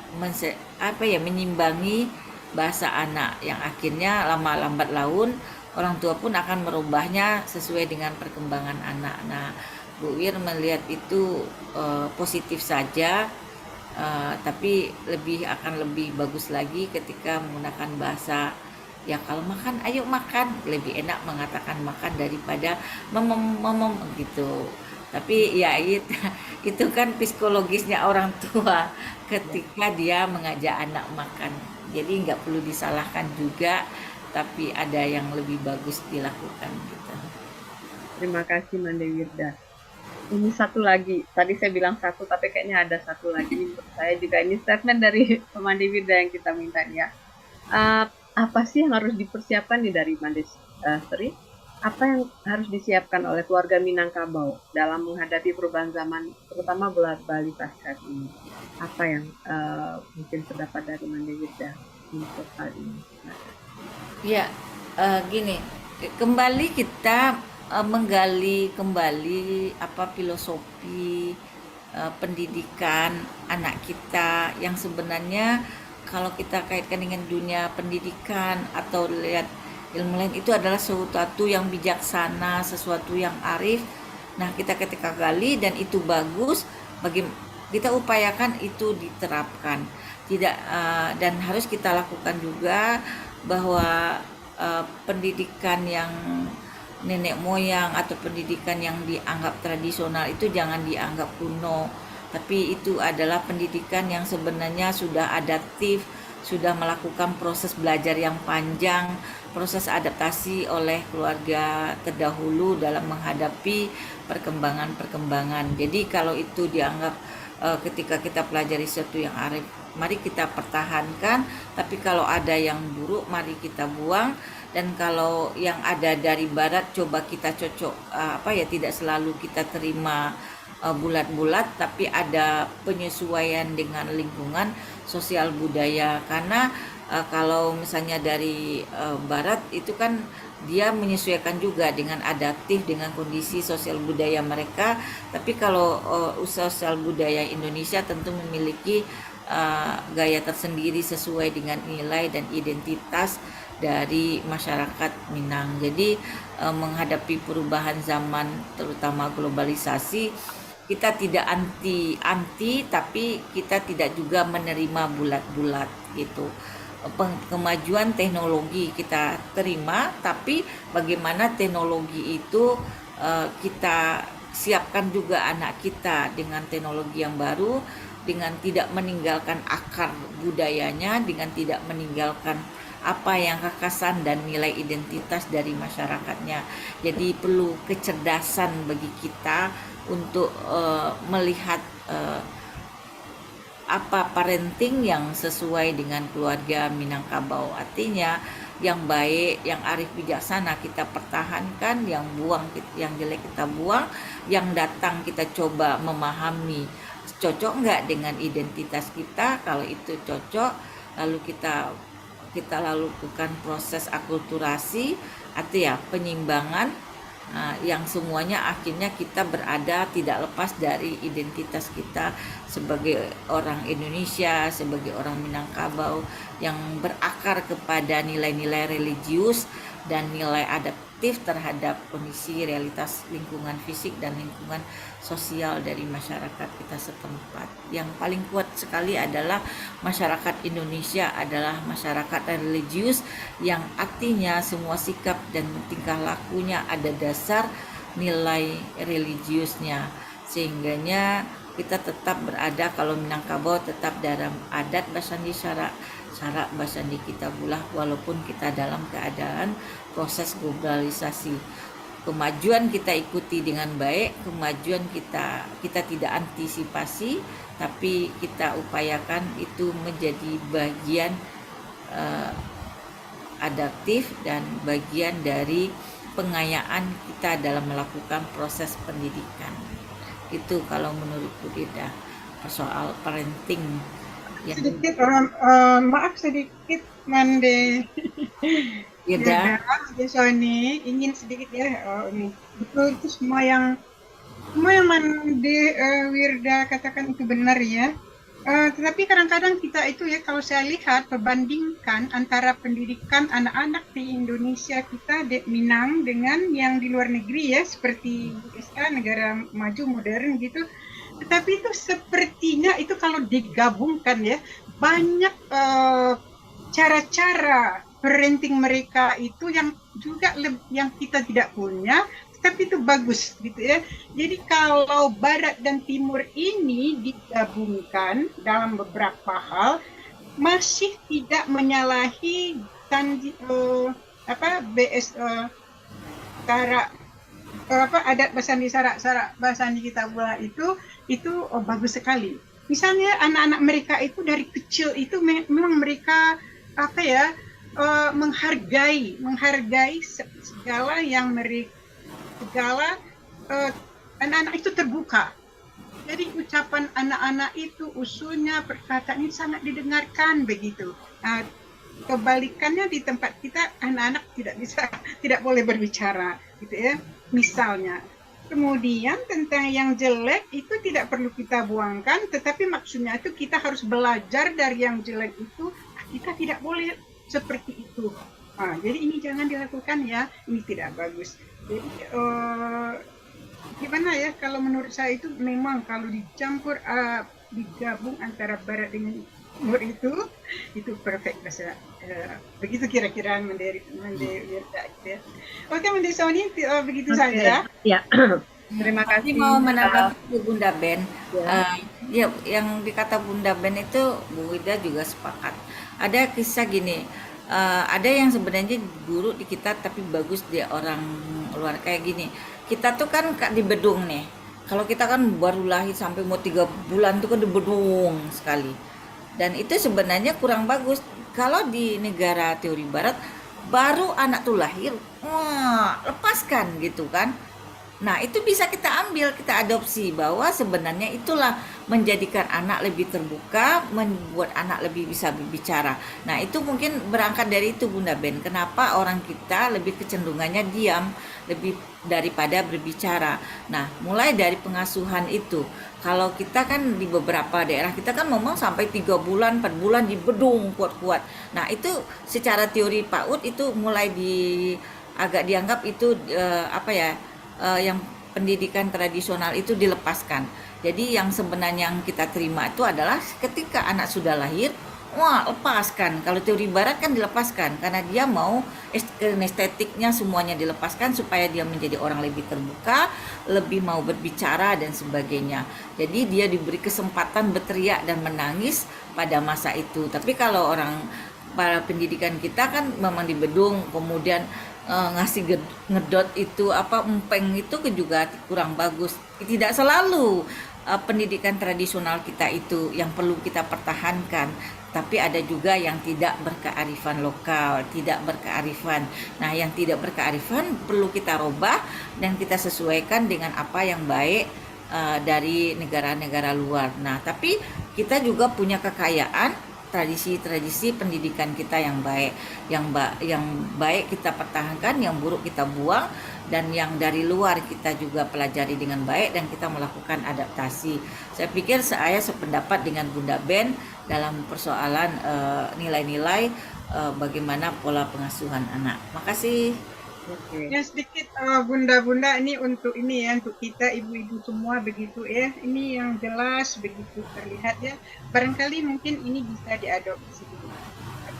menyimbangi bahasa anak, yang akhirnya lama lambat laun orang tua pun akan merubahnya sesuai dengan perkembangan anak. Nah, Bu Wir melihat itu positif saja, tapi akan lebih bagus lagi ketika menggunakan bahasa ya, kalau makan ayo makan, lebih enak mengatakan makan daripada mem gitu. Tapi ya itu kan psikologisnya orang tua ketika dia mengajak anak makan. Jadi nggak perlu disalahkan juga, tapi ada yang lebih bagus dilakukan gitu. Terima kasih Manda Wirda. Ini satu lagi, tadi saya bilang satu, tapi kayaknya ada satu lagi. Menurut saya juga ini statement dari Manda Wirda yang kita minta ya. Apa sih yang harus dipersiapkan nih dari Manda Sri? Apa yang harus disiapkan oleh keluarga Minangkabau dalam menghadapi perubahan zaman, terutama Bali pasca ini? Apa yang mungkin terdapat dari Manda Wirda untuk hal ini? Ya, gini, kembali kita menggali kembali filosofi pendidikan anak kita yang sebenarnya kalau kita kaitkan dengan dunia pendidikan atau lihat ilmu lain, itu adalah sesuatu yang bijaksana, sesuatu yang arif. Nah, kita ketika gali dan itu bagus, kita upayakan itu diterapkan. Dan harus kita lakukan juga bahwa pendidikan yang nenek moyang atau pendidikan yang dianggap tradisional itu jangan dianggap kuno, tapi itu adalah pendidikan yang sebenarnya sudah adaptif, sudah melakukan proses belajar yang panjang, proses adaptasi oleh keluarga terdahulu dalam menghadapi perkembangan. Jadi kalau itu dianggap ketika kita pelajari sesuatu yang arif, mari kita pertahankan. Tapi kalau ada yang buruk, mari kita buang. Dan kalau yang ada dari barat coba kita cocok, tidak selalu kita terima bulat-bulat, tapi ada penyesuaian dengan lingkungan sosial budaya. Karena kalau misalnya dari barat itu kan dia menyesuaikan juga dengan adaptif dengan kondisi sosial budaya mereka. Tapi kalau sosial budaya Indonesia tentu memiliki gaya tersendiri sesuai dengan nilai dan identitas dari masyarakat Minang. Jadi menghadapi perubahan zaman terutama globalisasi, kita tidak anti tapi kita tidak juga menerima bulat-bulat gitu. Kemajuan teknologi kita terima, tapi bagaimana teknologi itu kita siapkan juga anak kita dengan teknologi yang baru, dengan tidak meninggalkan akar budayanya, dengan tidak meninggalkan apa yang kekasan dan nilai identitas dari masyarakatnya. Jadi perlu kecerdasan bagi kita untuk melihat apa parenting yang sesuai dengan keluarga Minangkabau. Artinya yang baik, yang arif bijaksana kita pertahankan, yang jelek kita buang, yang datang kita coba memahami cocok nggak dengan identitas kita. Kalau itu cocok, lalu kita lakukan proses akulturasi atau penyimbangan, yang semuanya akhirnya kita berada tidak lepas dari identitas kita sebagai orang Indonesia, sebagai orang Minangkabau yang berakar kepada nilai-nilai religius dan nilai adaptif terhadap kondisi realitas lingkungan fisik dan lingkungan sosial dari masyarakat kita setempat. Yang paling kuat sekali adalah masyarakat Indonesia adalah masyarakat religius, yang artinya semua sikap dan tingkah lakunya ada dasar nilai religiusnya, sehingganya kita tetap berada, kalau Minangkabau tetap dalam adat Basandi syarak Basandi kita bulah, walaupun kita dalam keadaan proses globalisasi. Kemajuan kita ikuti dengan baik, kemajuan kita tidak antisipasi, tapi kita upayakan itu menjadi bagian adaptif dan bagian dari pengayaan kita dalam melakukan proses pendidikan. Itu kalau menurut Bu Deda soal parenting. Sedikit, maaf sedikit Mande. Deda. Sony ingin sedikit ini betul, itu semua yang Mande Wirda katakan itu benar ya. Tetapi kadang-kadang kita itu ya, kalau saya lihat perbandingkan antara pendidikan anak-anak di Indonesia kita di Minang dengan yang di luar negeri ya, seperti USA, negara maju modern gitu. Tetapi itu sepertinya itu kalau digabungkan ya, banyak cara-cara parenting mereka itu yang juga yang kita tidak punya, tapi itu bagus gitu ya. Jadi kalau Barat dan Timur ini digabungkan dalam beberapa hal, masih tidak menyalahi adat Basandi Sarak Basandi kita pula itu bagus sekali. Misalnya anak-anak mereka itu dari kecil itu memang mereka menghargai segala yang mereka anak-anak itu terbuka. Jadi ucapan anak-anak itu, usulnya, perkataannya sangat didengarkan begitu. Nah, kebalikannya di tempat kita anak-anak tidak boleh berbicara gitu ya. Misalnya, kemudian tentang yang jelek itu tidak perlu kita buangkan, tetapi maksudnya itu kita harus belajar dari yang jelek itu. Kita tidak boleh seperti itu. Jadi ini jangan dilakukan ya, ini tidak bagus. Jadi gimana ya, kalau menurut saya itu memang kalau dicampur digabung antara Barat dengan Timur itu perfect bahasa. Begitu kira-kira Mende Wirda ya. Oke, Mende Sony begitu saja. Ya. Terima kasih. Mau menambah Bunda Ben. Ya, yang dikata Bunda Ben itu Bu Wirda juga sepakat. Ada kisah gini, ada yang sebenarnya guru di kita tapi bagus dia orang luar, kayak gini. Kita tuh kan di Bedung nih. Kalau kita kan baru lahir sampai mau 3 bulan tuh kan di Bedung sekali. Dan itu sebenarnya kurang bagus. Kalau di negara teori Barat, baru anak tuh lahir, wah, lepaskan gitu kan. Nah, itu bisa kita ambil, kita adopsi bahwa sebenarnya itulah menjadikan anak lebih terbuka, membuat anak lebih bisa berbicara. Nah, itu mungkin berangkat dari itu Bunda Ben. Kenapa orang kita lebih kecenderungannya diam lebih daripada berbicara. Nah, mulai dari pengasuhan itu. Kalau kita kan di beberapa daerah kita kan ngomong sampai 3 bulan, 4 bulan di bedung kuat-kuat. Nah, itu secara teori PAUD itu mulai agak dianggap itu yang pendidikan tradisional itu dilepaskan. Jadi yang sebenarnya yang kita terima itu adalah ketika anak sudah lahir, wah lepaskan. Kalau teori barat kan dilepaskan karena dia mau estetiknya semuanya dilepaskan supaya dia menjadi orang lebih terbuka, lebih mau berbicara dan sebagainya. Jadi dia diberi kesempatan berteriak dan menangis pada masa itu. Tapi kalau para pendidikan kita kan memang di bedung, kemudian ngasih ngedot itu empeng itu juga kurang bagus. Tidak selalu pendidikan tradisional kita itu yang perlu kita pertahankan, tapi ada juga yang tidak berkearifan lokal, tidak berkearifan. Nah, yang tidak berkearifan perlu kita robah dan kita sesuaikan dengan apa yang baik dari negara-negara luar. Nah, tapi kita juga punya kekayaan tradisi-tradisi pendidikan kita yang baik, yang baik kita pertahankan, yang buruk kita buang, dan yang dari luar kita juga pelajari dengan baik dan kita melakukan adaptasi. Saya pikir saya sependapat dengan Bunda Ben dalam persoalan nilai-nilai bagaimana pola pengasuhan anak. Makasih. Ya sedikit bunda-bunda ini untuk kita ibu-ibu semua begitu ya. Ini yang jelas begitu terlihat ya. Barangkali mungkin ini bisa diadopsi.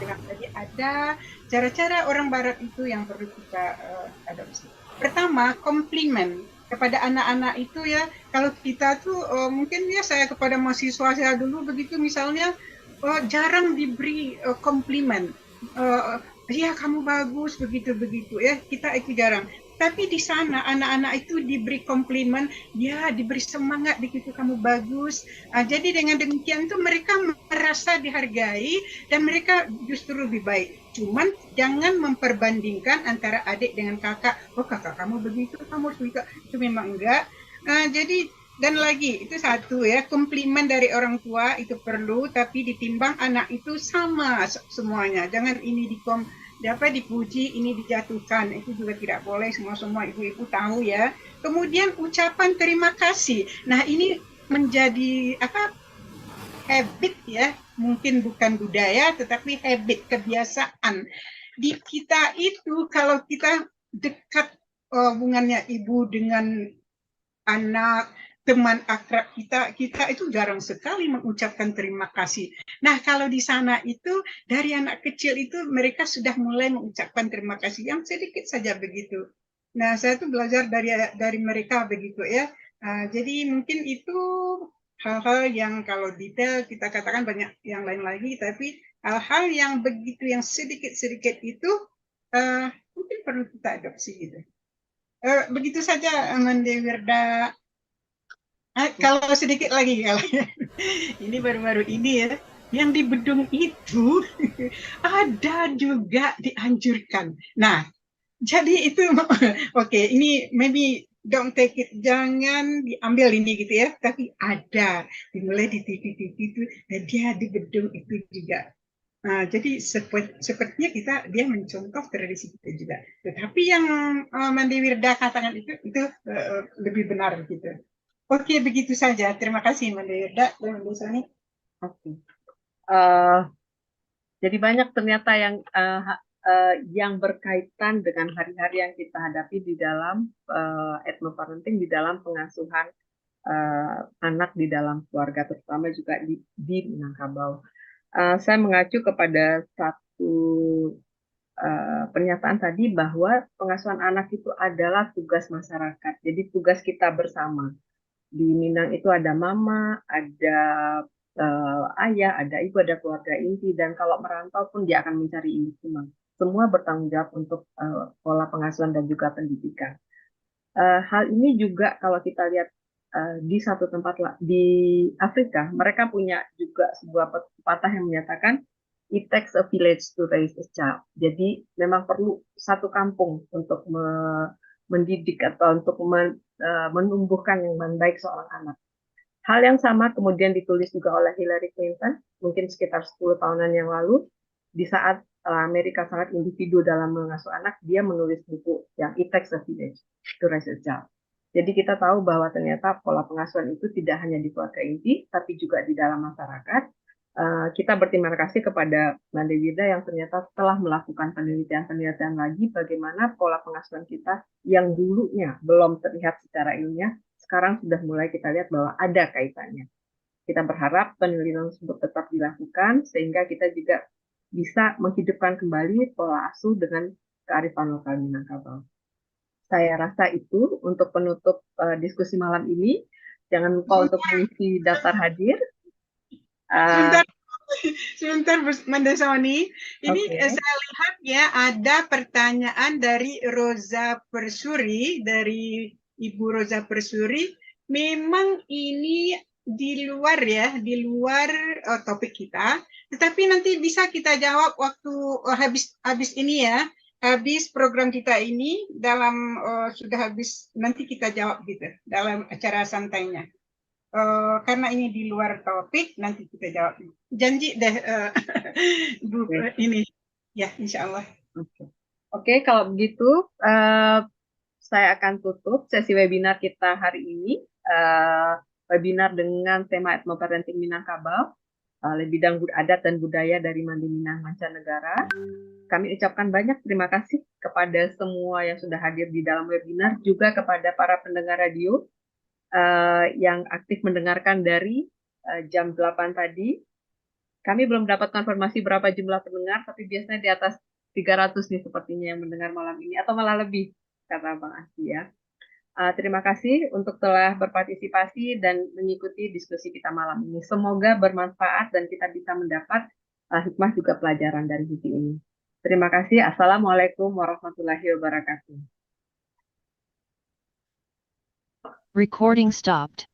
Tadi ada cara-cara orang barat itu yang perlu kita adopsi. Pertama, komplimen kepada anak-anak itu ya. Kalau kita tuh mungkin ya saya kepada mahasiswa saya dulu begitu misalnya jarang diberi komplimen. Ya kamu bagus begitu ya, kita itu jarang. Tapi di sana anak-anak itu diberi komplimen, ya diberi semangat begitu kamu bagus. Jadi dengan demikian tuh mereka merasa dihargai dan mereka justru lebih baik. Cuman jangan memperbandingkan antara adik dengan kakak. Oh kakak kamu begitu, kamu harus begitu. Itu memang enggak. Jadi dan lagi itu satu ya, komplimen dari orang tua itu perlu, tapi ditimbang anak itu sama semuanya. Jangan ini dipuji, ini dijatuhkan. Itu juga tidak boleh, semua ibu-ibu tahu ya. Kemudian ucapan terima kasih. Nah, ini menjadi habit ya, mungkin bukan budaya tetapi habit, kebiasaan. Di kita itu kalau kita dekat hubungannya ibu dengan anak, teman akrab kita itu jarang sekali mengucapkan terima kasih. Nah, kalau di sana itu dari anak kecil itu mereka sudah mulai mengucapkan terima kasih yang sedikit saja begitu. Nah, saya tuh belajar dari mereka begitu ya. Jadi mungkin itu hal-hal yang kalau detail kita katakan banyak yang lain lagi, tapi hal-hal yang begitu yang sedikit-sedikit itu mungkin perlu kita adopsi gitu. Begitu saja Mandi Wirda. Kalau sedikit lagi ini baru-baru ini ya, yang di bedung itu ada juga dianjurkan. Nah, jadi itu oke, ini maybe don't take it, jangan diambil ini gitu ya, tapi ada dimulai di TV itu dan dia di bedung itu juga. Nah, jadi sepertinya dia mencontoh tradisi kita juga. Tetapi yang Mandi Wirda katakan itu lebih benar gitu. Oke, begitu saja. Terima kasih, Mbak Wirda dan Mbak Sani. Oke. Jadi banyak ternyata yang berkaitan dengan hari-hari yang kita hadapi di dalam ethnoparenting, di dalam pengasuhan anak di dalam keluarga, terutama juga di Minangkabau. Saya mengacu kepada satu pernyataan tadi bahwa pengasuhan anak itu adalah tugas masyarakat. Jadi tugas kita bersama. Di Minang itu ada mama, ada ayah, ada ibu, ada keluarga inti, dan kalau merantau pun dia akan mencari induk tulang. Semua bertanggung jawab untuk pola pengasuhan dan juga pendidikan. Hal ini juga kalau kita lihat di satu tempat di Afrika, mereka punya juga sebuah pepatah yang menyatakan It takes a village to raise a child. Jadi memang perlu satu kampung untuk mendidik atau untuk menumbuhkan yang baik seorang anak. Hal yang sama kemudian ditulis juga oleh Hillary Clinton, mungkin sekitar 10 tahunan yang lalu, di saat Amerika sangat individu dalam mengasuh anak, dia menulis buku yang It Takes a Village to Raise a Child. Jadi kita tahu bahwa ternyata pola pengasuhan itu tidak hanya di keluarga inti, tapi juga di dalam masyarakat. Kita berterima kasih kepada Mande Wirda yang ternyata telah melakukan penelitian-penelitian lagi bagaimana pola pengasuhan kita yang dulunya belum terlihat secara ilmiah, sekarang sudah mulai kita lihat bahwa ada kaitannya. Kita berharap penelitian tersebut tetap dilakukan sehingga kita juga bisa menghidupkan kembali pola asuh dengan kearifan lokal Minangkabau. Saya rasa itu untuk penutup diskusi malam ini. Jangan lupa untuk mengisi daftar hadir. Sebentar Manda Sony. Ini saya lihat ya ada pertanyaan dari Roza Persuri, dari Ibu Roza Persuri. Memang ini di luar ya, di luar topik kita. Tetapi nanti bisa kita jawab waktu habis ini ya. Habis program kita ini dalam sudah habis nanti kita jawab gitu dalam acara santainya. Karena ini di luar topik, nanti kita jawab. Janji deh, Bu, ini. Ya, insya Allah. Oke, kalau begitu, saya akan tutup sesi webinar kita hari ini. Webinar dengan tema Etnoparenting Minangkabau, oleh bidang adat dan budaya dari Mandi Minang Mancanegara. Kami ucapkan banyak terima kasih kepada semua yang sudah hadir di dalam webinar, juga kepada para pendengar radio yang aktif mendengarkan dari jam 8 tadi. Kami belum dapat konfirmasi berapa jumlah pendengar, tapi biasanya di atas 300 nih sepertinya yang mendengar malam ini, atau malah lebih, kata Bang Asli ya. Terima kasih untuk telah berpartisipasi dan mengikuti diskusi kita malam ini. Semoga bermanfaat dan kita bisa mendapat hikmah juga pelajaran dari sisi ini. Terima kasih. Assalamualaikum warahmatullahi wabarakatuh. Recording stopped.